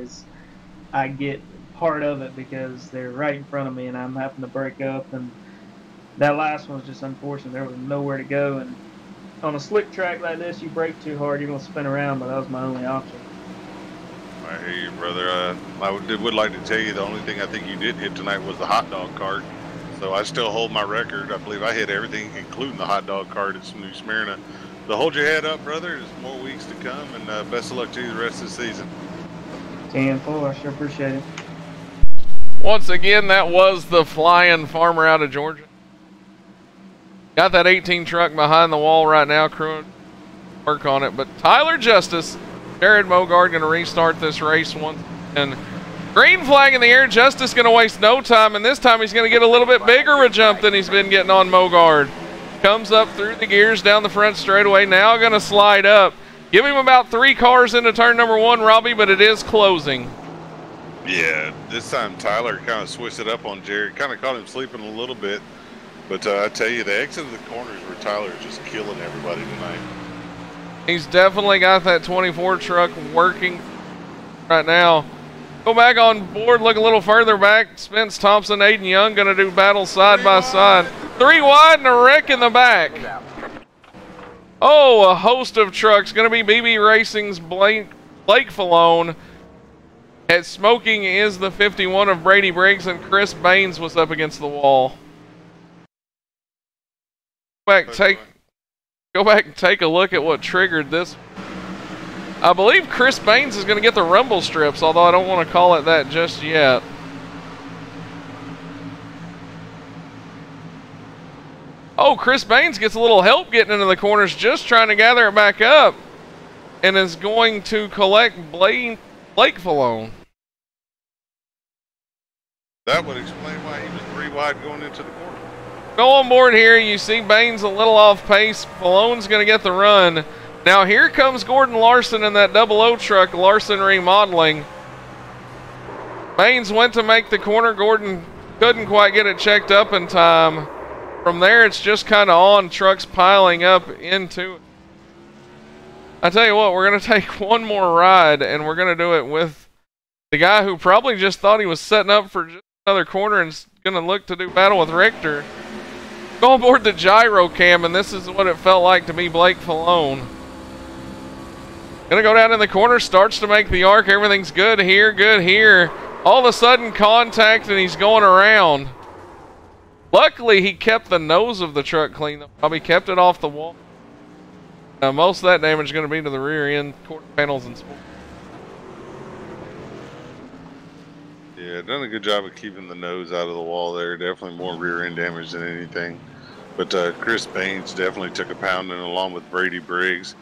I get part of it because they're right in front of me and I'm having to break up. And that last one was just unfortunate. There was nowhere to go. And on a slick track like this, you brake too hard, you're going to spin around, but that was my only option. I hear you, brother. I would like to tell you the only thing I think you did hit tonight was the hot dog cart. So I still hold my record. I believe I hit everything, including the hot dog cart at New Smyrna. So hold your head up, brother. There's more weeks to come, and best of luck to you the rest of the season. 10-4, I sure appreciate it. Once again, that was the flying farmer out of Georgia. Got that 18 truck behind the wall right now, crewing work on it. But Tyler Justice, Jared Mogard going to restart this race once again. Green flag in the air. Justice going to waste no time, and this time he's going to get a little bit bigger a jump than he's been getting on Mogard. Comes up through the gears down the front straightaway. Now going to slide up. Give him about 3 cars into turn number 1, Robbie, but it is closing. Yeah, this time Tyler kind of switched it up on Jared. Kind of caught him sleeping a little bit. But I tell you, the exit of the corners where Tyler's just killing everybody tonight. He's definitely got that 24 truck working right now. Go back on board, look a little further back. Spence Thompson, Aiden Young going to do battle side by side. 3 wide and a wreck in the back. Oh, a host of trucks. Going to be BB Racing's Blake Fallone. At smoking is the 51 of Brady Briggs, and Chris Baines was up against the wall. Go back and take a look at what triggered this. I believe Chris Baines is going to get the rumble strips, although I don't want to call it that just yet. Oh, Chris Baines gets a little help getting into the corners, just trying to gather it back up, and is going to collect Blake Fallone. That would explain why he was 3 wide going into the corner. Go on board here. You see Baines a little off pace. Fallone's going to get the run. Now here comes Gordon Larson in that 00 truck, Larson Remodeling. Baines went to make the corner. Gordon couldn't quite get it checked up in time. From there, it's just kind of on, trucks piling up into it. I tell you what, we're going to take one more ride, and we're going to do it with the guy who probably just thought he was setting up for just another corner and is going to look to do battle with Richter. Go on board the gyro cam, and this is what it felt like to be Blake Fallone. Gonna go down in the corner, starts to make the arc. Everything's good here, good here. All of a sudden, contact, and he's going around. Luckily, he kept the nose of the truck clean. Probably kept it off the wall. Most of that damage is going to be to the rear end, quarter panels, and sport. Yeah, done a good job of keeping the nose out of the wall there. Definitely more rear end damage than anything. But Chris Baines definitely took a pounding along with Brady Briggs.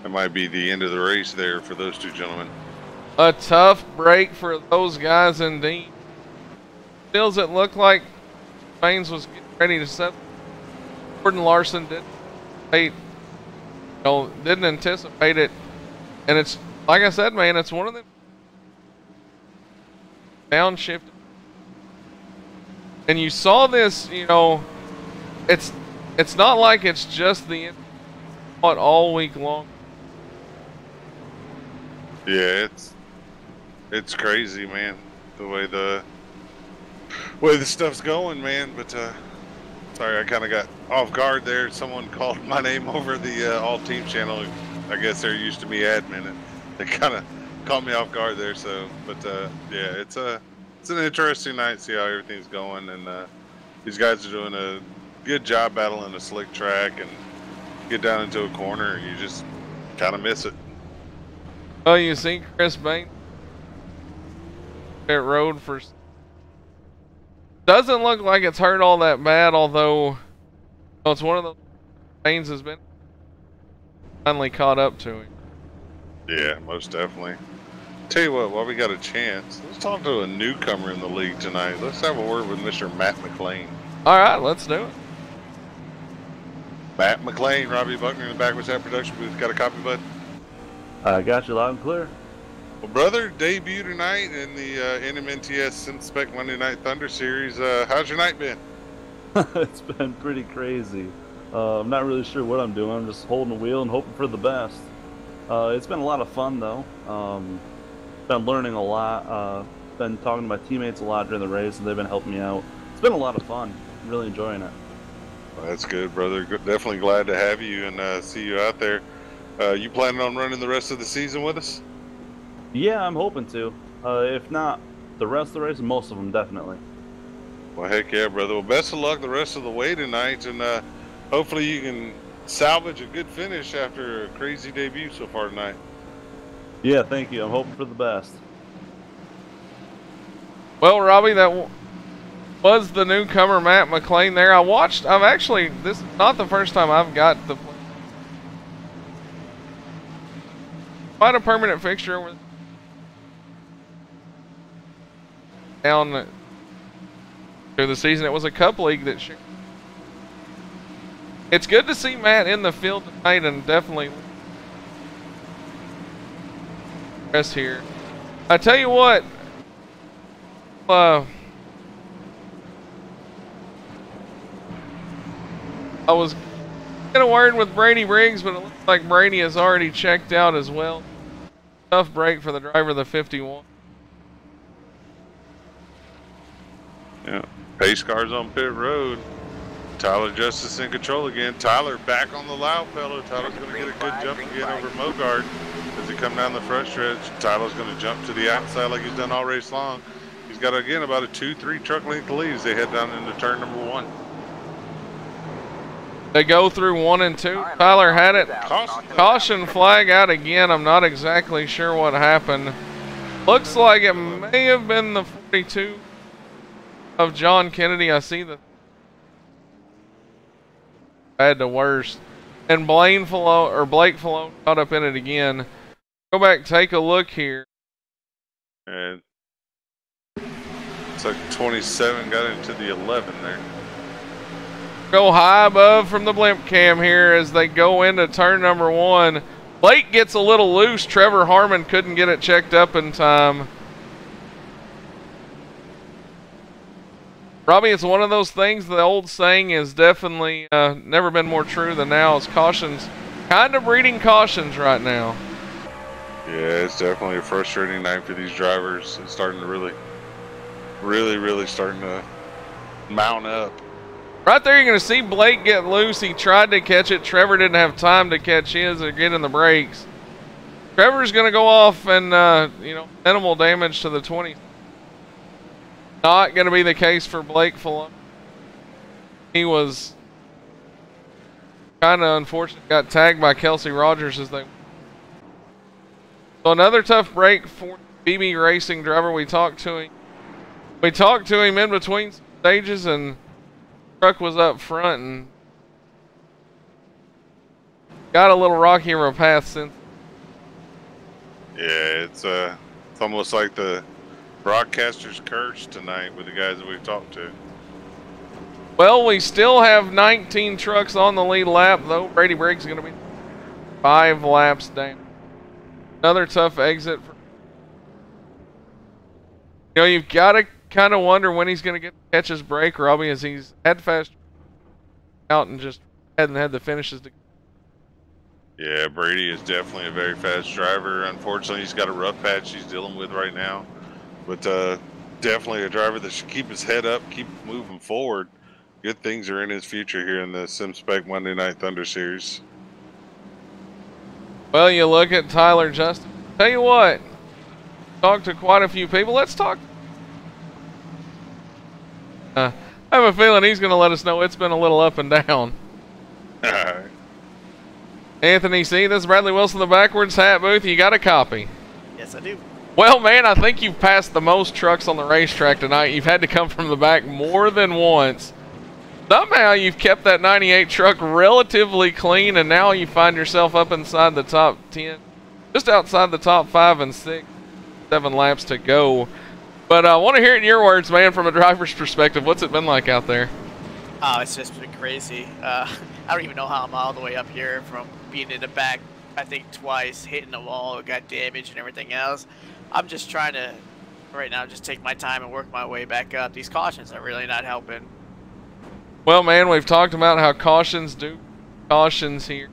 That might be the end of the race there for those two gentlemen. A tough break for those guys indeed. Feels it looked like Baines was getting ready to set. Gordon Larson didn't anticipate it. And it's, like I said, man, it's one of them downshift. And you saw this, you know, it's not like it's just the all week long. Yeah, it's crazy, man, the way the stuff's going, man. But sorry, I kind of got off guard there. Someone called my name over the all team channel. I guess they're used to me admin, and they kind of caught me off guard there. So, but yeah, it's an interesting night. See how everything's going, and these guys are doing a good job battling a slick track, and get down into a corner, and you just kind of miss it. Well, you see Chris Baines at road for. Doesn't look like it's hurt all that bad, although it's one of those Baines has been finally caught up to him. Yeah, most definitely. Tell you what, while we got a chance, let's talk to a newcomer in the league tonight. Let's have a word with Mr. Matt McLean. All right, let's do it. Matt McLean, Robbie Buckner in the Backwards Hat Production booth. Got a copy, bud? I got you loud and clear. Well, brother, debut tonight in the NMNTS SimSpec Monday Night Thunder Series. How's your night been? It's been pretty crazy. I'm not really sure what I'm doing. I'm just holding the wheel and hoping for the best. It's been a lot of fun, though. Been learning a lot. Been talking to my teammates a lot during the race, and they've been helping me out. It's been a lot of fun. I'm really enjoying it. Well, that's good, brother. Definitely glad to have you and see you out there. You planning on running the rest of the season with us? Yeah, I'm hoping to. If not the rest of the race, most of them definitely. Well, heck yeah, brother. Well, best of luck the rest of the way tonight, and hopefully you can salvage a good finish after a crazy debut so far tonight. Yeah, thank you. I'm hoping for the best. Well, Robbie, that was the newcomer Matt McLean there. I've actually, this is not the first time I've got the quite a permanent fixture with down through the season. It was a cup league that shared. It's good to see Matt in the field tonight, and definitely rest here. I tell you what, I was gonna word with Brady Briggs, but it looks like Brady has already checked out as well. Tough break for the driver of the 51. Yeah, pace cars on pit road. Tyler Justice in control again. Tyler back on the loud pedal. Tyler's going to get a good jump again over Mogard as he come down the front stretch. Tyler's going to jump to the outside like he's done all race long. He's got, again, about a 2-3 truck length lead as they head down into turn number 1. They go through 1 and 2. Tyler had it. Caution flag out again. I'm not exactly sure what happened. Looks like it may have been the 42 of John Kennedy. I see the bad to worst. And Blake Falone caught up in it again. Go back, take a look here. And it's like 27 got into the 11 there. Go high above from the blimp cam here as they go into turn number 1. Blake gets a little loose. Trevor Harmon couldn't get it checked up in time. Robbie, it's one of those things, the old saying is definitely never been more true than now. It's cautions, kind of breeding cautions right now. Yeah, it's definitely a frustrating night for these drivers. It's starting to really starting to mount up. Right there, you're going to see Blake get loose. He tried to catch it. Trevor didn't have time to catch his or get in the brakes. Trevor's going to go off and, minimal damage to the 20. Not going to be the case for Blake Falone. He was kind of unfortunate. Got tagged by Kelsey Rogers as they. So another tough break for BB Racing driver. We talked to him. We talked to him in between stages, and truck was up front and got a little rockier of a path since. Yeah, it's almost like the broadcaster's curse tonight with the guys that we've talked to. Well, we still have 19 trucks on the lead lap, though. Brady Briggs is going to be 5 laps down. Another tough exit. You've got to kind of wonder when he's going to catch his break, Robbie, as he's had fast out and just hadn't had the finishes to. Yeah, Brady is definitely a very fast driver. Unfortunately, he's got a rough patch he's dealing with right now. But definitely a driver that should keep his head up, keep moving forward. Good things are in his future here in the SimSpec Monday Night Thunder Series. Well, you look at Tyler Justin. Tell you what, talked to quite a few people. Let's talk. I have a feeling he's going to let us know it's been a little up and down. All right. Anthony C., this is Bradley Wilson, the backwards hat booth. You got a copy? Yes, I do. Well, man, I think you've passed the most trucks on the racetrack tonight. You've had to come from the back more than once. Somehow you've kept that 98 truck relatively clean, and now you find yourself up inside the top 10. Just outside the top 5 and 6. 7 laps to go. But I want to hear it in your words, man, from a driver's perspective. What's it been like out there? Oh, it's just been crazy. I don't even know how I'm all the way up here from being in the back, I think twice, hitting the wall, got damaged and everything else. I'm just trying to, right now, just take my time and work my way back up. These cautions are really not helping. Well, man, we've talked about how cautions do cautions here.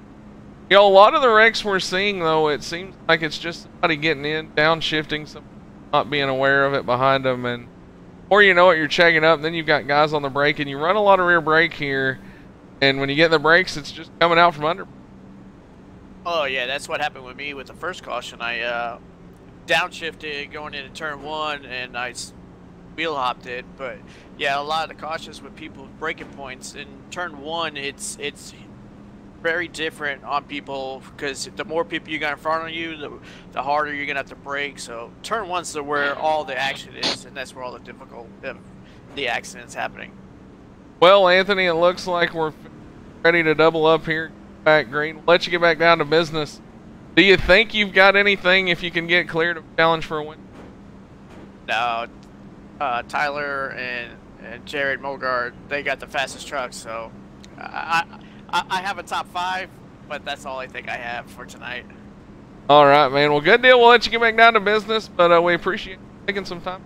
A lot of the wrecks we're seeing, though, it seems like it's just somebody getting in, downshifting, some not being aware of it behind them, and or you know it, you're checking up, and then you've got guys on the brake, and you run a lot of rear brake here, and when you get the brakes, it's just coming out from under. Oh, yeah, that's what happened with me with the first caution. I downshifted going into turn 1, and I wheel hopped it, but yeah, a lot of the cautions with people's braking points in turn 1, it's very different on people because the more people you got in front of you, the harder you're gonna have to brake. So turn 1's where all the action is, and that's where all the accidents happening. Well, Anthony, it looks like we're ready to double up here. Back green. We'll let you get back down to business. Do you think you've got anything if you can get cleared of challenge for a win? No, Tyler and Jared Mogard, they got the fastest trucks, so I have a top 5, but that's all I think I have for tonight. All right, man. Well, good deal. We'll let you get back down to business, but we appreciate you taking some time.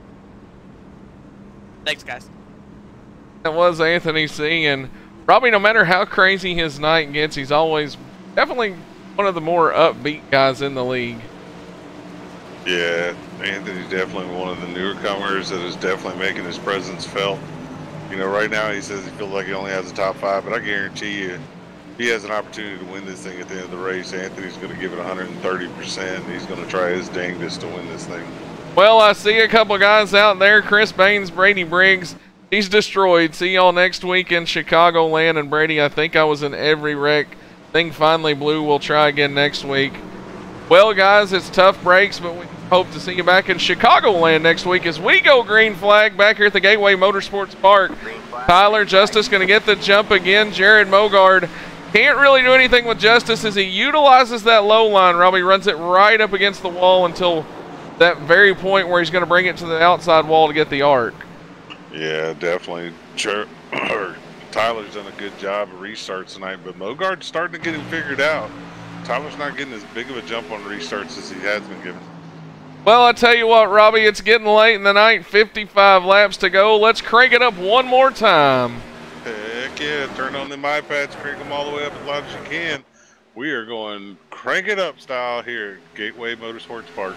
Thanks, guys. That was Anthony C. And Robbie, no matter how crazy his night gets, he's always definitely one of the more upbeat guys in the league. Yeah, Anthony's definitely one of the newer comers that is definitely making his presence felt. You know, right now he says he feels like he only has the top 5, but I guarantee you, he has an opportunity to win this thing at the end of the race. Anthony's going to give it 130%. He's going to try his dangest to win this thing. Well, I see a couple guys out there. Chris Baines, Brady Briggs. He's destroyed. See y'all next week in Chicagoland. And Brady, I think I was in every wreck. Thing finally blew. We'll try again next week. Well, guys, it's tough breaks, but we hope to see you back in Chicagoland next week as we go green flag back here at the Gateway Motorsports Park. Tyler Justice going to get the jump again. Jared Mogard can't really do anything with Justice as he utilizes that low line. Robbie runs it right up against the wall until that very point where he's going to bring it to the outside wall to get the arc. Yeah, definitely. Tyler's done a good job of restarts tonight, but Mogard's starting to get him figured out. Tyler's not getting as big of a jump on restarts as he has been given. Well, I tell you what, Robbie, it's getting late in the night. 55 laps to go. Let's crank it up one more time. Heck yeah, turn on them iPads, crank them all the way up as loud as you can. We are going crank it up style here at Gateway Motorsports Park.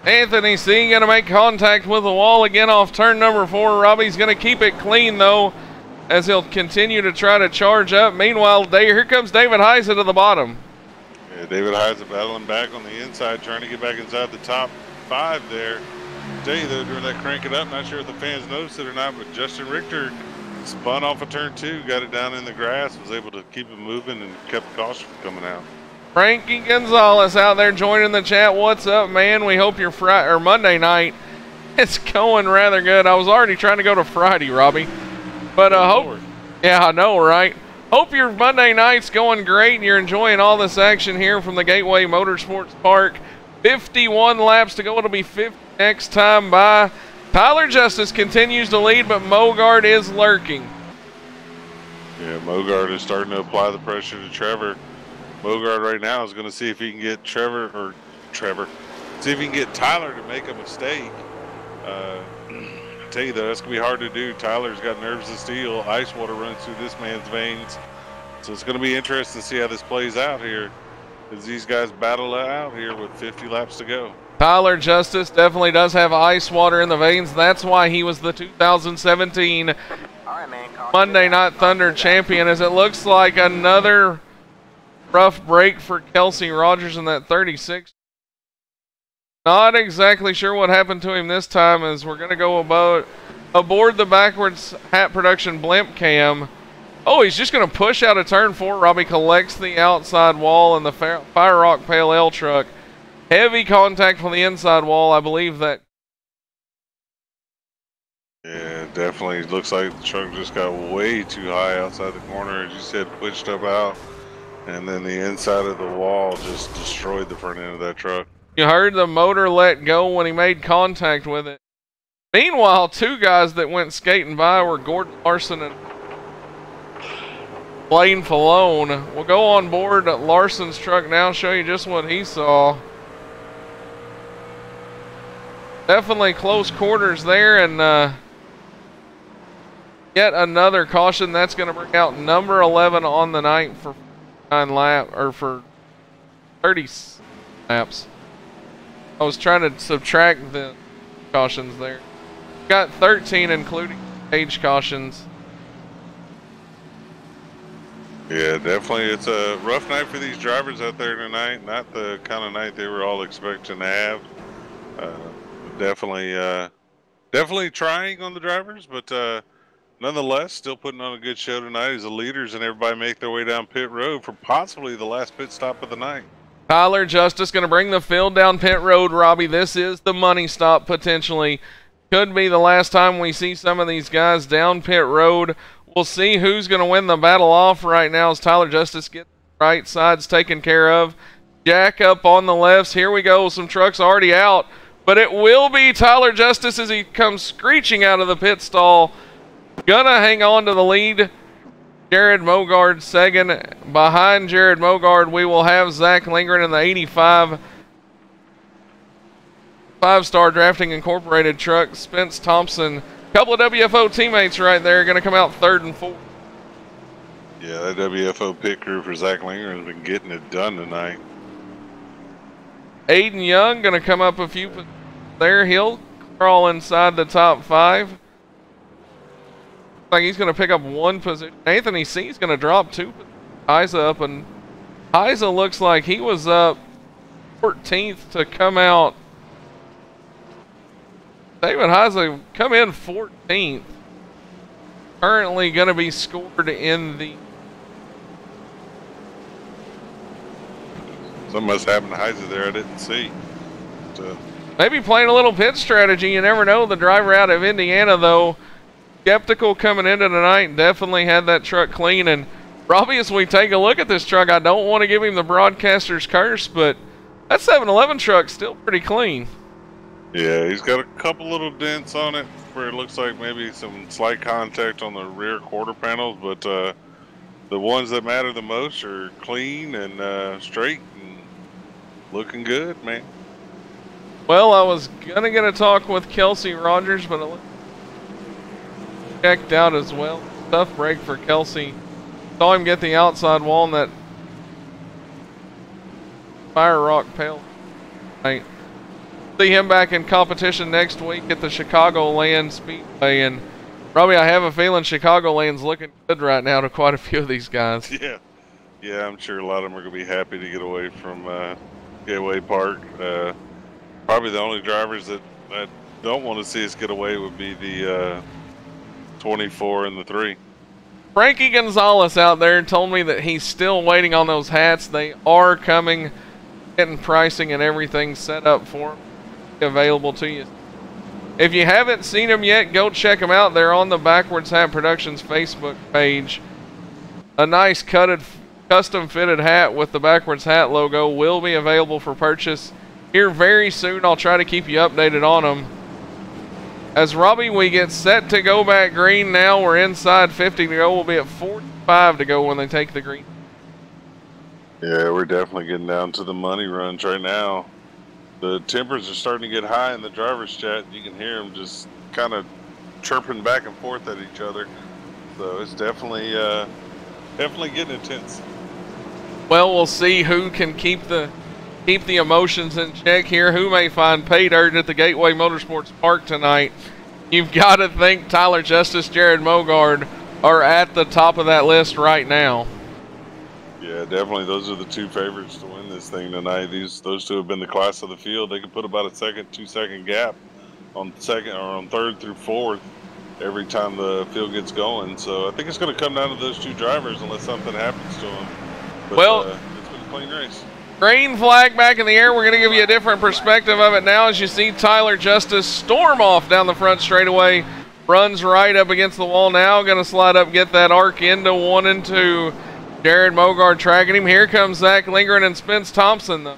Anthony C. going to make contact with the wall again off turn number 4. Robbie's going to keep it clean, though, as he'll continue to try to charge up. Meanwhile, here comes David Heise to the bottom. Yeah, David Heise battling back on the inside, trying to get back inside the top 5 there. I tell you, though, during that crank it up, not sure if the fans noticed it or not, but Justin Richter spun off of turn 2, got it down in the grass, was able to keep it moving and kept caution from coming out. Frankie Gonzalez out there joining the chat. What's up, man? We hope your Monday night is going rather good. I was already trying to go to Friday, Robbie, but yeah, I know, right? Hope your Monday night's going great and you're enjoying all this action here from the Gateway Motorsports Park. 51 laps to go. It'll be 50 next time by. Tyler Justice continues to lead, but Mogard is lurking. Yeah, Mogard is starting to apply the pressure to Trevor. Mogard right now is going to see if he can get see if he can get Tyler to make a mistake. I tell you though, that's going to be hard to do. Tyler's got nerves of steel. Ice water runs through this man's veins. So it's going to be interesting to see how this plays out here as these guys battle it out here with 50 laps to go. Tyler Justice definitely does have ice water in the veins. That's why he was the 2017 Monday Night Thunder champion, as it looks like another rough break for Kelsey Rogers in that 36. Not exactly sure what happened to him this time, as we're going to go aboard the backwards hat production blimp cam. Oh, he's just going to push out of turn 4. Robbie collects the outside wall in the Fire Rock Pale Ale truck. Heavy contact from the inside wall. I believe that. Yeah, definitely looks like the truck just got way too high outside the corner, as you said, pushed up out. And then the inside of the wall just destroyed the front end of that truck. You heard the motor let go when he made contact with it. Meanwhile, 2 guys that went skating by were Gordon Larson and Blaine Falone. We'll go on board Larson's truck now, show you just what he saw. Definitely close quarters there, and yeah, yet another caution. That's going to bring out number 11 on the night for 30 laps. I was trying to subtract the cautions there. Got 13 including age cautions. Yeah, definitely. It's a rough night for these drivers out there tonight. Not the kind of night they were all expecting to have. Definitely trying on the drivers, but nonetheless, still putting on a good show tonight as the leaders and everybody make their way down pit road for possibly the last pit stop of the night. Tyler Justice going to bring the field down pit road, Robbie. This is the money stop potentially. Could be the last time we see some of these guys down pit road. We'll see who's going to win the battle off right now as Tyler Justice gets the right sides taken care of. Jack up on the lefts. Here we go. Some trucks already out, but it will be Tyler Justice as he comes screeching out of the pit stall. Gonna hang on to the lead. Jared Mogard second. Behind Jared Mogard, we will have Zach Lindgren in the 85 5-star Drafting Incorporated truck. Spence Thompson, couple of WFO teammates right there, going to come out third and fourth. Yeah, that WFO pit crew for Zach Lindgren has been getting it done tonight. Aiden Young going to come up a few there. He'll crawl inside the top 5. Like he's going to pick up 1 position. Anthony C is going to drop 2. Heiza up, and Heiza looks like he was up 14th to come out. David Heiza come in 14th. Currently going to be scored in the... Something must happen to Heiza there I didn't see. Maybe playing a little pit strategy. You never know. The driver out of Indiana, though, skeptical coming into tonight, definitely had that truck clean. And Robbie, as we take a look at this truck, I don't want to give him the broadcaster's curse, but that 711 truck's still pretty clean. Yeah, he's got a couple little dents on it where it looks like maybe some slight contact on the rear quarter panels, but the ones that matter the most are clean and straight and looking good, man. Well, I was gonna get a talk with Kelsey Rogers, but I checked out as well. Tough break for Kelsey. Saw him get the outside wall in that Fire Rock Pale. Right. See him back in competition next week at the Chicagoland Speedway. And Robbie, I have a feeling Chicagoland's looking good right now to quite a few of these guys. Yeah, I'm sure a lot of them are going to be happy to get away from Gateway Park. Probably the only drivers that don't want to see us get away would be the 24 and the 3. Frankie Gonzalez out there told me that he's still waiting on those hats. They are coming, getting pricing and everything set up for them, available to you. If you haven't seen them yet, go check them out. They're on the Backwards Hat Productions Facebook page. A nice custom fitted hat with the Backwards Hat logo will be available for purchase here very soon. I'll try to keep you updated on them. As Robbie, we get set to go back green now. We're inside 50 to go. We'll be at 45 to go when they take the green. Yeah, we're definitely getting down to the money runs right now. The tempers are starting to get high in the driver's chat. You can hear them just kind of chirping back and forth at each other. So it's definitely getting intense. Well, we'll see who can keep the emotions in check here. Who may find pay dirt at the Gateway Motorsports Park tonight? You've got to think Tyler Justice, Jared Mogard are at the top of that list right now. Yeah, definitely. Those are the 2 favorites to win this thing tonight. Those 2 have been the class of the field. They can put about a 2-second gap on second or on 3rd through 4th every time the field gets going. So I think it's going to come down to those 2 drivers unless something happens to them. But, well, it's been a clean race. Green flag back in the air. We're going to give you a different perspective of it now as you see Tyler Justice storm off down the front straightaway. Runs right up against the wall now. Going to slide up, get that arc into 1 and 2. Jared Mogard tracking him. Here comes Zach Lindgren and Spence Thompson, though.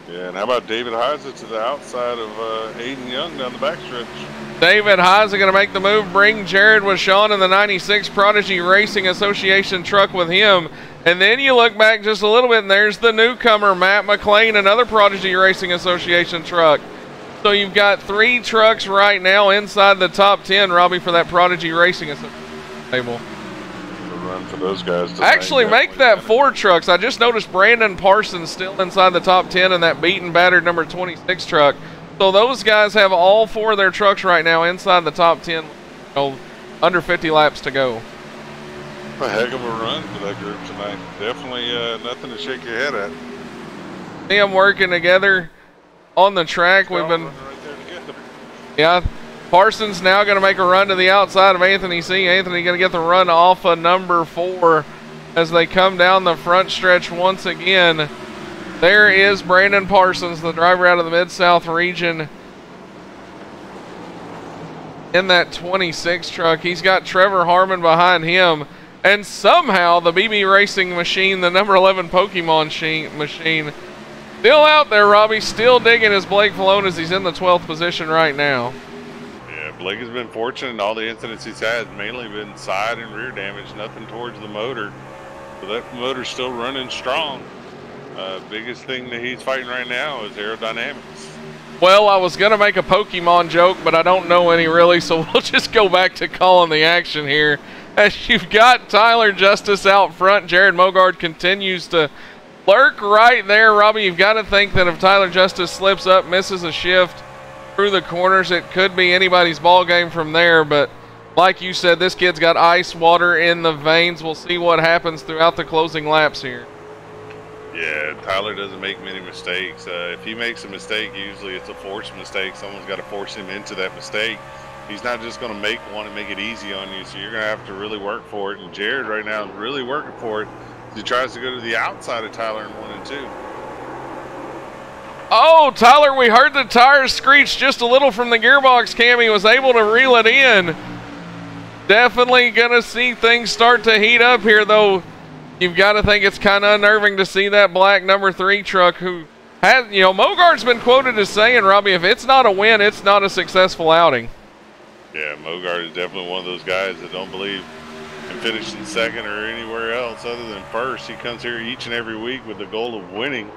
Yeah, and how about David Heiza to the outside of Aiden Young down the backstretch? David Heiza going to make the move, bring Jared with Sean in the 96 Prodigy Racing Association truck with him. And then you look back just a little bit, and there's the newcomer, Matt McLean, another Prodigy Racing Association truck. So you've got 3 trucks right now inside the top 10, Robbie, for that Prodigy Racing table. Run for those guys. Actually, make that 4 trucks. I just noticed Brandon Parsons still inside the top 10 in that beaten, battered number 26 truck. So those guys have all 4 of their trucks right now inside the top 10, under 50 laps to go. A heck of a run for that group tonight. Definitely nothing to shake your head at. See them working together on the track. We've been, yeah. Parsons now going to make a run to the outside of Anthony C. Anthony going to get the run off of number 4 as they come down the front stretch once again. There is Brandon Parsons, the driver out of the Mid-South region, in that 26 truck. He's got Trevor Harmon behind him. And somehow the BB Racing machine, the number 11 Pokemon machine, still out there, Robbie, still digging his Blake Falone as he's in the 12th position right now. Yeah, Blake has been fortunate in all the incidents he's had, mainly been side and rear damage, nothing towards the motor. So that motor's still running strong. Biggest thing that he's fighting right now is aerodynamics. Well, I was going to make a Pokemon joke, but I don't know any really, so we'll just go back to calling the action here. As you've got Tyler Justice out front, Jared Mogard continues to lurk right there. Robbie, you've got to think that if Tyler Justice slips up, misses a shift through the corners, it could be anybody's ball game from there. But like you said, this kid's got ice water in the veins. We'll see what happens throughout the closing laps here. Yeah, Tyler doesn't make many mistakes. If he makes a mistake, usually it's a forced mistake. Someone's got to force him into that mistake. He's not just going to make one and make it easy on you, so you're going to have to really work for it. And Jared right now is really working for it. He tries to go to the outside of Tyler in 1 and 2. Oh, Tyler, we heard the tires screech just a little from the gearbox cam. He was able to reel it in. Definitely going to see things start to heat up here, though. You've got to think it's kind of unnerving to see that black number 3 truck who has, Mogard's been quoted as saying, Robbie, if it's not a win, it's not a successful outing. Yeah, Mogard is definitely one of those guys that don't believe in finishing second or anywhere else other than first. He comes here each and every week with the goal of winning.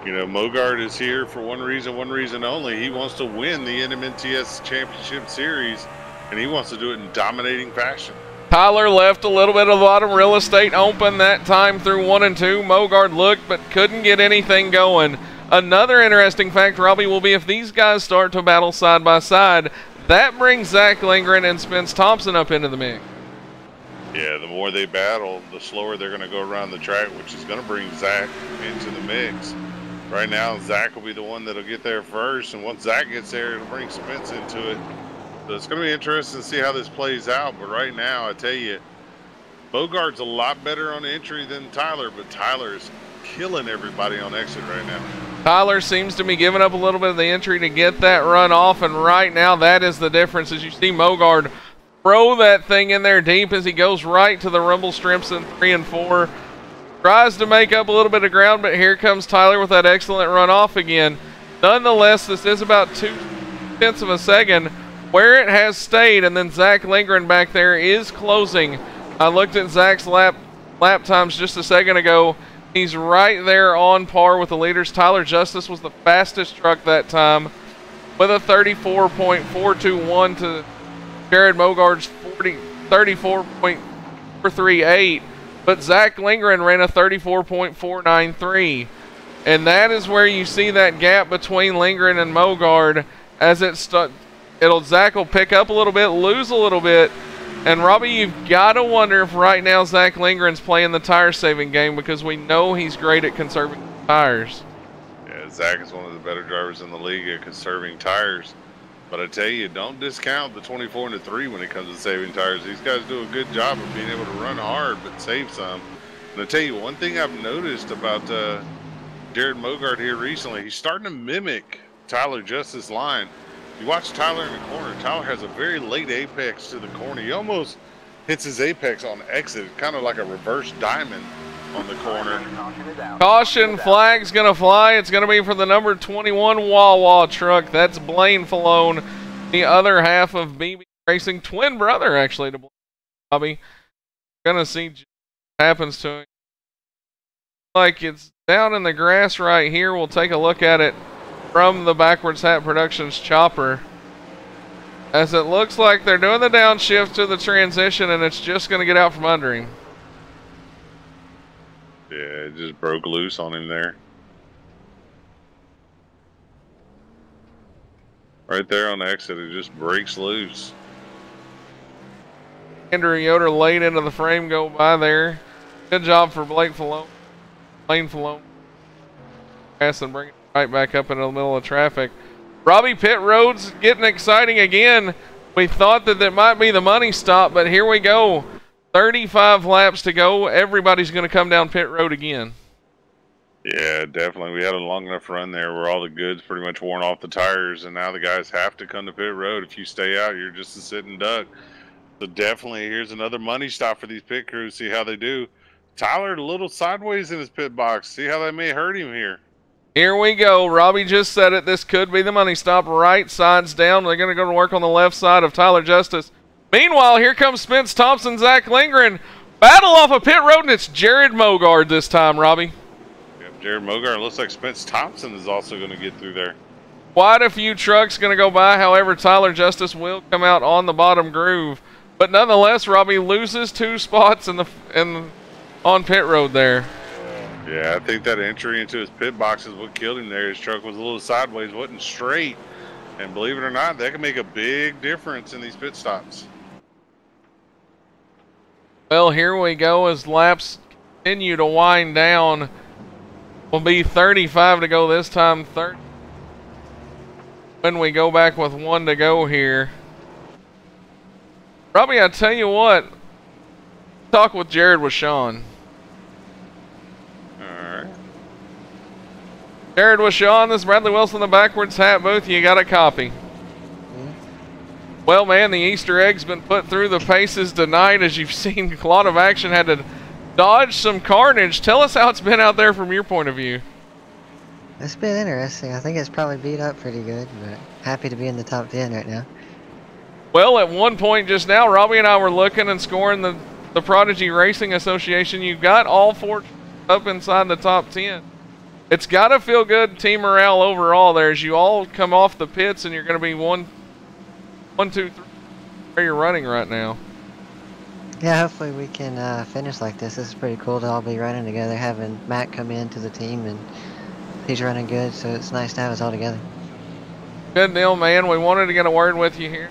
Mogard is here for one reason only. He wants to win the NMNTS Championship Series, and he wants to do it in dominating fashion. Tyler left a little bit of the bottom real estate open that time through 1 and 2. Mogard looked but couldn't get anything going. Another interesting fact, Robbie, will be if these guys start to battle side by side, that brings Zach Lindgren and Spence Thompson up into the mix. Yeah, the more they battle, the slower they're going to go around the track, which is going to bring Zach into the mix. Right now, Zach will be the one that'll get there first, and once Zach gets there, it'll bring Spence into it. So it's going to be interesting to see how this plays out, but right now, I tell you, Bogart's a lot better on entry than Tyler, but Tyler is killing everybody on exit right now. Tyler seems to be giving up a little bit of the entry to get that run off, and right now that is the difference. As you see Mogard throw that thing in there deep as he goes right to the rumble strips in 3 and 4. Tries to make up a little bit of ground, but here comes Tyler with that excellent run off again. Nonetheless, this is about 0.2 of a second where it has stayed, and then Zach Lindgren back there is closing. I looked at Zach's lap times just a second ago. He's right there on par with the leaders. Tyler Justice was the fastest truck that time with a 34.421 to Jared Mogard's 34.438. But Zach Lindgren ran a 34.493. And that is where you see that gap between Lindgren and Mogard as Zach will pick up a little bit, lose a little bit. And Robbie, you've got to wonder if right now Zach Lindgren's playing the tire saving game, because we know he's great at conserving tires. Yeah, Zach is one of the better drivers in the league at conserving tires. But I tell you, don't discount the 24 and the 3 when it comes to saving tires. These guys do a good job of being able to run hard but save some. And I tell you, one thing I've noticed about Jared Mogard here recently, he's starting to mimic Tyler Justice's line. You watch Tyler in the corner. Tyler has a very late apex to the corner. He almost hits his apex on exit, kind of like a reverse diamond on the corner. Caution flag's going to fly. It's going to be for the number 21 Wawa truck. That's Blaine Falone, the other half of BB Racing, twin brother actually to Blaine. Bobby. Going to see what happens to him. Like it's down in the grass right here. We'll take a look at it from the Backwards Hat Productions chopper, as it looks like they're doing the downshift to the transition and it's just going to get out from under him. Yeah, it just broke loose on him there. Right there on the exit, it just breaks loose. Andrew Yoder late into the frame go by there. Good job for Blake Falone. Lane Falone. And bring it right back up into the middle of traffic. Robbie, pit road's getting exciting again. We thought that that might be the money stop, but here we go. 35 laps to go. Everybody's going to come down pit road again. Yeah, definitely. We had a long enough run there where all the goods pretty much worn off the tires, and now the guys have to come to pit road. If you stay out, you're just a sitting duck. So definitely, here's another money stop for these pit crews. See how they do. Tyler a little sideways in his pit box. See how that may hurt him here. Here we go. Robbie just said it. This could be the money stop. Right side's down. They're going to go to work on the left side of Tyler Justice. Meanwhile, here comes Spence Thompson, Zach Lindgren. Battle off of pit road, and it's Jared Mogard this time, Robbie. Yep, Jared Mogard. Looks like Spence Thompson is also going to get through there. Quite a few trucks going to go by. However, Tyler Justice will come out on the bottom groove. But nonetheless, Robbie loses 2 spots on pit road there. Yeah, I think that entry into his pit box is what killed him there. His truck was a little sideways, wasn't straight. And believe it or not, that can make a big difference in these pit stops. Well, here we go as laps continue to wind down. Will be 35 to go this time. 30 when we go back with 1 to go here. Robbie, I tell you what, talk with Jared with Sean. Alright. Jared with Sean, this is Bradley Wilson, the Backwards Hat booth. You got a copy. Well, man, the Easter egg's been put through the paces tonight. As you've seen, a lot of action, had to dodge some carnage. Tell us how it's been out there from your point of view. It's been interesting. I think it's probably beat up pretty good, but happy to be in the top 10 right now. Well, at one point just now, Robbie and I were looking and scoring the Prodigy Racing Association. You've got all 4 up inside the top 10. It's got to feel good team morale overall there as you all come off the pits and you're going to be 1, 2, 3 where you're running right now. Yeah, hopefully we can finish like this. This is pretty cool to all be running together, having Matt come into the team, and he's running good, so it's nice to have us all together. Good deal, man. We wanted to get a word with you here.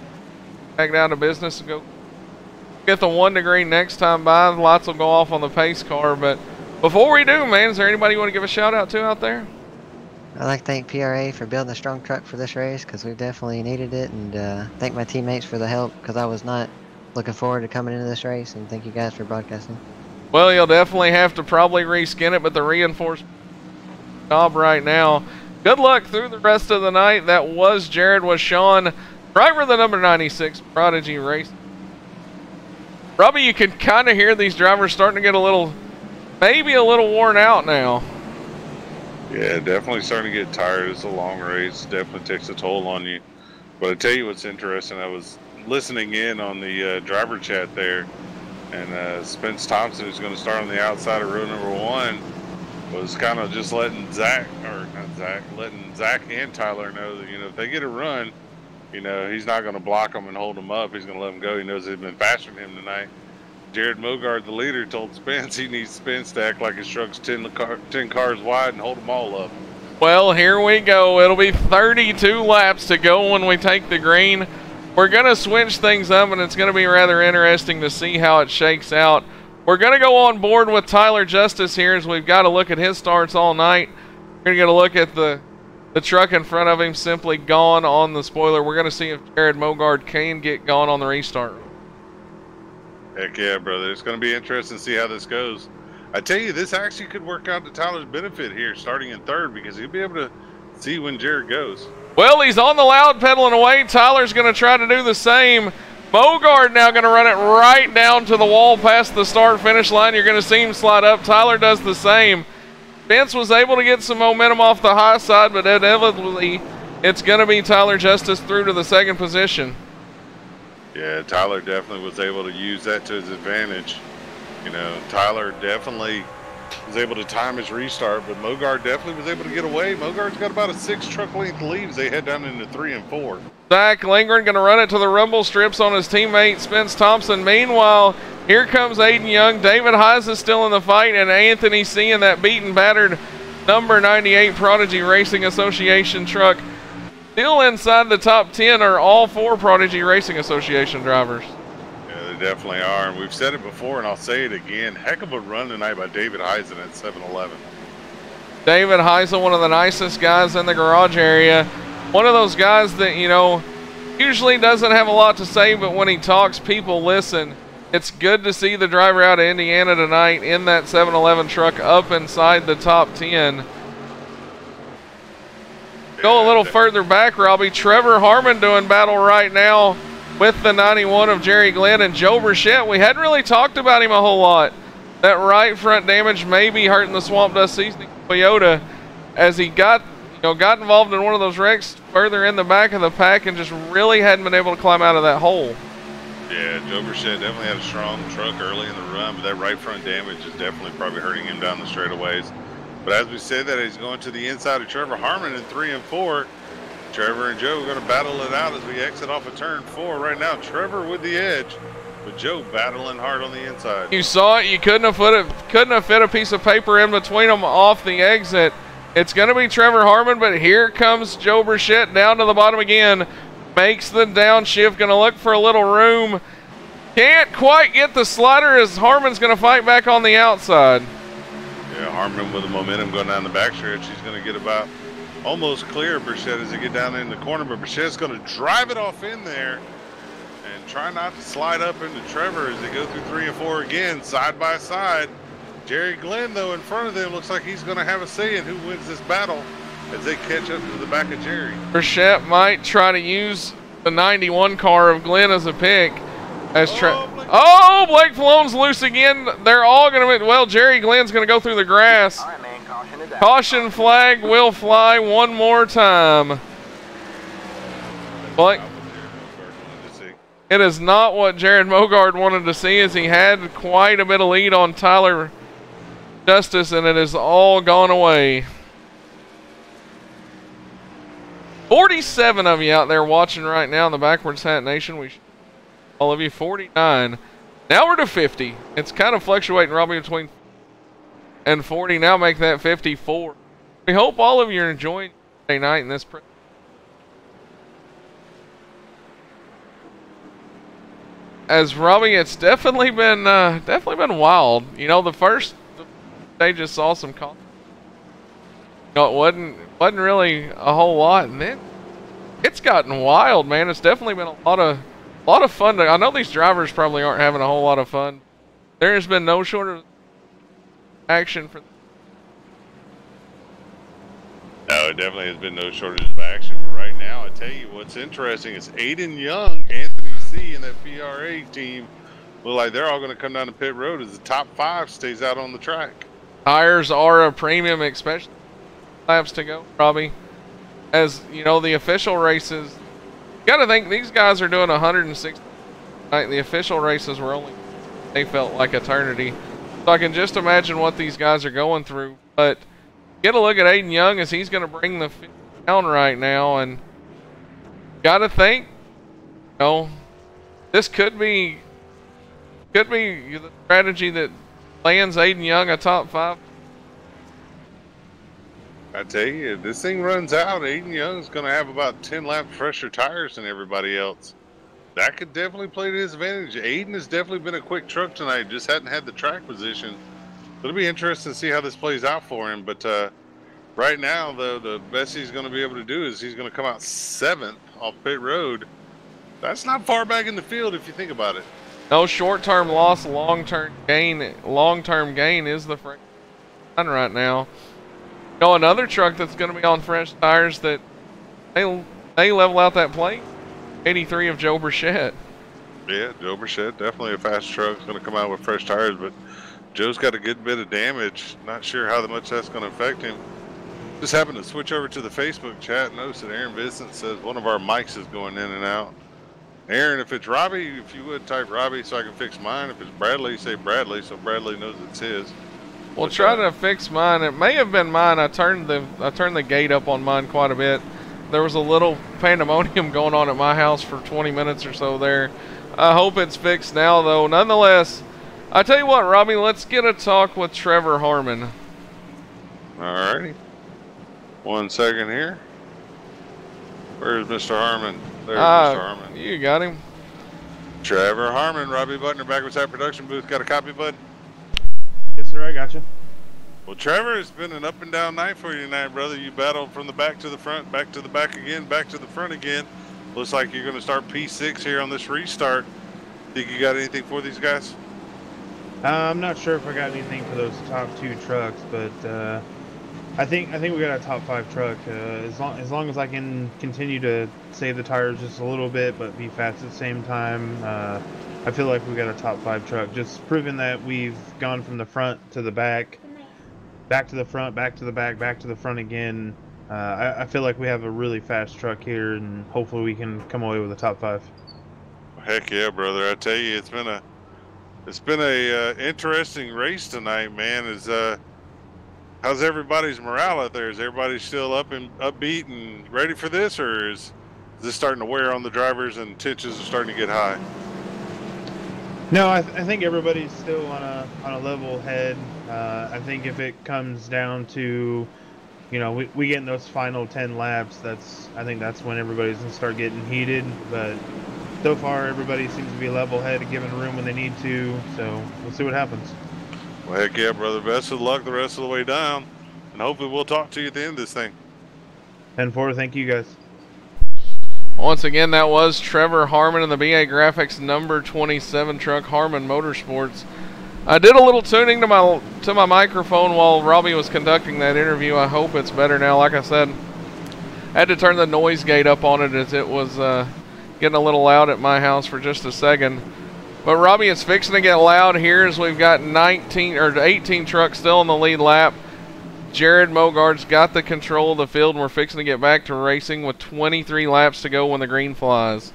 Back down to business and go get the 1 degree next time by. Lots will go off on the pace car, but before we do, man, is there anybody you want to give a shout out to out there? I'd like to thank PRA for building a strong truck for this race, because we definitely needed it, and thank my teammates for the help, because I was not looking forward to coming into this race, and thank you guys for broadcasting. Well, you'll definitely have to probably reskin it, but the reinforcement job right now. Good luck through the rest of the night. That was Jared with Sean, driver of the number 96 Prodigy Race. Robbie, you can kind of hear these drivers starting to get a little, maybe a little worn out now. Yeah, definitely starting to get tired. It's a long race. Definitely takes a toll on you. But I tell you what's interesting. I was listening in on the driver chat there, and Spence Thompson, who's going to start on the outside of row number 1, was kind of just letting Zach and Tyler know that, you know, if they get a run, you know, he's not going to block them and hold them up. He's going to let them go. He knows they've been faster than him tonight. Jared Mogard, the leader, told Spence he needs Spence to act like his truck's 10 cars wide and hold them all up. Well, here we go. It'll be 32 laps to go when we take the green. We're going to switch things up, and it's going to be rather interesting to see how it shakes out. We're going to go on board with Tyler Justice here as we've got to look at his starts all night. We're going to get a look at the truck in front of him simply gone on the spoiler. We're going to see if Jared Mogard can get gone on the restart. Heck yeah, brother. It's going to be interesting to see how this goes. I tell you, this actually could work out to Tyler's benefit here, starting in 3rd, because he'll be able to see when Jared goes. Well, he's on the loud pedaling away. Tyler's going to try to do the same. Mogard now going to run it right down to the wall past the start-finish line. You're going to see him slide up. Tyler does the same. Spence was able to get some momentum off the high side, but inevitably it's going to be Tyler Justice through to the 2nd position. Yeah, Tyler definitely was able to use that to his advantage. You know, Tyler definitely was able to time his restart, but Mogard definitely was able to get away. Mogard's got about a 6 truck length lead as they head down into 3 and 4. Zach Lingren going to run it to the rumble strips on his teammate Spence Thompson. Meanwhile, here comes Aiden Young. David Heise is still in the fight, and Anthony C. in that beaten, battered number 98 Prodigy Racing Association truck. Still inside the top 10 are all 4 Prodigy Racing Association drivers. Yeah, they definitely are, and we've said it before, and I'll say it again. Heck of a run tonight by David Heise at 7-11. David Heise, one of the nicest guys in the garage area. One of those guys that, you know, usually doesn't have a lot to say, but when he talks, people listen. It's good to see the driver out of Indiana tonight in that 7-11 truck up inside the top 10. Go a little further back, Robbie. Trevor Harmon doing battle right now with the 91 of Jerry Glenn, and Joe Burchett. We hadn't really talked about him a whole lot. That right front damage may be hurting the Swamp Dust Seasoning Toyota as he got involved in one of those wrecks further in the back of the pack and just really hadn't been able to climb out of that hole. Yeah, Joe Burchett definitely had a strong truck early in the run, but that right front damage is definitely probably hurting him down the straightaways. But as we said that, he's going to the inside of Trevor Harmon in 3 and 4. Trevor and Joe are going to battle it out as we exit off of turn 4 right now. Trevor with the edge, but Joe battling hard on the inside. You saw it. You couldn't have fit a piece of paper in between them off the exit. It's going to be Trevor Harmon, but here comes Joe Burchett down to the bottom again. Makes the downshift, going to look for a little room. Can't quite get the slider as Harmon's going to fight back on the outside. Yeah, Harmon with the momentum going down the backstretch. He's going to get about almost clear of Burchett as they get down in the corner, but Burchett's going to drive it off in there and try not to slide up into Trevor as they go through 3 and 4 again, side by side. Jerry Glenn, though, in front of them, looks like he's going to have a say in who wins this battle as they catch up to the back of Jerry. Burchett might try to use the 91 car of Glenn as a pick. As Blake Falone's loose again. They're all going to be, well, Jerry Glenn's going to go through the grass. All right, man, caution flag will fly one more time. Blake. It is not what Jared Mogard wanted to see, as he had quite a bit of lead on Tyler Justice, and it has all gone away. 47 of you out there watching right now in the Backwards Hat Nation. All of you, 49. Now we're to 50. It's kind of fluctuating, Robbie, between and 40. Now make that 54. We hope all of you are enjoying Friday night in this. As Robbie, it's definitely been wild. You know, the first they just saw some call. No, it wasn't really a whole lot, and then it's gotten wild, man. It's definitely been a lot of fun. I know these drivers probably aren't having a whole lot of fun. There has been no short of action for. No, it definitely has been no shortage of action. But right now, I tell you what's interesting is Aiden Young, Anthony C, and that PRA team look like they're all going to come down to pit road as the top 5 stays out on the track. Tires are a premium, especially laps to go, Robbie. As you know, the official races, you got to think these guys are doing 160. Right? The official races were only, they felt like eternity. So I can just imagine what these guys are going through. But get a look at Aiden Young as he's going to bring the field down right now, and got to think, you know, this could be the strategy that lands Aiden Young a top 5. I tell you, if this thing runs out, Aiden Young's going to have about 10 laps fresher tires than everybody else. That could definitely play to his advantage. Aiden has definitely been a quick truck tonight, just hadn't had the track position. It'll be interesting to see how this plays out for him. But right now, the best he's going to be able to do is he's going to come out 7th off pit road. That's not far back in the field if you think about it. No short-term loss, long-term gain. Long-term gain is the front right now. You know, another truck that's going to be on fresh tires that they level out that plate. 83 of Joe Burchett. Yeah, Joe Burchett, definitely a fast truck. It's going to come out with fresh tires, but Joe's got a good bit of damage. Not sure how much that's going to affect him. Just happened to switch over to the Facebook chat. Notice that Aaron Vincent says one of our mics is going in and out. Aaron, if it's Robbie, if you would type Robbie so I can fix mine. If it's Bradley, say Bradley so Bradley knows it's his. Well, trying to fix mine. It may have been mine. I turned the gate up on mine quite a bit. There was a little pandemonium going on at my house for 20 minutes or so there. I hope it's fixed now, though. Nonetheless, I tell you what, Robbie, let's get a talk with Trevor Harmon. Alrighty. 1 second here. Where's Mr. Harmon? There's Mr. Harmon. You got him. Trevor Harmon, Robbie Butner, Backwoodside Production Booth. Got a copy, bud? Yes, sir. I got you. Well, Trevor, it's been an up and down night for you tonight, brother. You battled from the back to the front, back to the back again, back to the front again. Looks like you're going to start P6 here on this restart. Think you got anything for these guys? I'm not sure if I got anything for those top 2 trucks, but I think we got a top 5 truck. As long as I can continue to save the tires just a little bit, but be fast at the same time, I feel like we got a top 5 truck. Just proving that we've gone from the front to the back, back to the front, back to the back, back to the front again. I feel like we have a really fast truck here, and hopefully we can come away with a top 5. Heck yeah, brother! I tell you, it's been a interesting race tonight, man. How's everybody's morale out there? Is everybody still up and upbeat and ready for this, or is this starting to wear on the drivers and tensions are starting to get high? No, I think everybody's still on a level head. I think if it comes down to, we get in those final 10 laps, I think that's when everybody's gonna start getting heated. But so far, everybody seems to be level headed, giving room when they need to. So we'll see what happens. Well, heck yeah, brother. Best of luck the rest of the way down, and hopefully we'll talk to you at the end of this thing. 10-4. Thank you, guys. Once again, that was Trevor Harmon in the BA Graphics number 27 truck, Harmon Motorsports. I did a little tuning to my microphone while Robbie was conducting that interview. I hope it's better now. Like I said, I had to turn the noise gate up on it as it was getting a little loud at my house for just a second. But Robbie, it's fixing to get loud here as we've got 18 trucks still in the lead lap. Jared Mogard's got the control of the field, and we're fixing to get back to racing with 23 laps to go when the green flies.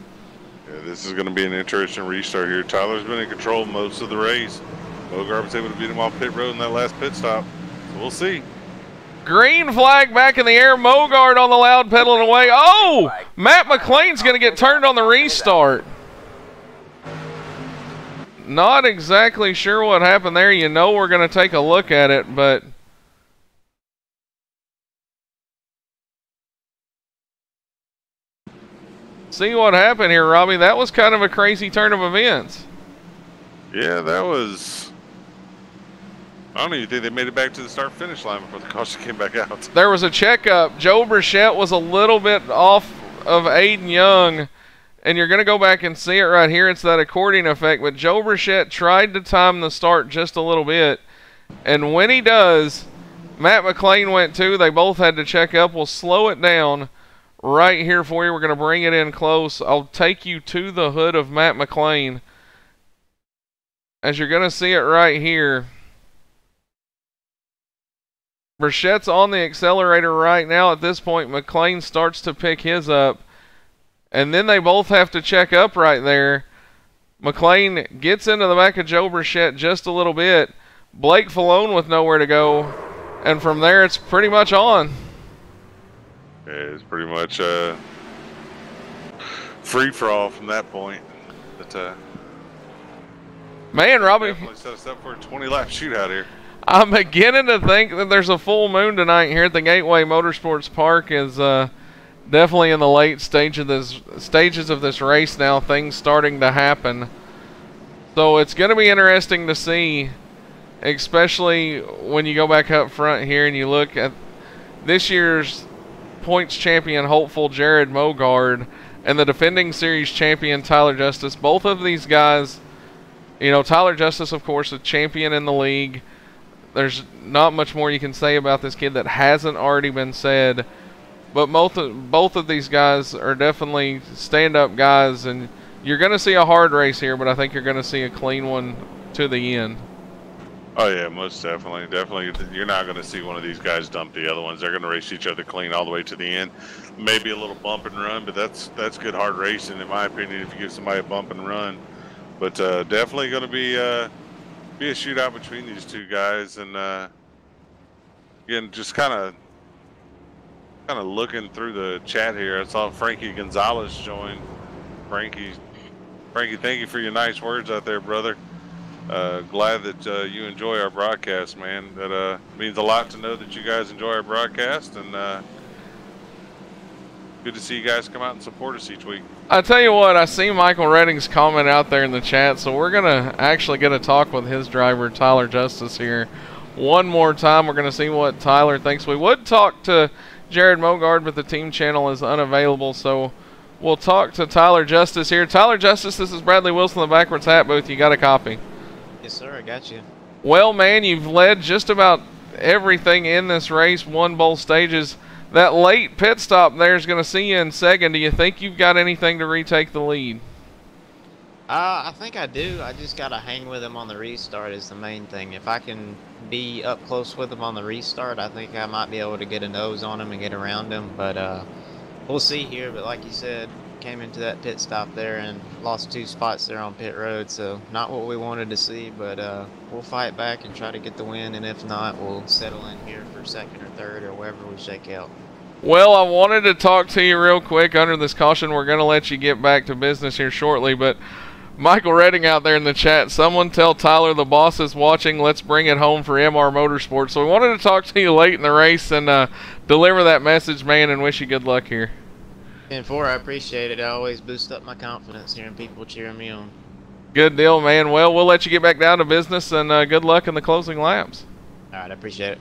Yeah, this is going to be an interesting restart here. Tyler's been in control most of the race. Mogard was able to beat him off pit road in that last pit stop. So we'll see. Green flag back in the air. Mogard on the loud pedaling away. Oh! Matt McLean's going to get turned on the restart. Not exactly sure what happened there. We're going to take a look at it, but see what happened here, Robbie. That was kind of a crazy turn of events. Yeah, that was... I don't even think they made it back to the start-finish line before the caution came back out. There was a checkup. Joe Burchett was a little bit off of Aiden Young, and you're going to go back and see it right here. It's that accordion effect, but Joe Burchett tried to time the start just a little bit, and when he does, Matt McLean went too. They both had to check up. We'll slow it down right here for you. We're going to bring it in close. I'll take you to the hood of Matt McLean, as you're going to see it right here. Burchett's on the accelerator right now. At this point, McLean starts to pick his up, and then they both have to check up right there. McLean gets into the back of Joe Burchett just a little bit. Blake Falone with nowhere to go, and from there it's pretty much on. Yeah, it's pretty much free for all from that point. But man, Robbie, definitely set us up for a 20-lap shootout here. I'm beginning to think that there's a full moon tonight here at the Gateway Motorsports Park. Is definitely in the late stages of this race now. Things starting to happen, so it's going to be interesting to see, especially when you go back up front here and you look at this year's points champion hopeful Jared Mogard and the defending series champion Tyler Justice. Both of these guys, Tyler Justice, of course, a champion in the league. There's not much more you can say about this kid that hasn't already been said. But both of these guys are definitely stand-up guys, and you're going to see a hard race here, but I think you're going to see a clean one to the end. Oh, yeah, most definitely. Definitely, you're not going to see one of these guys dump the other ones. They're going to race each other clean all the way to the end. Maybe a little bump and run, but that's good hard racing, in my opinion, if you give somebody a bump and run. But definitely going to be be a shootout between these two guys. And again, just kind of looking through the chat here, I saw Frankie Gonzalez join. Frankie, thank you for your nice words out there, brother. Glad that you enjoy our broadcast, man. That means a lot to know that you guys enjoy our broadcast, and good to see you guys come out and support us each week. I tell you what, I see Michael Redding's comment out there in the chat, so we're gonna actually get a talk with his driver, Tyler Justice, here one more time. We're gonna see what Tyler thinks. We would talk to Jared Mogard, but the team channel is unavailable, so we'll talk to Tyler Justice here. Tyler Justice, this is Bradley Wilson, the Backwards Hat Booth. You got a copy? Yes, sir. I got you. Well, man, you've led just about everything in this race, won both stages. That late pit stop there is going to see you in second. Do you think you've got anything to retake the lead? I think I do. I just got to hang with him on the restart is the main thing. If I can be up close with him on the restart, I think I might be able to get a nose on him and get around him. But we'll see here. But like you said, came into that pit stop there and lost 2 spots there on pit road. So not what we wanted to see, but we'll fight back and try to get the win. And if not, we'll settle in here for second or third or wherever we shake out. Well, I wanted to talk to you real quick under this caution. We're going to let you get back to business here shortly, but Michael Redding out there in the chat, someone tell Tyler the boss is watching. Let's bring it home for MR Motorsports. So we wanted to talk to you late in the race and deliver that message, man, and wish you good luck here. 10-4, I appreciate it. I always boost up my confidence hearing people cheering me on. Good deal, man. Well, we'll let you get back down to business, and good luck in the closing laps. All right, I appreciate it.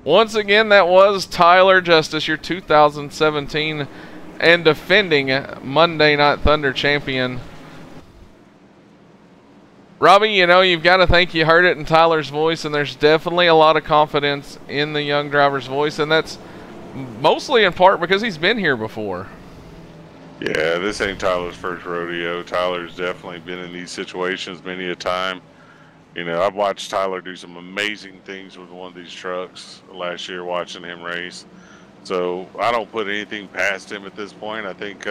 Once again, that was Tyler Justice, your 2017 and defending Monday Night Thunder champion. Robbie, you know, you've got to think you heard it in Tyler's voice, and there's definitely a lot of confidence in the young driver's voice, and that's mostly in part because he's been here before. Yeah, this ain't Tyler's first rodeo. Tyler's definitely been in these situations many a time. You know, I've watched Tyler do some amazing things with one of these trucks last year watching him race. So I don't put anything past him at this point. I think,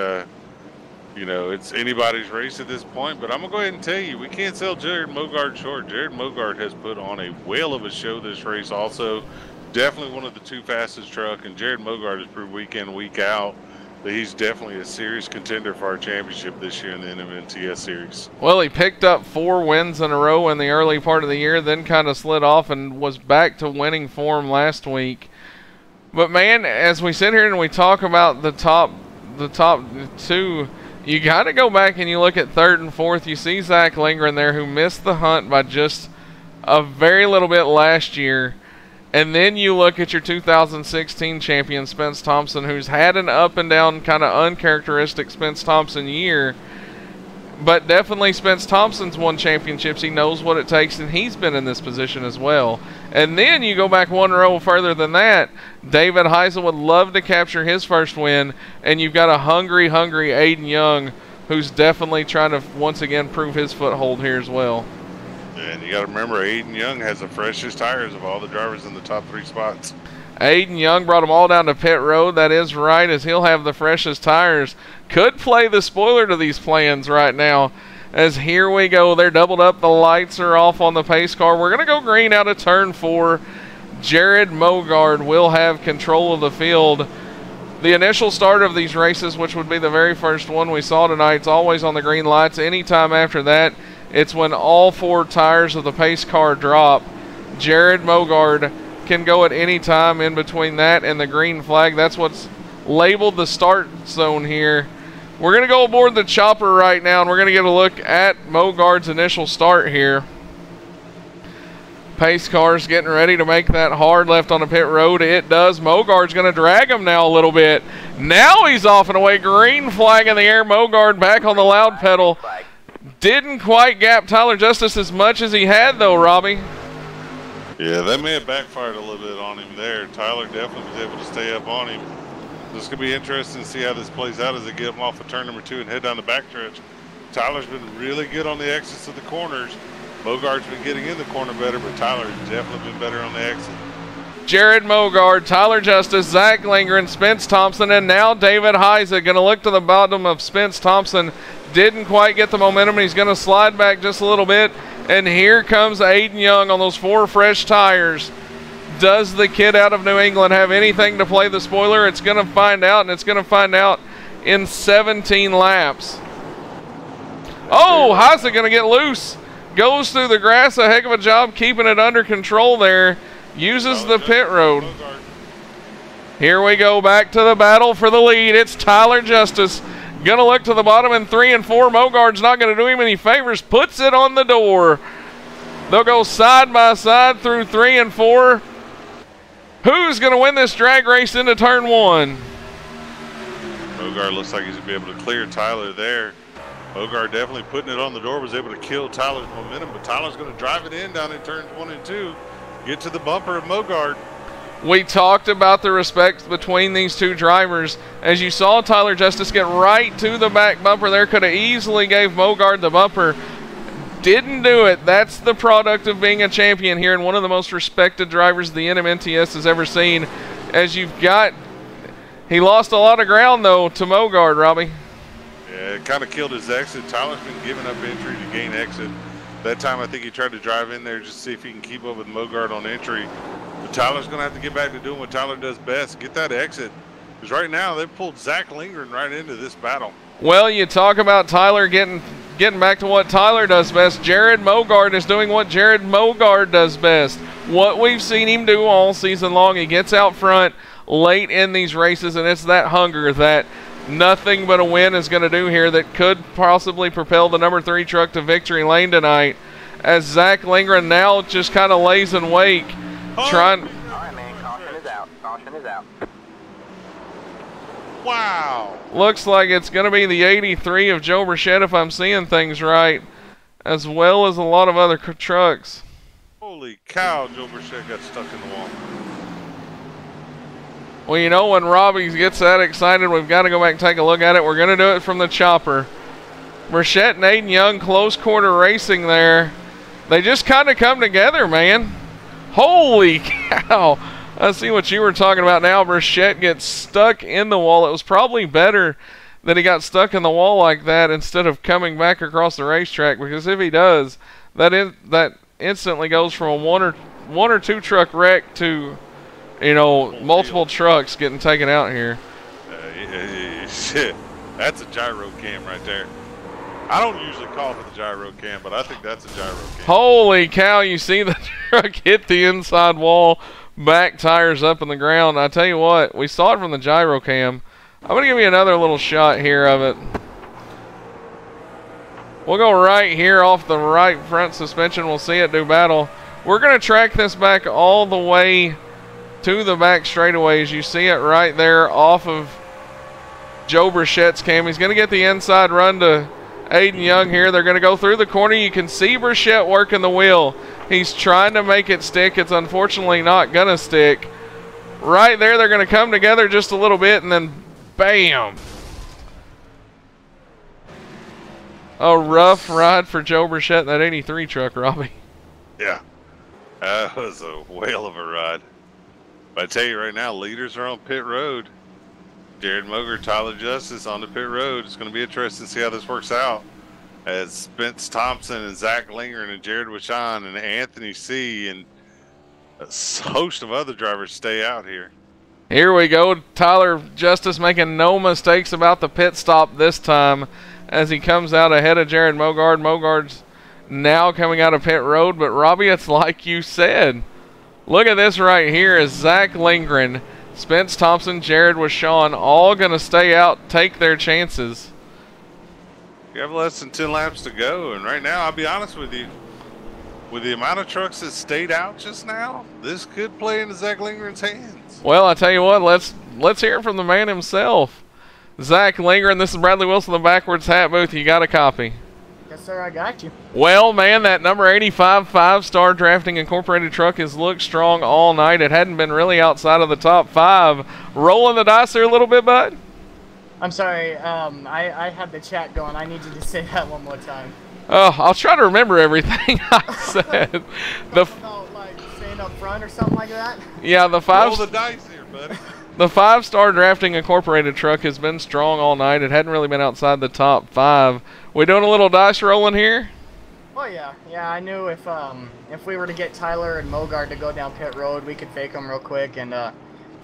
you know, it's anybody's race at this point. But I'm going to go ahead and tell you, we can't sell Jared Mogard short. Jared Mogard has put on a whale of a show this race also. Definitely one of the 2 fastest trucks. And Jared Mogard has proved week in, week out that he's definitely a serious contender for our championship this year in the NMNTS series. Well, he picked up 4 wins in a row in the early part of the year, then kind of slid off and was back to winning form last week. But man, as we sit here and we talk about the top 2, you got to go back and you look at 3rd and 4th. You see Zach Lindgren there, who missed the hunt by just a very little bit last year. And then you look at your 2016 champion, Spence Thompson, who's had an up and down kind of uncharacteristic Spence Thompson year. But definitely Spence Thompson's won championships. He knows what it takes, and he's been in this position as well. And then you go back 1 row further than that. David Heisel would love to capture his first win. And you've got a hungry Aiden Young, who's definitely trying to once again prove his foothold here as well. And you got to remember, Aiden Young has the freshest tires of all the drivers in the top 3 spots. Aiden Young brought them all down to pit road. That is right, as he'll have the freshest tires. Could play the spoiler to these plans right now. As here we go, they're doubled up. The lights are off on the pace car. We're going to go green out of turn 4. Jared Mogard will have control of the field. The initial start of these races, which would be the very first one we saw tonight, it's always on the green lights. Anytime after that, it's when all 4 tires of the pace car drop. Jared Mogard can go at any time in between that and the green flag. That's what's labeled the start zone here. We're going to go aboard the chopper right now, and we're going to get a look at Mogard's initial start here. Pace car's getting ready to make that hard left on the pit road. It does. Mogard's going to drag him now a little bit. Now he's off and away. Green flag in the air. Mogard back on the loud pedal. Didn't quite gap Tyler Justice as much as he had, though, Robbie. Yeah, that may have backfired a little bit on him there. Tyler definitely was able to stay up on him. This is going to be interesting to see how this plays out as they get him off of turn number 2 and head down the backstretch. Tyler's been really good on the exits of the corners. Mogard's been getting in the corner better, but Tyler's definitely been better on the exit. Jared Mogard, Tyler Justice, Zach Lindgren, Spence Thompson, and now David Heise going to look to the bottom of Spence Thompson. Didn't quite get the momentum, and he's going to slide back just a little bit. And here comes Aiden Young on those 4 fresh tires. Does the kid out of New England have anything to play the spoiler? It's going to find out, and it's going to find out in 17 laps. Oh, how's it going to get loose? Goes through the grass. A heck of a job keeping it under control there. Uses the pit road. Here we go, back to the battle for the lead. It's Tyler Justice. Going to look to the bottom in 3 and 4. Mogard's not going to do him any favors. Puts it on the door. They'll go side by side through 3 and 4. Who's going to win this drag race into turn 1? Mogard looks like he's going to be able to clear Tyler there. Mogard definitely putting it on the door, was able to kill Tyler's momentum, but Tyler's going to drive it in down in turns 1 and 2. Get to the bumper of Mogard. We talked about the respect between these two drivers. As you saw Tyler Justice get right to the back bumper there, could have easily gave Mogard the bumper. Didn't do it. That's the product of being a champion here and one of the most respected drivers the NMNTS has ever seen. As you've got, he lost a lot of ground though to Mogard, Robbie. Yeah, it kind of killed his exit. Tyler's been giving up entry to gain exit. That time I think he tried to drive in there just to see if he can keep up with Mogard on entry. But Tyler's going to have to get back to doing what Tyler does best, get that exit. Because right now they've pulled Zach Lindgren right into this battle. Well, you talk about Tyler getting back to what Tyler does best. Jared Mogard is doing what Jared Mogard does best. What we've seen him do all season long. He gets out front late in these races, and it's that hunger that nothing but a win is going to do here that could possibly propel the number 3 truck to victory lane tonight. As Zach Lindgren now just kind of lays in wake, trying. All right, man. Caution is out. Caution is out. Wow. Looks like it's going to be the 83 of Joe Burchett if I'm seeing things right, as well as a lot of other trucks. Holy cow, Joe Burchett got stuck in the wall. Well, you know, when Robbie gets that excited, we've got to go back and take a look at it. We're going to do it from the chopper. Burchett and Aiden Young, close quarter racing there. They just kind of come together, man. Holy cow. I see what you were talking about now. Burchett gets stuck in the wall. It was probably better that he got stuck in the wall like that instead of coming back across the racetrack, because if he does, that instantly goes from a one or two truck wreck to, you know, multiple trucks getting taken out here. Shit, that's a gyro cam right there. I don't usually call for the gyro cam, but I think that's a gyro cam. Holy cow, you see the truck hit the inside wall, back tires up in the ground. I tell you what, we saw it from the gyro cam. I'm going to give you another little shot here of it. We'll go right here off the right front suspension. We'll see it do battle. We're going to track this back all the way to the back straightaways. You see it right there off of Joe Burchett's cam. He's going to get the inside run to Aiden Young here. They're going to go through the corner. You can see Burchett working the wheel. He's trying to make it stick. It's unfortunately not going to stick. Right there, they're going to come together just a little bit, and then bam. A rough ride for Joe Burchett in that 83 truck, Robbie. Yeah, that was a whale of a ride. But I tell you right now, leaders are on pit road. Jared Mogard, Tyler Justice on the pit road. It's going to be interesting to see how this works out. As Spence Thompson and Zach Lindgren and Jared Wishon and Anthony C. and a host of other drivers stay out here. Here we go. Tyler Justice making no mistakes about the pit stop this time as he comes out ahead of Jared Mogard. Mogard's now coming out of pit road, but Robbie, it's like you said. Look at this right here as Zach Lindgren, Spence Thompson, Jared Wishon, all going to stay out, take their chances. You have less than 10 laps to go, and right now, I'll be honest with you, with the amount of trucks that stayed out just now, this could play into Zach Lindgren's hands. Well, I tell you what, let's hear it from the man himself. Zach Lindgren, this is Bradley Wilson, the Backwards Hat Booth. You got a copy? Yes, sir, I got you. Well, man, that number 85 5-star Drafting Incorporated truck has looked strong all night. It hadn't been really outside of the top 5. Rolling the dice there a little bit, bud? I'm sorry, I had the chat going. I need you to say that one more time. Oh, I'll try to remember everything I said. About, like, staying up front or something like that? Yeah, the Roll the dice here, buddy. The 5-star Drafting Incorporated truck has been strong all night. It hadn't really been outside the top 5. We doing a little dice rolling here? Oh yeah, yeah. I knew if we were to get Tyler and Mogard to go down pit road, we could fake them real quick. And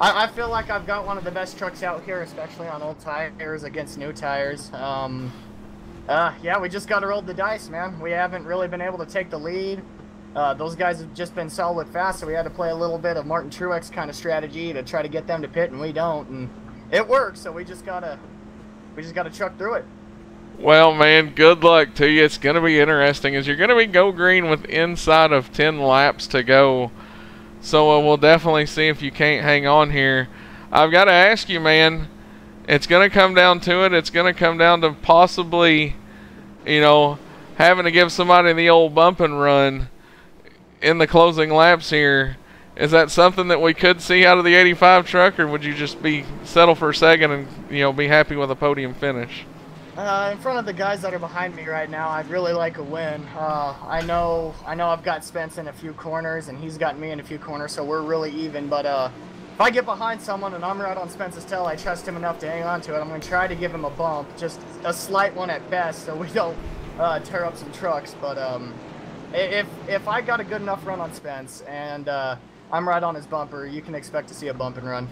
I feel like I've got one of the best trucks out here, especially on old tires against new tires. Yeah, we just got to roll the dice, man. We haven't really been able to take the lead. Those guys have just been solid fast, so we had to play a little bit of Martin Truex kind of strategy to try to get them to pit, and we don't. And it works, so we just gotta truck through it. Well, man, good luck to you. It's going to be interesting as you're going to be go green with inside of 10 laps to go. So we'll definitely see if you can't hang on here. I've got to ask you, man, it's going to come down to it. It's going to come down to possibly, you know, having to give somebody the old bump and run in the closing laps here. Is that something that we could see out of the 85 truck, or would you just be settle for second and, you know, be happy with a podium finish? In front of the guys that are behind me right now, I'd really like a win. I know I've got Spence in a few corners, and he's got me in a few corners, so we're really even. But if I get behind someone and I'm right on Spence's tail, I trust him enough to hang on to it. I'm going to try to give him a bump, just a slight one at best, so we don't tear up some trucks. But if I got a good enough run on Spence and I'm right on his bumper, you can expect to see a bump and run.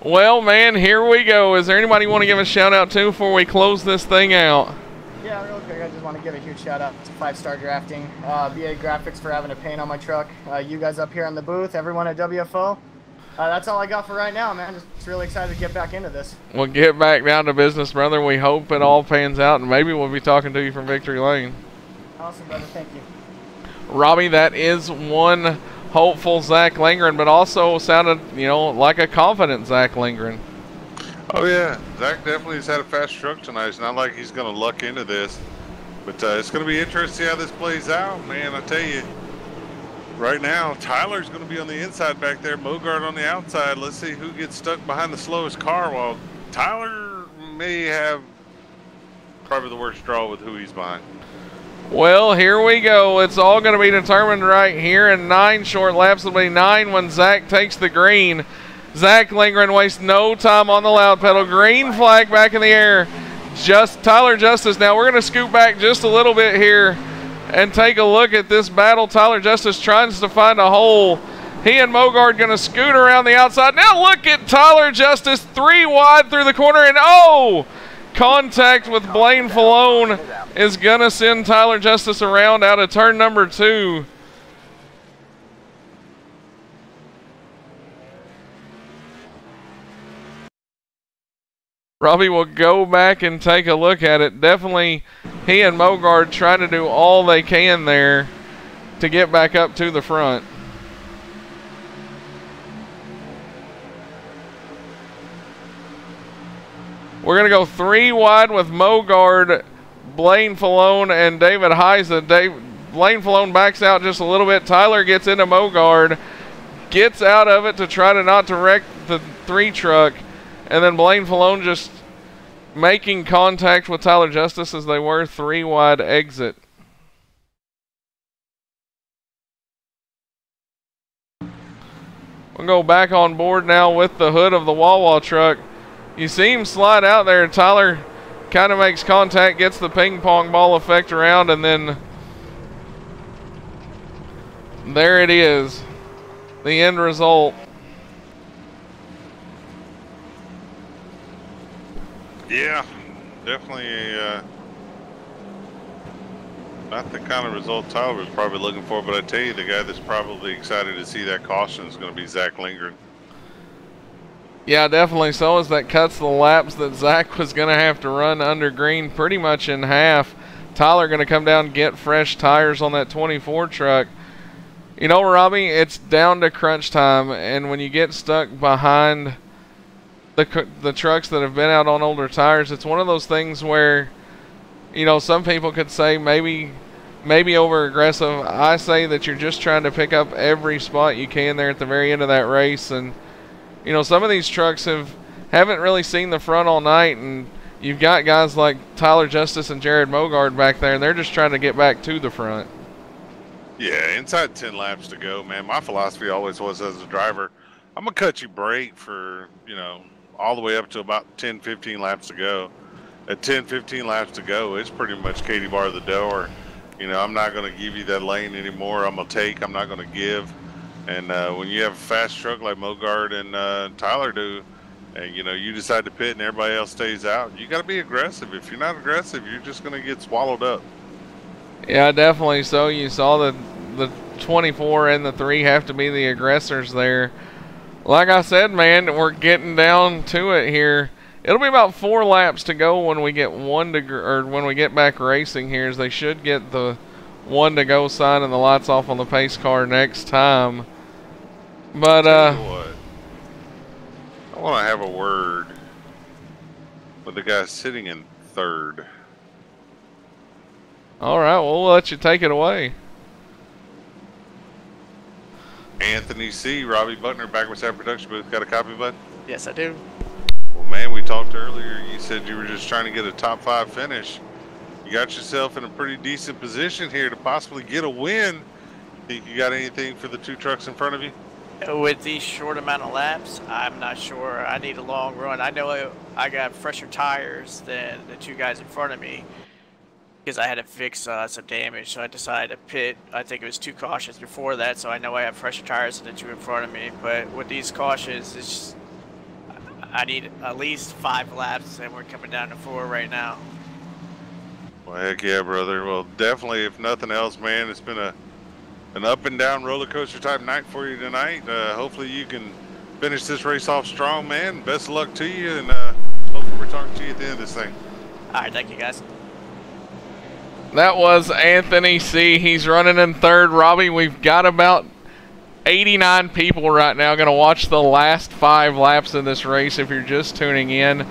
Well, man, here we go. Is there anybody you want to give a shout out to before we close this thing out? Yeah, real quick, I just want to give a huge shout out to 5-Star Drafting, BA Graphics for having a paint on my truck, you guys up here in the booth, everyone at WFO. That's all I got for right now, man. Just really excited to get back into this. We'll get back down to business, brother. We hope it all pans out, and maybe we'll be talking to you from Victory Lane. Awesome, brother. Thank you. Robbie, that is one hopeful Zach Lindgren, but also sounded, you know, like a confident Zach Lindgren. Oh yeah, Zach definitely has had a fast truck tonight. It's not like he's going to luck into this, but it's going to be interesting to see how this plays out, man. I tell you, right now Tyler's going to be on the inside back there, Mogard on the outside. Let's see who gets stuck behind the slowest car. While Tyler may have probably the worst draw with who he's behind. Well, here we go. It's all going to be determined right here in 9 short laps. It'll be 9 when Zach takes the green. Zach Lindgren wastes no time on the loud pedal. Green flag back in the air. Just Tyler Justice. Now we're going to scoot back just a little bit here and take a look at this battle. Tyler Justice tries to find a hole. He and Mogard going to scoot around the outside. Now look at Tyler Justice 3 wide through the corner, and oh! Contact with Blaine Falone is going to send Tyler Justice around out of turn number 2. Robbie will go back and take a look at it. Definitely he and Mogard trying to do all they can there to get back up to the front. We're going to go 3 wide with Mogard, Blaine Falone, and David Heisa. Blaine Falone backs out just a little bit. Tyler gets into Mogard, gets out of it to try to not to wreck the 3 truck, and then Blaine Falone just making contact with Tyler Justice as they were 3 wide exit. We'll go back on board now with the hood of the Wawa truck. You see him slide out there. Tyler kind of makes contact, gets the ping pong ball effect around, and then there it is, the end result. Yeah, definitely not the kind of result Tyler was probably looking for, but I tell you, the guy that's probably excited to see that caution is going to be Zach Lindgren. Yeah, definitely so, as that cuts the laps that Zach was going to have to run under green pretty much in half. Tyler going to come down and get fresh tires on that 24 truck. You know, Robbie, it's down to crunch time, and when you get stuck behind the trucks that have been out on older tires, it's one of those things where, you know, some people could say maybe over aggressive. I say that you're just trying to pick up every spot you can there at the very end of that race. And you know, some of these trucks haven't really seen the front all night, and you've got guys like Tyler Justice and Jared Mogard back there, and they're just trying to get back to the front. Yeah, inside 10 laps to go, man. My philosophy always was, as a driver, I'm going to cut you brake for, you know, all the way up to about 10, 15 laps to go. At 10, 15 laps to go, it's pretty much Katie bar the door. You know, I'm not going to give you that lane anymore. I'm going to take. I'm not going to give. And when you have a fast truck like Mogard and Tyler do, and you know you decide to pit and everybody else stays out, you got to be aggressive. If you're not aggressive, you're just going to get swallowed up. Yeah, definitely. So you saw the 24 and the 3 have to be the aggressors there. Like I said, man, we're getting down to it here. It'll be about 4 laps to go when we get when we get back racing here. As they should get the 1 to go sign and the lights off on the pace car next time. But Tell you what, I want to have a word with the guy sitting in 3rd. All right, we'll let you take it away. Anthony C. Robbie Buckner, Backwards Hat Production Booth. Got a copy, bud? Yes, I do. Well, man, we talked earlier. You said you were just trying to get a top 5 finish. You got yourself in a pretty decent position here to possibly get a win. Think you got anything for the 2 trucks in front of you? With these short amount of laps, I'm not sure. I need a long run. I know I got fresher tires than the 2 guys in front of me because I had to fix some damage, so I decided to pit. I think it was 2 cautions before that, so I know I have fresher tires than the 2 in front of me. But with these cautions, it's just, I need at least 5 laps, and we're coming down to 4 right now. Well, heck yeah, brother. Well, definitely, if nothing else, man, it's been an up and down roller coaster type night for you tonight. Hopefully you can finish this race off strong, man. Best of luck to you, and hopefully we're talking to you at the end of this thing. All right, thank you, guys. That was Anthony C. He's running in 3rd. Robbie, we've got about 89 people right now going to watch the last 5 laps of this race if you're just tuning in.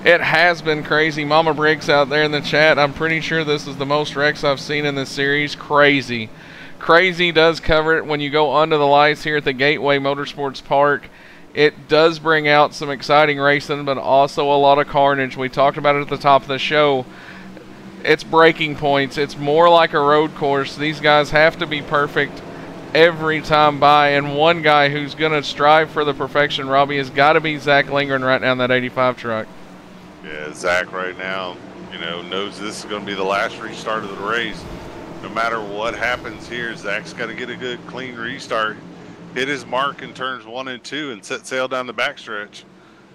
It has been crazy. Mama Briggs out there in the chat, I'm pretty sure this is the most wrecks I've seen in this series. Crazy. Crazy does cover it when you go under the lights here at the Gateway Motorsports Park. It does bring out some exciting racing, but also a lot of carnage. We talked about it at the top of the show. It's breaking points. It's more like a road course. These guys have to be perfect every time by, and one guy who's going to strive for the perfection, Robbie, has got to be Zach Lindgren right now in that 85 truck. Yeah, Zach right now, you know, knows this is going to be the last restart of the race. No matter what happens here, Zach's got to get a good, clean restart, hit his mark in turns 1 and 2, and set sail down the backstretch,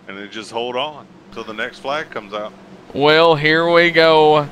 and then just hold on until the next flag comes out. Well, here we go.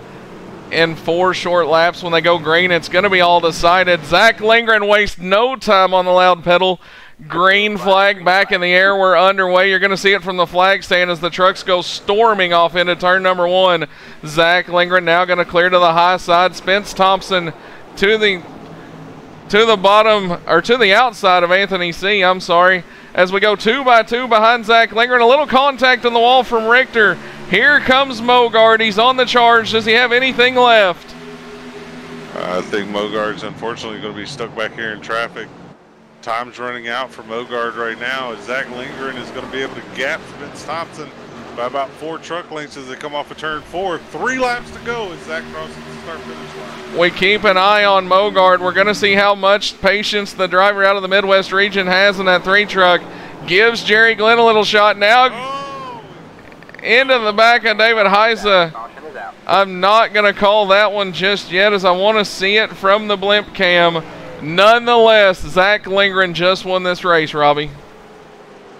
In 4 short laps, when they go green, it's going to be all decided. Zach Lindgren wastes no time on the loud pedal. Green flag back in the air. We're underway. You're going to see it from the flag stand as the trucks go storming off into turn number 1. Zach Lindgren now going to clear to the high side. Spence Thompson to the bottom, or to the outside of Anthony C. I'm sorry. As we go 2 by 2 behind Zach Lindgren. A little contact on the wall from Richter. Here comes Mogard. He's on the charge. Does he have anything left? I think Mogard's unfortunately going to be stuck back here in traffic. Time's running out for Mogard right now, as Zach Lindgren is going to be able to gap Spence Thompson by about 4 truck lengths as they come off of turn 4. 3 laps to go as Zach crosses the start-finish line. We keep an eye on Mogard. We're going to see how much patience the driver out of the Midwest region has in that 3 truck. Gives Jerry Glenn a little shot now. Into the back of David Heise. I'm not going to call that one just yet, as I want to see it from the blimp cam. Nonetheless, Zach Lindgren just won this race, Robbie.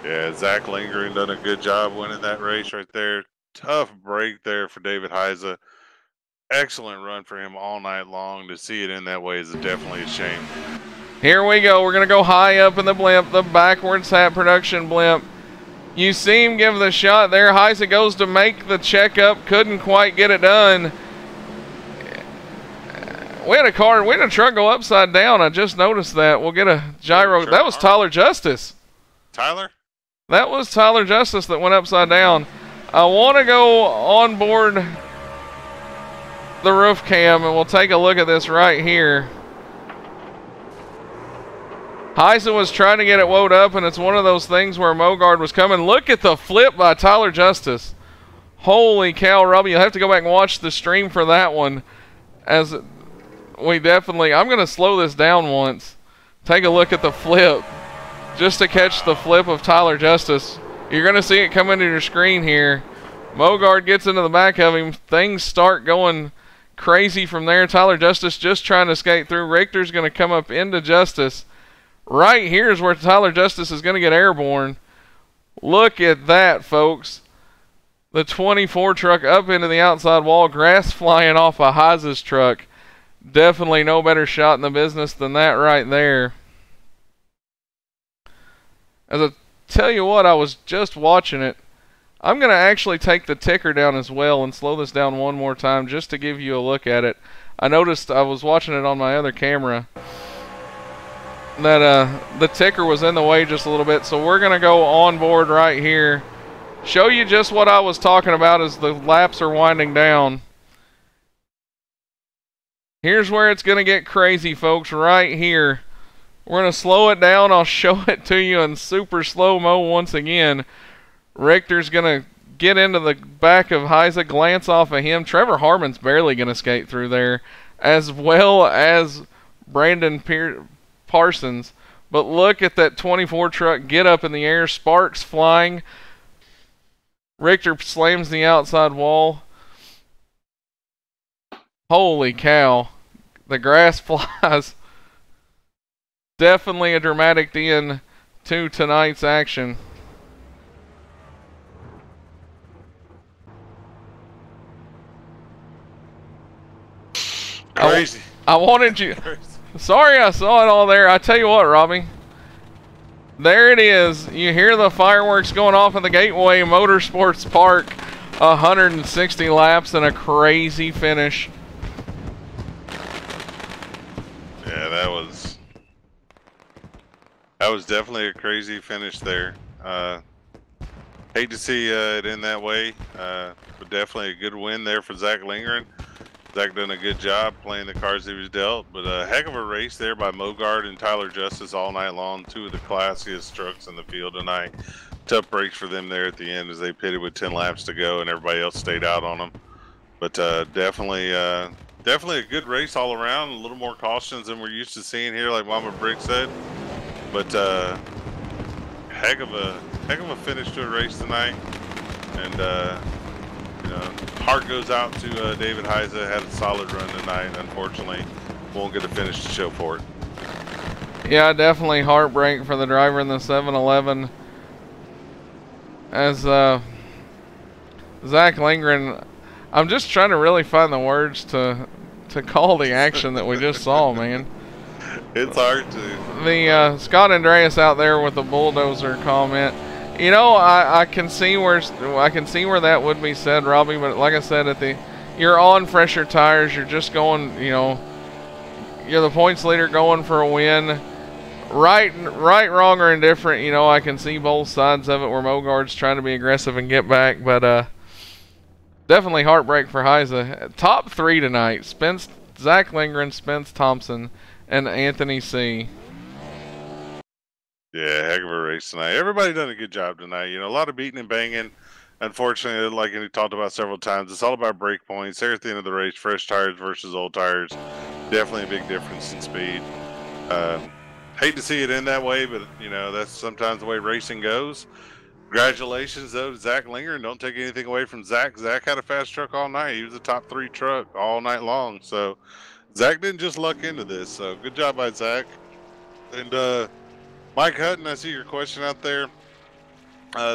Yeah, Zach Lindgren done a good job winning that race right there. Tough break there for David Heise. Excellent run for him all night long. To see it in that way is definitely a shame. Here we go. We're going to go high up in the blimp, the Backwards Hat Production blimp. You see him give the shot there. Heise goes to make the checkup. Couldn't quite get it done. We had a truck go upside down. I just noticed that. We'll get a gyro. That was Tyler Justice. Tyler? That was Tyler Justice that went upside down. I want to go on board the roof cam, and we'll take a look at this right here. Heise was trying to get it woed up, and it's one of those things where Mogard was coming. Look at the flip by Tyler Justice. Holy cow, Robbie. You'll have to go back and watch the stream for that one. As we definitely, I'm going to slow this down once. Take a look at the flip. Just to catch the flip of Tyler Justice. You're going to see it come into your screen here. Mogard gets into the back of him. Things start going crazy from there. Tyler Justice just trying to skate through. Richter's going to come up into Justice. Right here is where Tyler Justice is going to get airborne. Look at that, folks. The 24 truck up into the outside wall. Grass flying off of Haas's truck. Definitely no better shot in the business than that right there. As I tell you what, I was just watching it. I'm going to actually take the ticker down as well and slow this down one more time just to give you a look at it. I noticed I was watching it on my other camera that the ticker was in the way just a little bit. So we're going to go on board right here. Show you just what I was talking about as the laps are winding down. Here's where it's going to get crazy, folks, right here. We're going to slow it down. I'll show it to you in super slow-mo once again. Richter's going to get into the back of Haase, glance off of him. Trevor Harmon's barely going to skate through there, as well as Brandon Parsons. But look at that 24 truck get up in the air, sparks flying. Richter slams the outside wall. Holy cow. The grass flies. Definitely a dramatic end to tonight's action. Crazy. I wanted you. Sorry I saw it all there. I tell you what, Robbie. There it is. You hear the fireworks going off in the Gateway Motorsports Park. 160 laps and a crazy finish. Yeah, that was definitely a crazy finish there. Hate to see it in that way, but definitely a good win there for Zach Lindgren. Zach done a good job playing the cards he was dealt, but a heck of a race there by Mogard and Tyler Justice all night long. Two of the classiest trucks in the field tonight. Tough breaks for them there at the end as they pitted with 10 laps to go and everybody else stayed out on them. But definitely a good race all around. A little more cautions than we're used to seeing here, like Mama Brick said. But heck of a finish to a race tonight. And you know, heart goes out to David Haase. Had a solid run tonight. Unfortunately, won't get a finish to show for it. Yeah, definitely heartbreak for the driver in the 7-Eleven. As Zach Lindgren, I'm just trying to really find the words to call the action that we just saw, man. It's hard to. The Scott Andreas out there with the bulldozer comment. You know, I can see where that would be said, Robbie. But like I said, you're on fresher tires. You're just going. You know, you're the points leader going for a win. Right, wrong, or indifferent. You know, I can see both sides of it. Where Mogard's trying to be aggressive and get back, but definitely heartbreak for Haase. Top 3 tonight: Zach Lindgren, Spence Thompson, and Anthony C. Yeah, heck of a race tonight. Everybody done a good job tonight. You know, a lot of beating and banging. Unfortunately, like we talked about several times, it's all about break points. There at the end of the race, fresh tires versus old tires. Definitely a big difference in speed. Hate to see it end that way, but, you know, that's sometimes the way racing goes. Congratulations, though, to Zach Lindgren. Don't take anything away from Zach. Zach had a fast truck all night. He was a top 3 truck all night long. So, Zach didn't just luck into this. So, good job by Zach. And, Mike Hutton, I see your question out there.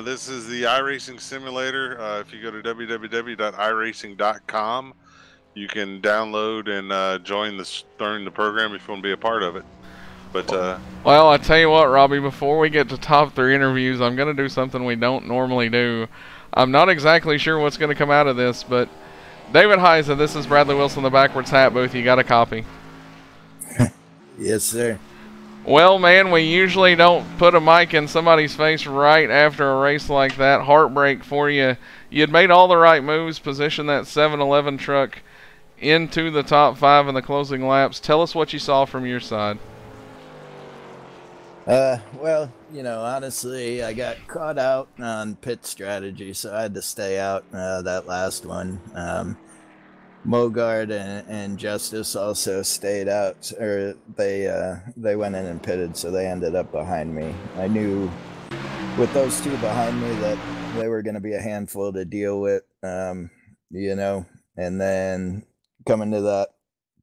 This is the iRacing Simulator. If you go to www.iracing.com, you can download and join during the program if you want to be a part of it. But well, I tell you what, Robbie, before we get to top 3 interviews, I'm going to do something we don't normally do. I'm not exactly sure what's going to come out of this, but David Haase, this is Bradley Wilson, the Backwards Hat Booth. You got a copy? Yes, sir. Well, man, we usually don't put a mic in somebody's face right after a race like that. Heartbreak for you. You had made all the right moves, position that 7-Eleven truck into the top 5 in the closing laps. Tell us what you saw from your side. Well, you know, honestly, I got caught out on pit strategy, so I had to stay out that last one. Mogard and Justice also stayed out, or they went in and pitted, so they ended up behind me. I knew with those two behind me that they were going to be a handful to deal with, you know, and then coming to that,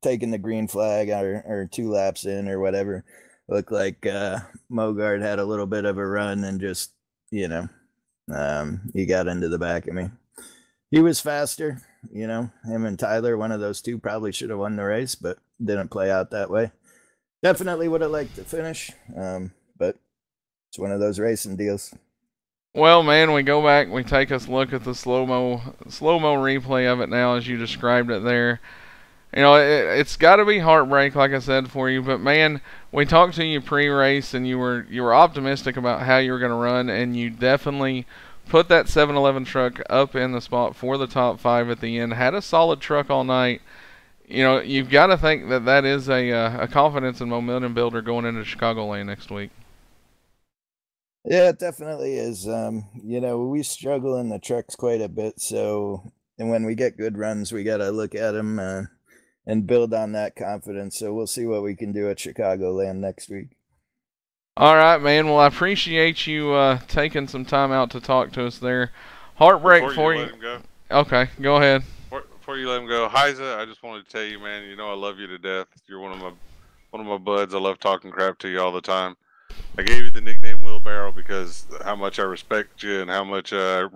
taking the green flag or 2 laps in or whatever. Looked like Mogard had a little bit of a run and just, he got into the back of me. He was faster, him and Tyler, one of those two probably should have won the race, but didn't play out that way. Definitely would have liked to finish, but it's one of those racing deals. Well, man, we go back, we take a look at the slow-mo replay of it now as you described it there. It's got to be heartbreak, like I said, for you. But man, we talked to you pre-race, and you were optimistic about how you were going to run, and you definitely put that 7-Eleven truck up in the spot for the top 5 at the end. Had a solid truck all night. You've got to think that is a confidence and momentum builder going into Chicagoland next week. Yeah, it definitely is. We struggle in the trucks quite a bit, and when we get good runs, we got to look at them and build on that confidence. So we'll see what we can do at Chicagoland next week. All right, man. Well, I appreciate you taking some time out to talk to us there. Heartbreak for you. Let him go. Okay, go ahead. Before you let him go, Heiza, I just wanted to tell you, man. I love you to death. You're one of my buds. I love talking crap to you all the time. I gave you the nickname Wheelbarrow because how much I respect you and how much I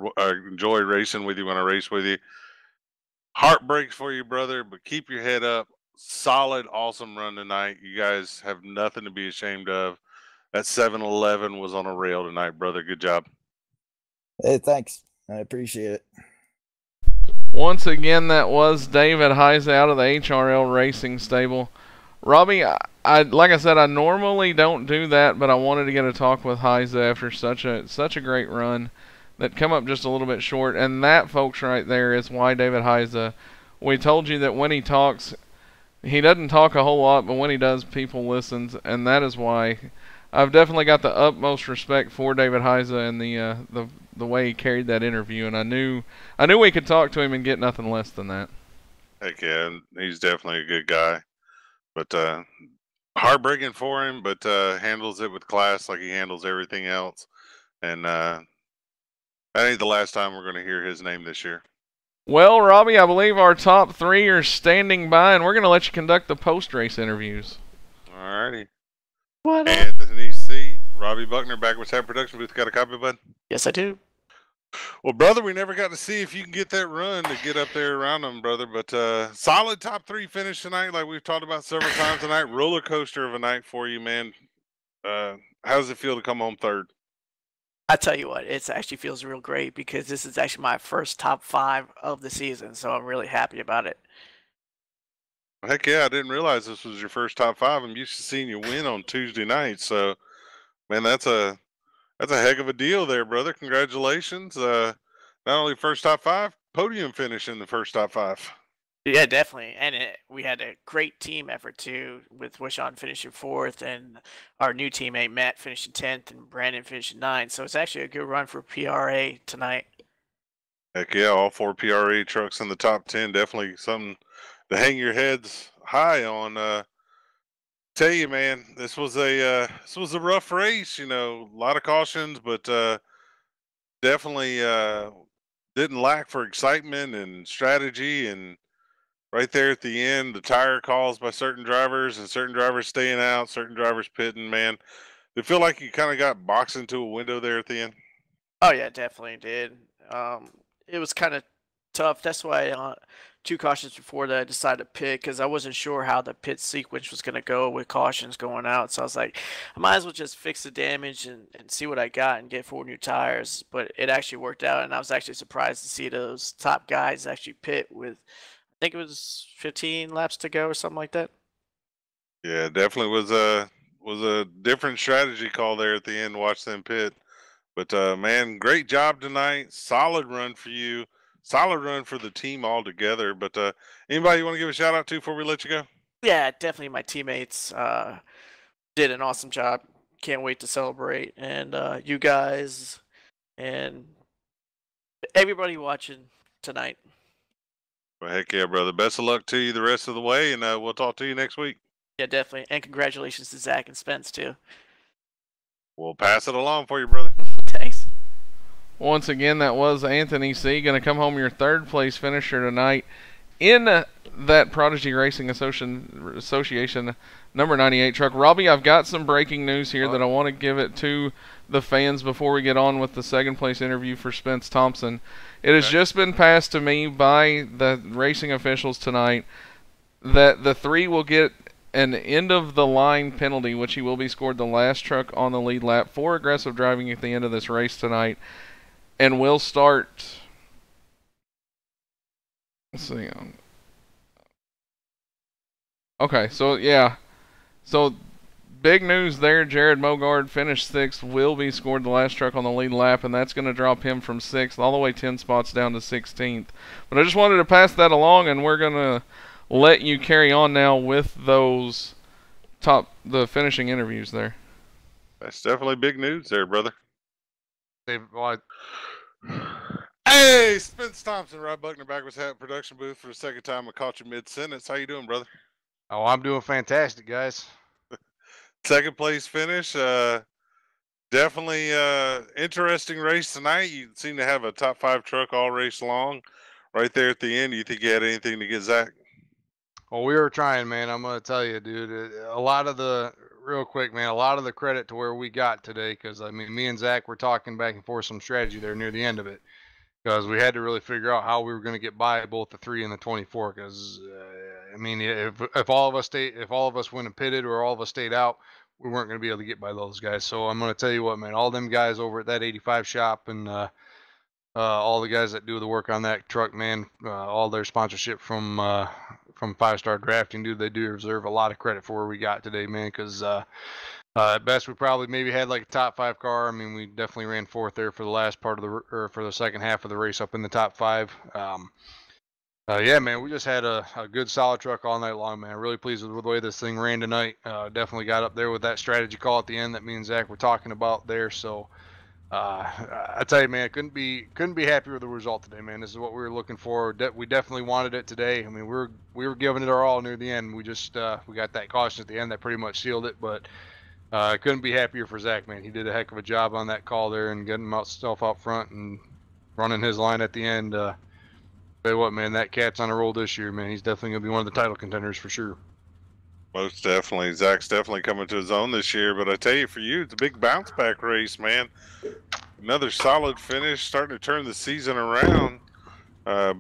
enjoy racing with you when I race with you. Heartbreaks for you, brother, but keep your head up. Solid, awesome run tonight. You guys have nothing to be ashamed of. That 7-Eleven was on a rail tonight, brother. Good job. Hey, thanks. I appreciate it. Once again, that was David Heise out of the HRL Racing Stable. Robbie, like I said, I normally don't do that, but I wanted to get a talk with Heise after such a great run that come up just a little bit short. And that, folks, right there is why David Heise. We told you that when he talks, he doesn't talk a whole lot, but when he does, people listen, and that is why I've definitely got the utmost respect for David Heise and the way he carried that interview. And I knew we could talk to him and get nothing less than that. Heck yeah, he's definitely a good guy. But heartbreaking for him, but handles it with class like he handles everything else. And that ain't the last time we're going to hear his name this year. Well, Robbie, I believe our top 3 are standing by, and we're going to let you conduct the post-race interviews. Alrighty. What? Anthony C. Robbie Buckner, back with Tab Production Booth. Got a copy, bud? Yes, I do. Well, brother, we never got to see if you can get that run to get up there around them, brother. But solid top 3 finish tonight, like we've talked about several times tonight. Roller coaster of a night for you, man. How does it feel to come home 3rd? I tell you what, it actually feels real great because this is actually my first top 5 of the season, so I'm really happy about it. Heck yeah, I didn't realize this was your first top 5. I'm used to seeing you win on Tuesday nights, so man, that's a heck of a deal there, brother. Congratulations. Not only first top 5, podium finish in the first top 5. Yeah, definitely. And we had a great team effort, too, with Wishon finishing 4th and our new teammate Matt finishing 10th and Brandon finishing 9th. So it's actually a good run for PRA tonight. Heck yeah, all 4 PRA trucks in the top 10. Definitely something to hang your heads high on. Tell you, man, this was a rough race. A lot of cautions, but definitely didn't lack for excitement and strategy. And right there at the end, the tire calls by certain drivers and certain drivers staying out, certain drivers pitting. Man, did it feel like you kind of got boxed into a window there at the end? Oh yeah, definitely did. It was kind of tough. That's why 2 cautions before that I decided to pit because I wasn't sure how the pit sequence was going to go with cautions going out. So I was like, I might as well just fix the damage and see what I got and get 4 new tires. But it actually worked out, and I was actually surprised to see those top guys actually pit with, I think it was 15 laps to go or something like that. Yeah, definitely was a different strategy call there at the end. Watch them pit. But man, great job tonight. Solid run for you. Solid run for the team altogether. But anybody you want to give a shout out to before we let you go? Yeah, definitely my teammates did an awesome job. Can't wait to celebrate. And you guys and everybody watching tonight. Well, heck yeah, brother. Best of luck to you the rest of the way, and we'll talk to you next week. Yeah, definitely. And congratulations to Zach and Spence, too. We'll pass it along for you, brother. Thanks. Once again, that was Anthony C. Going to come home your 3rd place finisher tonight. in that Prodigy Racing Association number 98 truck. Robbie, I've got some breaking news here that I want to give it to the fans before we get on with the second place interview for Spence Thompson. It has just been passed to me by the racing officials tonight that the 3 will get an end-of-the-line penalty, which he will be scored the last truck on the lead lap for aggressive driving at the end of this race tonight, and will start. Let's see. Okay, so yeah. So big news there. Jared Mogard finished 6th, will be scored the last truck on the lead lap, and that's going to drop him from 6th all the way 10 spots down to 16th. But I just wanted to pass that along, and we're going to let you carry on now with those the finishing interviews there. That's definitely big news there, brother. Hey, Spence Thompson, Rob Buckner back with Hat Production Booth for the second time. I caught you mid-sentence. How you doing, brother? Oh, I'm doing fantastic, guys. Second place finish. Definitely interesting race tonight. You seem to have a top 5 truck all race long. Right there at the end, you think you had anything to get Zach? Well, we were trying, man. I'm going to tell you, dude, a lot of the credit to where we got today, because, I mean, me and Zach were talking back and forth some strategy there near the end of it, because we had to really figure out how we were going to get by both the 3 and the 24, because, I mean, if all of us went and pitted or all of us stayed out, we weren't going to be able to get by those guys. So I'm going to tell you what, man, all them guys over at that 85 shop and all the guys that do the work on that truck, man, all their sponsorship from 5-Star Drafting, dude, they do deserve a lot of credit for where we got today, man, because at best we probably maybe had like a top 5 car. I mean, we definitely ran 4th there for the last part of for the second half of the race up in the top 5. Yeah, man, we just had a good solid truck all night long, man. Really pleased with the way this thing ran tonight. Definitely got up there with that strategy call at the end that me and Zach were talking about there. So I tell you, man, couldn't be happier with the result today, man. This is what we were looking for. We definitely wanted it today. I mean, we were giving it our all near the end. We just we got that caution at the end that pretty much sealed it. But couldn't be happier for Zach, man. He did a heck of a job on that call there and getting himself out front and running his line at the end. Tell you what, man, that cat's on a roll this year, man. He's definitely gonna be one of the title contenders for sure. Most definitely. Zach's definitely coming to his own this year, but I tell you, for you, it's a big bounce back race, man. Another solid finish, starting to turn the season around,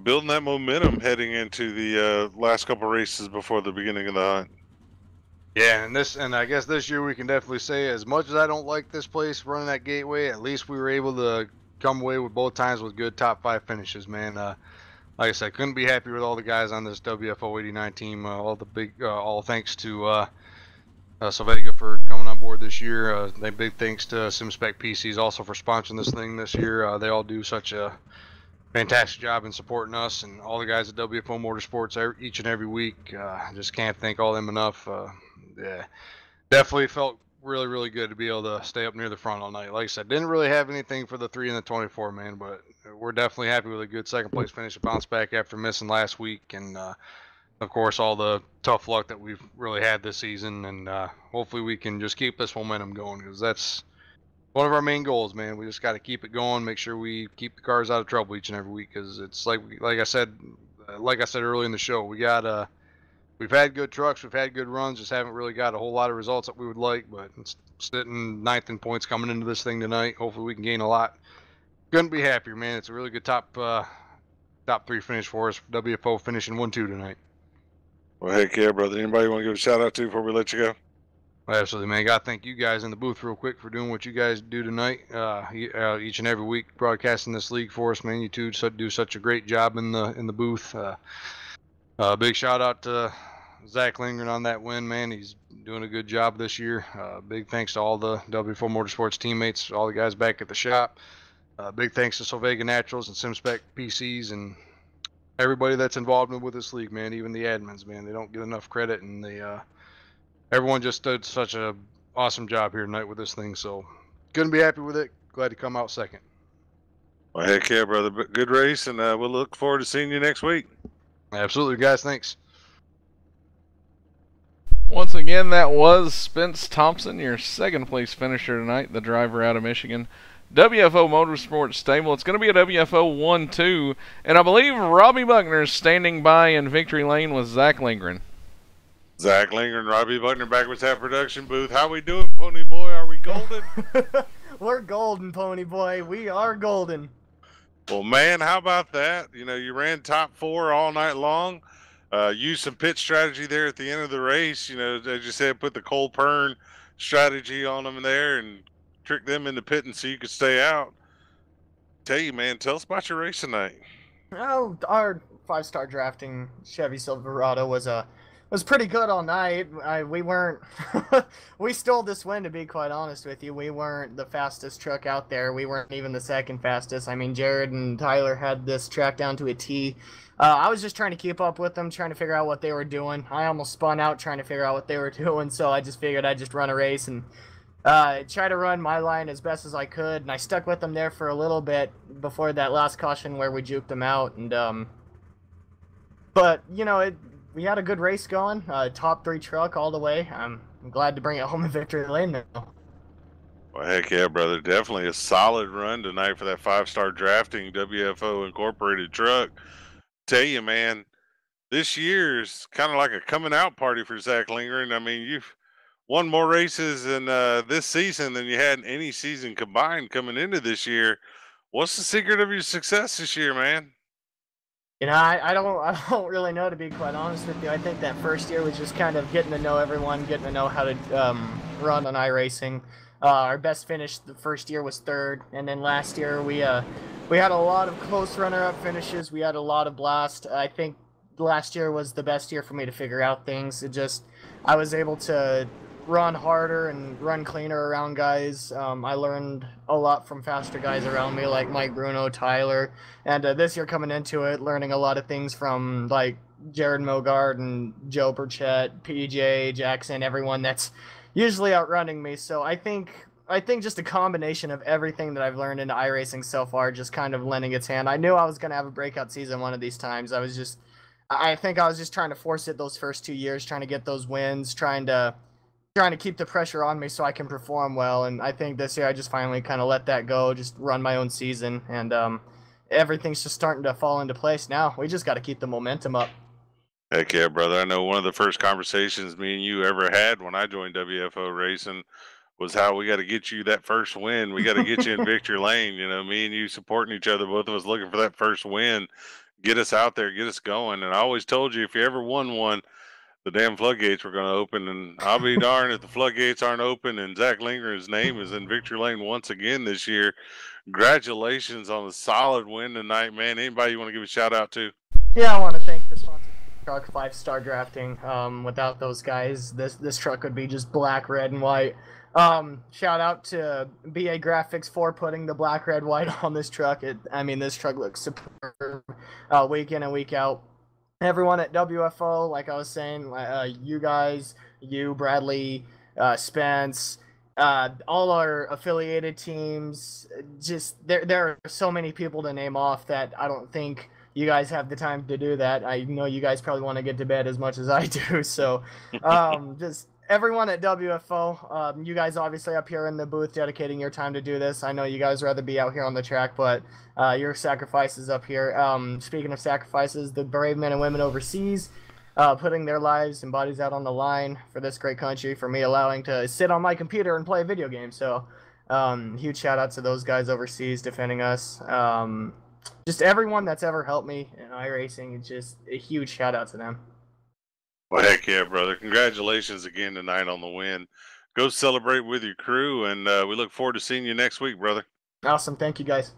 building that momentum heading into the last couple races before the beginning of the hunt. Yeah, and I guess this year we can definitely say, as much as I don't like this place running that Gateway, at least we were able to come away with both times with good top 5 finishes, man. Like I said, couldn't be happier with all the guys on this WFO 89 team. All thanks to Sylvega for coming on board this year. Big thanks to SimSpec PCs also for sponsoring this thing this year. They all do such a fantastic job in supporting us, and all the guys at WFO Motorsports each and every week. Just can't thank all them enough. Yeah, definitely felt really good to be able to stay up near the front all night. Like I said, didn't really have anything for the 3 and the 24, man, but we're definitely happy with a good second place finish, a bounce back after missing last week, and of course all the tough luck that we've really had this season, and hopefully we can just keep this momentum going, because that's one of our main goals, man. We just got to keep it going, make sure we keep the cars out of trouble each and every week, because it's like I said earlier in the show, we've had good trucks, we've had good runs, just haven't really got a whole lot of results that we would like, but it's sitting 9th in points coming into this thing tonight. Hopefully we can gain a lot. Couldn't be happier, man. It's a really good top 3 finish for us. WFO finishing 1-2 tonight. Well, heck yeah, brother. Anybody want to give a shout out to before we let you go? Absolutely, man. Got to thank you guys in the booth real quick for doing what you guys do tonight, each and every week, broadcasting this league for us, man. You two do such a great job in the booth. Big shout out to Zach Lindgren on that win, man. He's doing a good job this year. Big thanks to all the W4 Motorsports teammates, all the guys back at the shop. Big thanks to Sylvega Naturals and SimSpec PCs and everybody that's involved with this league, man. Even the admins, man. They don't get enough credit, and everyone just did such a awesome job here tonight with this thing. So couldn't be happy with it. Glad to come out second. Well, heck yeah, brother. Good race, and we'll look forward to seeing you next week. Absolutely, guys. Thanks. Once again, that was Spence Thompson, your second place finisher tonight, the driver out of Michigan. WFO Motorsports stable. It's going to be a WFO 1-2, and I believe Robbie Buckner is standing by in victory lane with Zach Lindgren. Zach Lindgren, Robbie Buckner back with that production booth. How we doing, Pony Boy? Are we golden? We're golden, Pony Boy. We are golden. Well, man, how about that? You know, you ran top 4 all night long. Used some pit strategy there at the end of the race. You know, as you said, put the Cole Pern strategy on them there and trick them into pitting so you could stay out. Tell you, man, tell us about your race tonight. Oh, our 5-star drafting Chevy Silverado was pretty good all night. We weren't we stole this win, to be quite honest with you. We weren't the fastest truck out there. We weren't even the second fastest. I mean, Jared and Tyler had this track down to a T. I was just trying to keep up with them, trying to figure out what they were doing. I almost spun out trying to figure out what they were doing, so I just figured I'd just run a race and try to run my line as best as I could. And I stuck with them there for a little bit before that last caution where we juked them out. And but you know, we had a good race going. Top 3 truck all the way. I'm glad to bring it home in victory lane now. Well, heck yeah, brother. Definitely a solid run tonight for that 5-star drafting WFO Incorporated truck. Tell you, man, this year's kind of like a coming out party for Zach Lindgren. I mean, you've won more races in this season than you had in any season combined coming into this year. What's the secret of your success this year, man? You know, I don't really know, to be quite honest with you. I think that first year was just kind of getting to know everyone, getting to know how to run on iRacing. Our best finish the first year was 3rd, and then last year we had a lot of close runner-up finishes. We had a lot of blast. I think last year was the best year for me to figure out things. I was able to run harder and run cleaner around guys. I learned a lot from faster guys around me, like Mike Bruno, Tyler, and this year coming into it, learning a lot of things from like Jared Mogard and Joe Burchett, PJ Jackson, everyone that's usually outrunning me. So I think just a combination of everything that I've learned in iRacing so far just kind of lending its hand. I knew I was going to have a breakout season one of these times. I think I was just trying to force it those first 2 years, trying to get those wins, trying to keep the pressure on me so I can perform well. And I think this year I just finally kind of let that go, just run my own season. And everything's just starting to fall into place now. We just got to keep the momentum up. Heck yeah, brother. I know one of the first conversations me and you ever had when I joined WFO Racing was how we got to get you that first win. We got to get you in victory lane. You know, me and you supporting each other, both of us looking for that first win. Get us out there, get us going. And I always told you, if you ever won one, the damn floodgates were going to open. And I'll be darned if the floodgates aren't open and Zach Lindgren's name is in victory lane once again this year. Congratulations on a solid win tonight, man. Anybody you want to give a shout out to? Yeah, I want to thank the sponsor truck, 5-star drafting. Without those guys, this truck would be just black, red, and white. Shout out to BA Graphics for putting the black, red, white on this truck. This truck looks superb week in and week out. Everyone at WFO, like I was saying, you guys, you, Bradley, Spence, all our affiliated teams, just there are so many people to name off that I don't think you guys have the time to do that. I know you guys probably want to get to bed as much as I do, so just everyone at WFO, you guys obviously up here in the booth dedicating your time to do this. I know you guys rather be out here on the track, but your sacrifices up here. Speaking of sacrifices, the brave men and women overseas, putting their lives and bodies out on the line for this great country, for me allowing to sit on my computer and play a video game. So huge shout out to those guys overseas defending us. Just everyone that's ever helped me in iRacing, it's just a huge shout out to them. Well, heck yeah, brother. Congratulations again tonight on the win. Go celebrate with your crew, and we look forward to seeing you next week, brother. Awesome. Thank you, guys.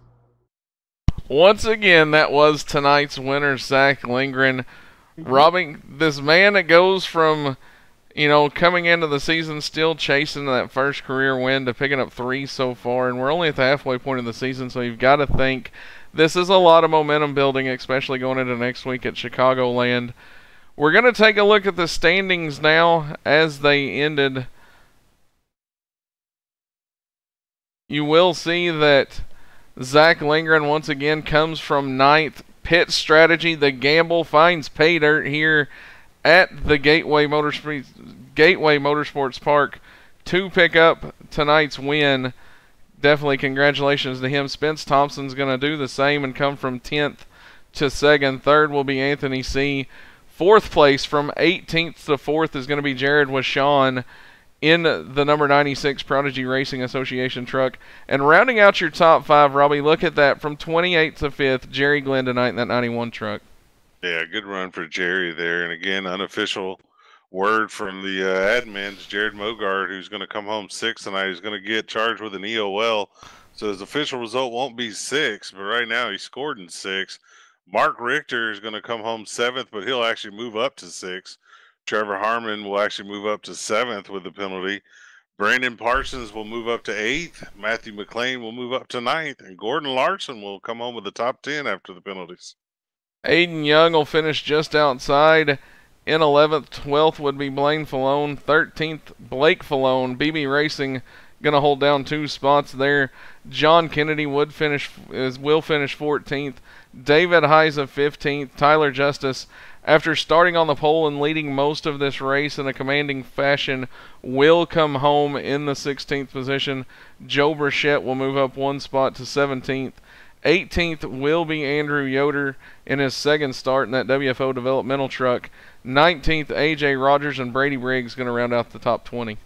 Once again, that was tonight's winner, Zach Lindgren. Robbing this man that goes from, coming into the season still chasing that first career win to picking up 3 so far, and we're only at the halfway point of the season, so you've got to think this is a lot of momentum building, especially going into next week at Chicagoland. We're going to take a look at the standings now as they ended. You will see that Zach Lindgren once again comes from 9th. Pit strategy, the gamble finds pay dirt here at the Gateway Motorsports Park to pick up tonight's win. definitely congratulations to him. Spence Thompson's going to do the same and come from 10th to 2nd. 3rd will be Anthony C. 4th place from 18th to 4th is going to be Jared Washawn in the number 96 Prodigy Racing Association truck. And rounding out your top 5, Robbie, look at that. From 28th to 5th, Jerry Glenn tonight in that 91 truck. Yeah, good run for Jerry there. And again, unofficial word from the admins, Jared Mogard, who's going to come home 6th tonight, is going to get charged with an EOL. So his official result won't be 6, but right now he scored in 6. Mark Richter is going to come home 7th, but he'll actually move up to 6. Trevor Harmon will actually move up to 7th with the penalty. Brandon Parsons will move up to 8th. Matthew McLean will move up to 9th. And Gordon Larson will come home with the top 10 after the penalties. Aiden Young will finish just outside in 11th. 12th would be Blaine Falone. 13th, Blake Falone. BB Racing going to hold down 2 spots there. John Kennedy will finish 14th. David Heisa 15th. Tyler Justice, after starting on the pole and leading most of this race in a commanding fashion, will come home in the 16th position. Joe Burchett will move up 1 spot to 17th. 18th will be Andrew Yoder in his 2nd start in that WFO developmental truck. 19th, AJ Rogers and Brady Briggs going to round out the top 20.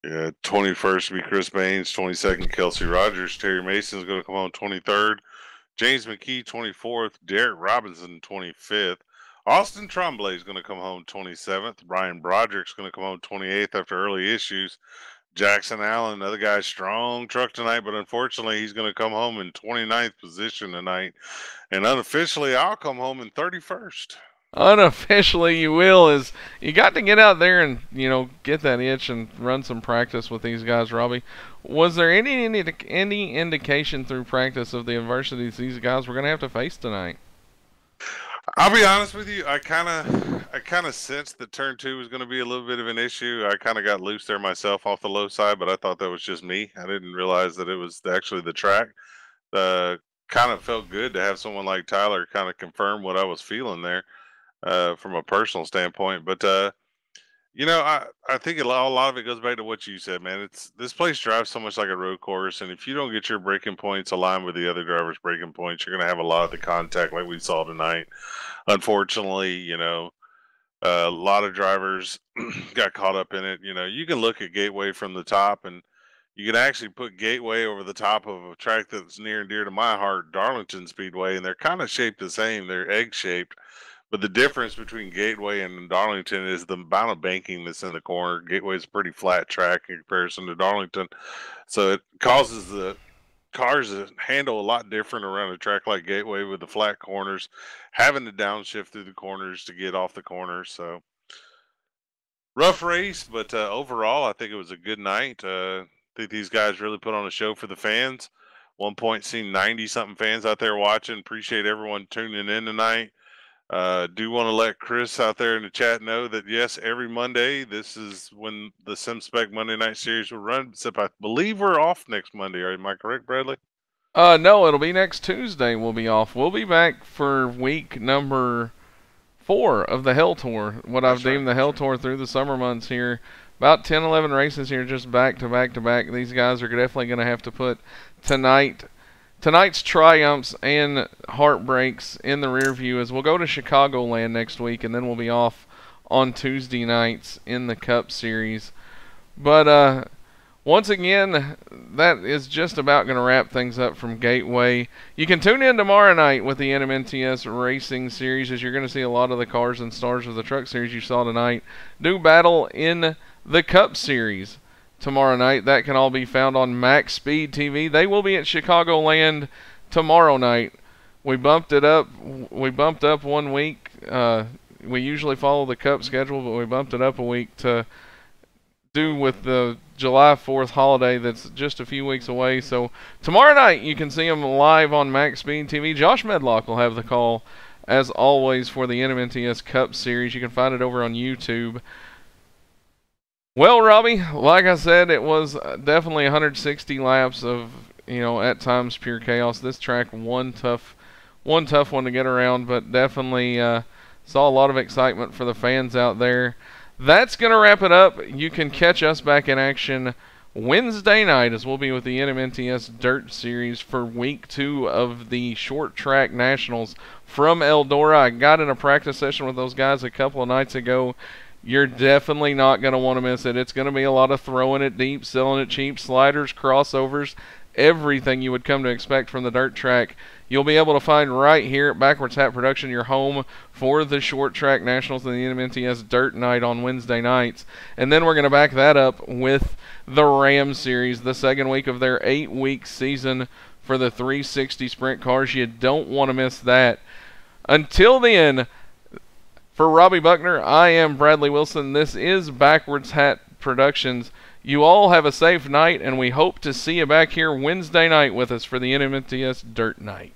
Yeah, 21st will be Chris Baines. 22nd, Kelsey Rogers. Terry Mason is going to come home 23rd. James McKee, 24th. Derek Robinson, 25th. Austin Tremblay is going to come home 27th. Brian Broderick's going to come home 28th after early issues. Jackson Allen, another guy, strong truck tonight, but unfortunately he's going to come home in 29th position tonight. And unofficially, I'll come home in 31st. Unofficially, you will. Is you got to get out there and, get that itch and run some practice with these guys, Robbie. Was there any indication through practice of the adversities these guys were going to have to face tonight? I'll be honest with you. I kind of sensed that turn 2 was going to be a little bit of an issue. I kind of got loose there myself off the low side, but I thought that was just me. I didn't realize that it was actually the track. Kind of felt good to have someone like Tyler kind of confirm what I was feeling there from a personal standpoint. But I think a lot of it goes back to what you said, man. This place drives so much like a road course, and if you don't get your braking points aligned with the other drivers' braking points, you're going to have a lot of the contact like we saw tonight. Unfortunately, a lot of drivers got caught up in it. You can look at Gateway from the top, and you can actually put Gateway over the top of a track that's near and dear to my heart, Darlington Speedway, and they're kind of shaped the same. They're egg-shaped. But the difference between Gateway and Darlington is the amount of banking that's in the corner. Gateway is a pretty flat track in comparison to Darlington. So it causes the cars to handle a lot different around a track like Gateway with the flat corners, having to downshift through the corners to get off the corners. So rough race, but overall, I think it was a good night. I think these guys really put on a show for the fans. One point, seen 90-something fans out there watching. Appreciate everyone tuning in tonight. Do want to let Chris out there in the chat know that, yes, every Monday, this is when the SimSpec Monday Night Series will run, except I believe we're off next Monday. Am I correct, Bradley? No, it'll be next Tuesday we'll be off. We'll be back for week number 4 of the Hell Tour, what I've deemed the Hell Tour through the summer months here. About 10, 11 races here just back to back to back. These guys are definitely going to have to put tonight's triumphs and heartbreaks in the rear view as we'll go to Chicagoland next week, and then we'll be off on Tuesday nights in the Cup Series. But once again, that is just about going to wrap things up from Gateway. You can tune in tomorrow night with the NMNTS Racing Series, as you're going to see a lot of the cars and stars of the Truck Series you saw tonight do battle in the Cup Series tomorrow night. That can all be found on Max Speed TV. They will be at Chicagoland tomorrow night. We bumped up 1 week. We usually follow the Cup schedule, but we bumped it up a week to do with the July 4th holiday that's just a few weeks away. So tomorrow night you can see them live on Max Speed TV. Josh Medlock will have the call as always for the NMNTS Cup Series. You can find it over on YouTube. Well, Robbie, like I said, it was definitely 160 laps of, at times pure chaos. This track, one tough one to get around, but definitely saw a lot of excitement for the fans out there. That's going to wrap it up. You can catch us back in action Wednesday night, as we'll be with the NMNTS Dirt Series for week 2 of the Short Track Nationals from Eldora. I got in a practice session with those guys a couple of nights ago. You're definitely not going to want to miss it. It's going to be a lot of throwing it deep, selling it cheap, sliders, crossovers, everything you would come to expect from the dirt track. You'll be able to find right here at Backwards Hat Production, your home for the Short Track Nationals and the NMNTS Dirt Night on Wednesday nights. And then we're going to back that up with the Ram Series, the second week of their 8-week season for the 360 Sprint cars. You don't want to miss that. Until then, for Robbie Buckner, I am Bradley Wilson. This is Backwards Hat Productions. You all have a safe night, and we hope to see you back here Wednesday night with us for the NMNTS Dirt Night.